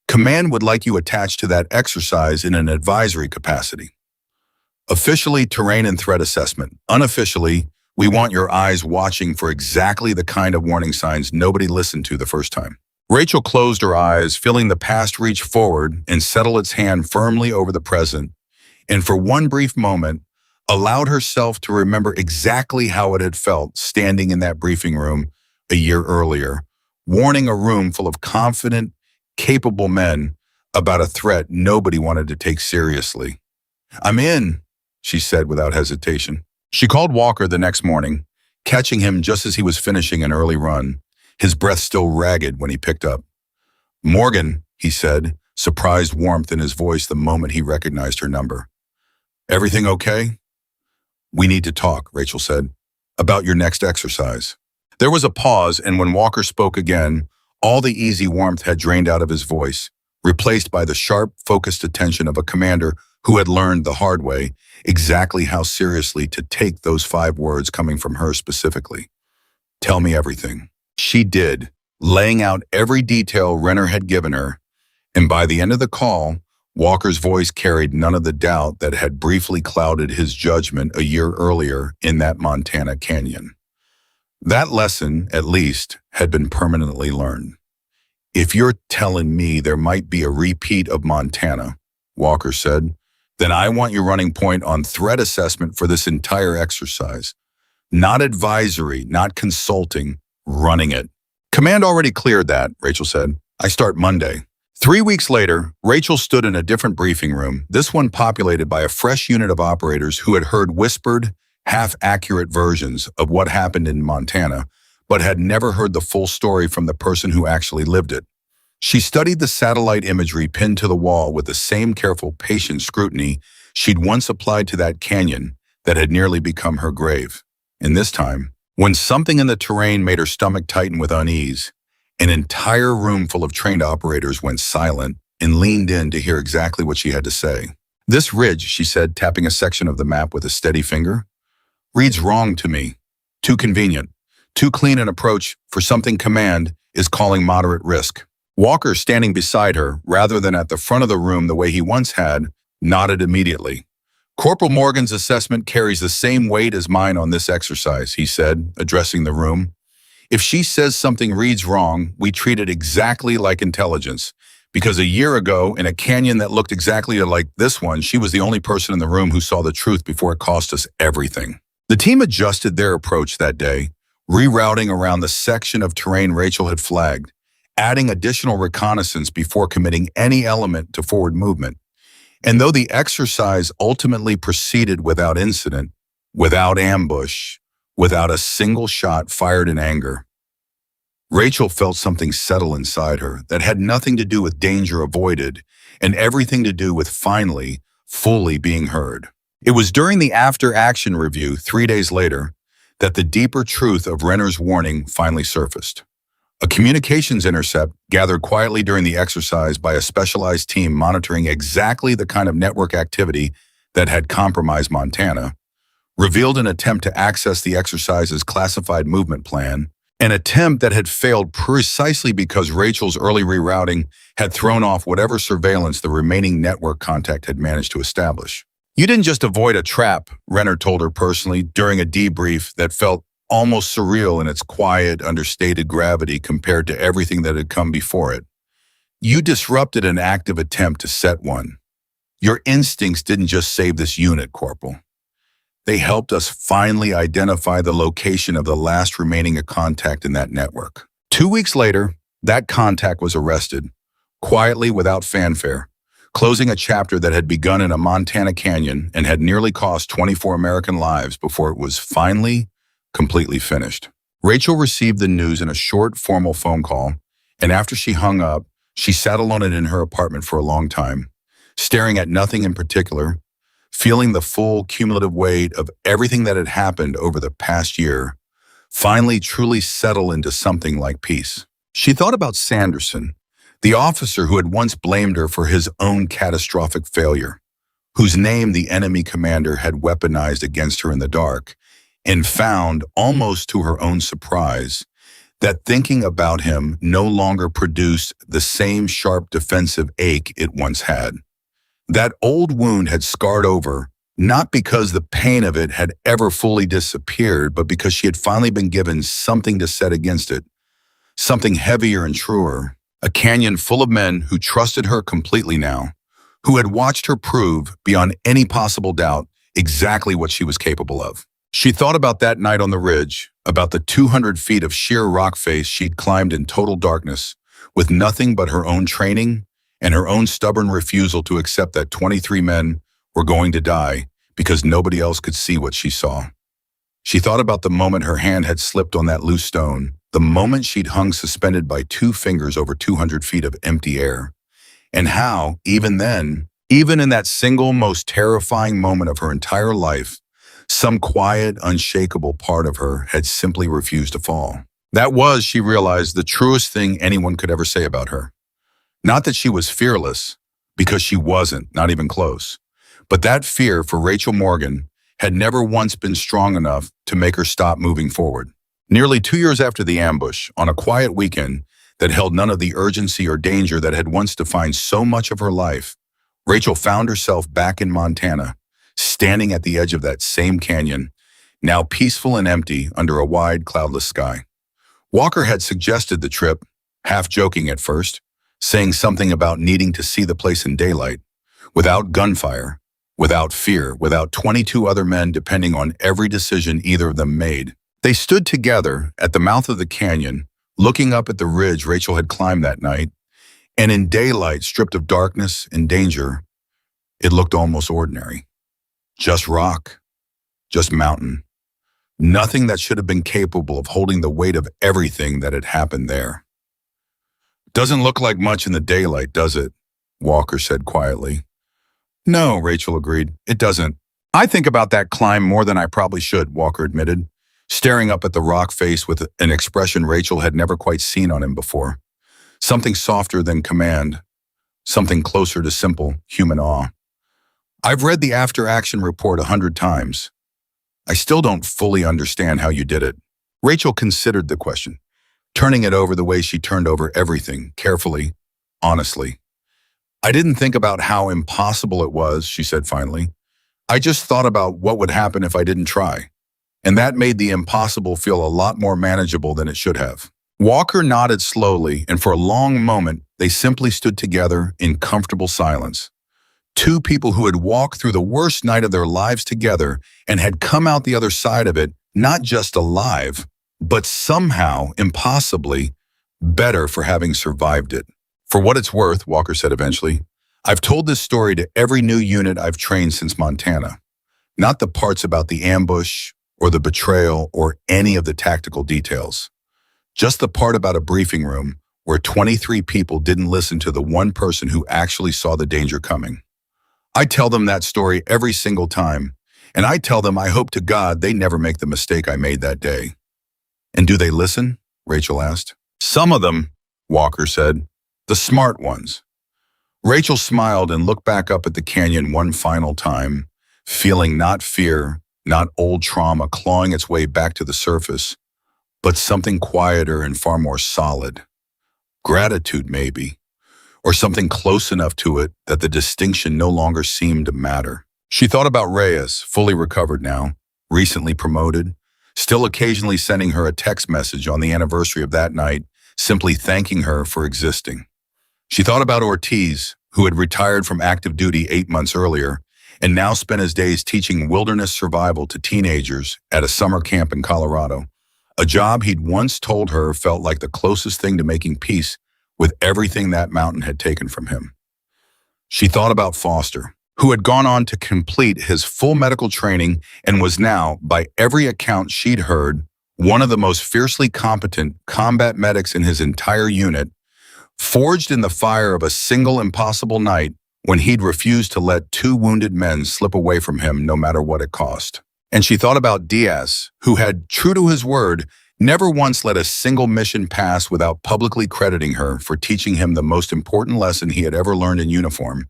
Speaker 1: Command would like you attached to that exercise in an advisory capacity. Officially, terrain and threat assessment. Unofficially, we want your eyes watching for exactly the kind of warning signs nobody listened to the first time." Rachel closed her eyes, feeling the past reach forward and settle its hand firmly over the present, and for one brief moment, allowed herself to remember exactly how it had felt standing in that briefing room a year earlier, warning a room full of confident, capable men about a threat nobody wanted to take seriously. "I'm in," she said without hesitation. She called Walker the next morning, catching him just as he was finishing an early run, his breath still ragged when he picked up. "Morgan," he said, surprised warmth in his voice the moment he recognized her number. "Everything okay?" "We need to talk," Rachel said, "about your next exercise." There was a pause, and when Walker spoke again, all the easy warmth had drained out of his voice, replaced by the sharp, focused attention of a commander who had learned the hard way exactly how seriously to take those 5 words coming from her specifically. "Tell me everything." She did, laying out every detail Renner had given her, and by the end of the call, Walker's voice carried none of the doubt that had briefly clouded his judgment a year earlier in that Montana canyon. That lesson, at least, had been permanently learned. "If you're telling me there might be a repeat of Montana," Walker said, "then I want your running point on threat assessment for this entire exercise. Not advisory, not consulting, running it." "Command already cleared that," Rachel said. "I start Monday." 3 weeks later, Rachel stood in a different briefing room, this one populated by a fresh unit of operators who had heard whispered, half-accurate versions of what happened in Montana, but had never heard the full story from the person who actually lived it. She studied the satellite imagery pinned to the wall with the same careful, patient scrutiny she'd once applied to that canyon that had nearly become her grave. And this time, when something in the terrain made her stomach tighten with unease, an entire room full of trained operators went silent and leaned in to hear exactly what she had to say. "This ridge," she said, tapping a section of the map with a steady finger, "reads wrong to me. Too convenient. Too clean an approach for something Command is calling moderate risk." Walker, standing beside her, rather than at the front of the room the way he once had, nodded immediately. "Corporal Morgan's assessment carries the same weight as mine on this exercise," he said, addressing the room. "If she says something reads wrong, we treat it exactly like intelligence, because a year ago, in a canyon that looked exactly like this one, she was the only person in the room who saw the truth before it cost us everything." The team adjusted their approach that day, rerouting around the section of terrain Rachel had flagged, adding additional reconnaissance before committing any element to forward movement. And though the exercise ultimately proceeded without incident, without ambush, without a single shot fired in anger, Rachel felt something settle inside her that had nothing to do with danger avoided and everything to do with finally, fully being heard. It was during the after-action review 3 days later that the deeper truth of Renner's warning finally surfaced. A communications intercept gathered quietly during the exercise by a specialized team monitoring exactly the kind of network activity that had compromised Montana revealed an attempt to access the exercise's classified movement plan, an attempt that had failed precisely because Rachel's early rerouting had thrown off whatever surveillance the remaining network contact had managed to establish. "You didn't just avoid a trap," Renner told her personally during a debrief that felt almost surreal in its quiet, understated gravity compared to everything that had come before it. "You disrupted an active attempt to set one. Your instincts didn't just save this unit, Corporal. They helped us finally identify the location of the last remaining contact in that network." 2 weeks later, that contact was arrested, quietly without fanfare, closing a chapter that had begun in a Montana canyon and had nearly cost 24 American lives before it was finally completely finished. Rachel received the news in a short, formal phone call, and after she hung up, she sat alone in her apartment for a long time, staring at nothing in particular, feeling the full cumulative weight of everything that had happened over the past year, finally truly settle into something like peace. She thought about Sanderson, the officer who had once blamed her for his own catastrophic failure, whose name the enemy commander had weaponized against her in the dark, and found, almost to her own surprise, that thinking about him no longer produced the same sharp defensive ache it once had. That old wound had scarred over, not because the pain of it had ever fully disappeared, but because she had finally been given something to set against it, something heavier and truer, a canyon full of men who trusted her completely now, who had watched her prove, beyond any possible doubt, exactly what she was capable of. She thought about that night on the ridge, about the 200 feet of sheer rock face she'd climbed in total darkness, with nothing but her own training and her own stubborn refusal to accept that 23 men were going to die because nobody else could see what she saw. She thought about the moment her hand had slipped on that loose stone, the moment she'd hung suspended by 2 fingers over 200 feet of empty air, and how, even then, even in that single most terrifying moment of her entire life, some quiet, unshakable part of her had simply refused to fall. That was, she realized, the truest thing anyone could ever say about her. Not that she was fearless, because she wasn't, not even close. But that fear for Rachel Morgan had never once been strong enough to make her stop moving forward. Nearly 2 years after the ambush, on a quiet weekend that held none of the urgency or danger that had once defined so much of her life, Rachel found herself back in Montana, standing at the edge of that same canyon, now peaceful and empty under a wide, cloudless sky. Walker had suggested the trip, half joking at first, saying something about needing to see the place in daylight, without gunfire, without fear, without 22 other men depending on every decision either of them made. They stood together at the mouth of the canyon, looking up at the ridge Rachel had climbed that night, and in daylight, stripped of darkness and danger, it looked almost ordinary. Just rock, just mountain. Nothing that should have been capable of holding the weight of everything that had happened there. "Doesn't look like much in the daylight, does it?" Walker said quietly. "No," Rachel agreed, "it doesn't. I think about that climb more than I probably should," Walker admitted, staring up at the rock face with an expression Rachel had never quite seen on him before. Something softer than command, something closer to simple human awe. "I've read the after-action report 100 times. I still don't fully understand how you did it." Rachel considered the question, turning it over the way she turned over everything, carefully, honestly. "I didn't think about how impossible it was," she said finally. "I just thought about what would happen if I didn't try. And that made the impossible feel a lot more manageable than it should have." Walker nodded slowly, and for a long moment, they simply stood together in comfortable silence. Two people who had walked through the worst night of their lives together and had come out the other side of it, not just alive, but somehow, impossibly, better for having survived it. For what it's worth, Walker said eventually, I've told this story to every new unit I've trained since Montana. Not the parts about the ambush or the betrayal or any of the tactical details. Just the part about a briefing room where 23 people didn't listen to the one person who actually saw the danger coming. I tell them that story every single time, and I tell them I hope to God they never make the mistake I made that day. And do they listen? Rachel asked. Some of them, Walker said. The smart ones. Rachel smiled and looked back up at the canyon one final time, feeling not fear, not old trauma clawing its way back to the surface, but something quieter and far more solid. Gratitude, maybe, or something close enough to it that the distinction no longer seemed to matter. She thought about Reyes, fully recovered now, recently promoted, still occasionally sending her a text message on the anniversary of that night, simply thanking her for existing. She thought about Ortiz, who had retired from active duty 8 months earlier, and now spent his days teaching wilderness survival to teenagers at a summer camp in Colorado. A job he'd once told her felt like the closest thing to making peace with everything that mountain had taken from him. She thought about Foster, who had gone on to complete his full medical training and was now, by every account she'd heard, one of the most fiercely competent combat medics in his entire unit, forged in the fire of a single impossible night when he'd refused to let 2 wounded men slip away from him no matter what it cost. And she thought about Diaz, who had, true to his word, never once let a single mission pass without publicly crediting her for teaching him the most important lesson he had ever learned in uniform,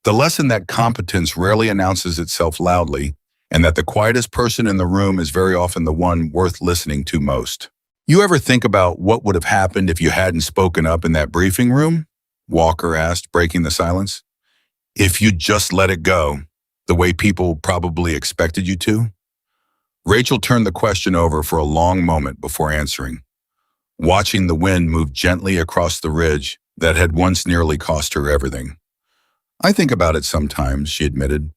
Speaker 1: the lesson that competence rarely announces itself loudly, and that the quietest person in the room is very often the one worth listening to most. You ever think about what would have happened if you hadn't spoken up in that briefing room? Walker asked, breaking the silence. If you'd just let it go, the way people probably expected you to? Rachel turned the question over for a long moment before answering, watching the wind move gently across the ridge that had once nearly cost her everything. I think about it sometimes, she admitted,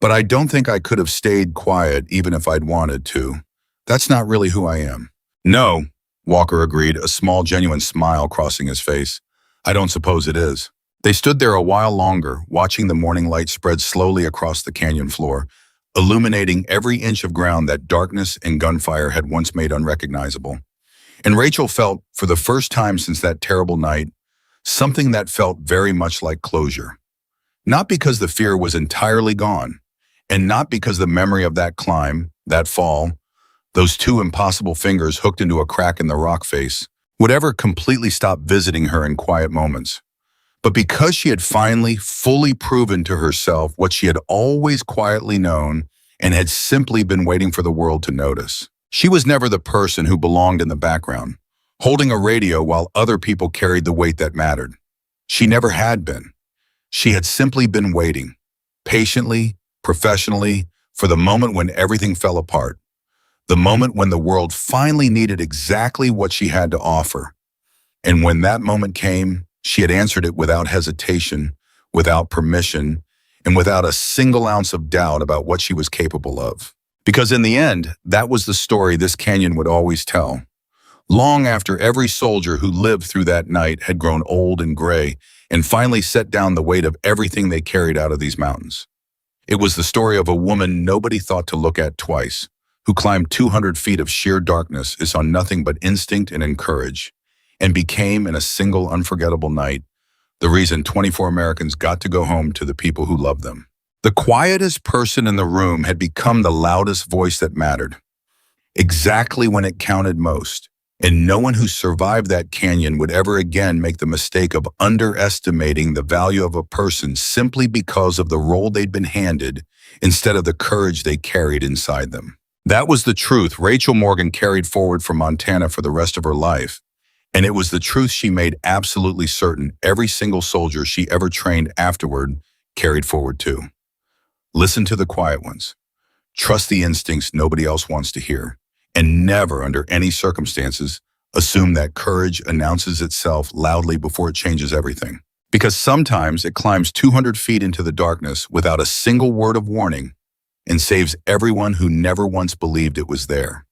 Speaker 1: but I don't think I could have stayed quiet even if I'd wanted to. That's not really who I am. No, Walker agreed, a small, genuine smile crossing his face. I don't suppose it is. They stood there a while longer, watching the morning light spread slowly across the canyon floor, illuminating every inch of ground that darkness and gunfire had once made unrecognizable. And Rachel felt, for the first time since that terrible night, something that felt very much like closure. Not because the fear was entirely gone, and not because the memory of that climb, that fall, those 2 impossible fingers hooked into a crack in the rock face, would ever completely stop visiting her in quiet moments. But because she had finally, fully proven to herself what she had always quietly known and had simply been waiting for the world to notice. She was never the person who belonged in the background, holding a radio while other people carried the weight that mattered. She never had been. She had simply been waiting, patiently, professionally, for the moment when everything fell apart, the moment when the world finally needed exactly what she had to offer. And when that moment came, she had answered it without hesitation, without permission, and without a single ounce of doubt about what she was capable of. Because in the end, that was the story this canyon would always tell. Long after every soldier who lived through that night had grown old and gray and finally set down the weight of everything they carried out of these mountains. It was the story of a woman nobody thought to look at twice, who climbed 200 feet of sheer darkness is on nothing but instinct and courage, and became, in a single unforgettable night, the reason 24 Americans got to go home to the people who loved them. The quietest person in the room had become the loudest voice that mattered, exactly when it counted most, and no one who survived that canyon would ever again make the mistake of underestimating the value of a person simply because of the role they'd been handed instead of the courage they carried inside them. That was the truth Rachel Morgan carried forward from Montana for the rest of her life, and it was the truth she made absolutely certain every single soldier she ever trained afterward carried forward too. Listen to the quiet ones. Trust the instincts nobody else wants to hear. And never, under any circumstances, assume that courage announces itself loudly before it changes everything. Because sometimes it climbs 200 feet into the darkness without a single word of warning and saves everyone who never once believed it was there.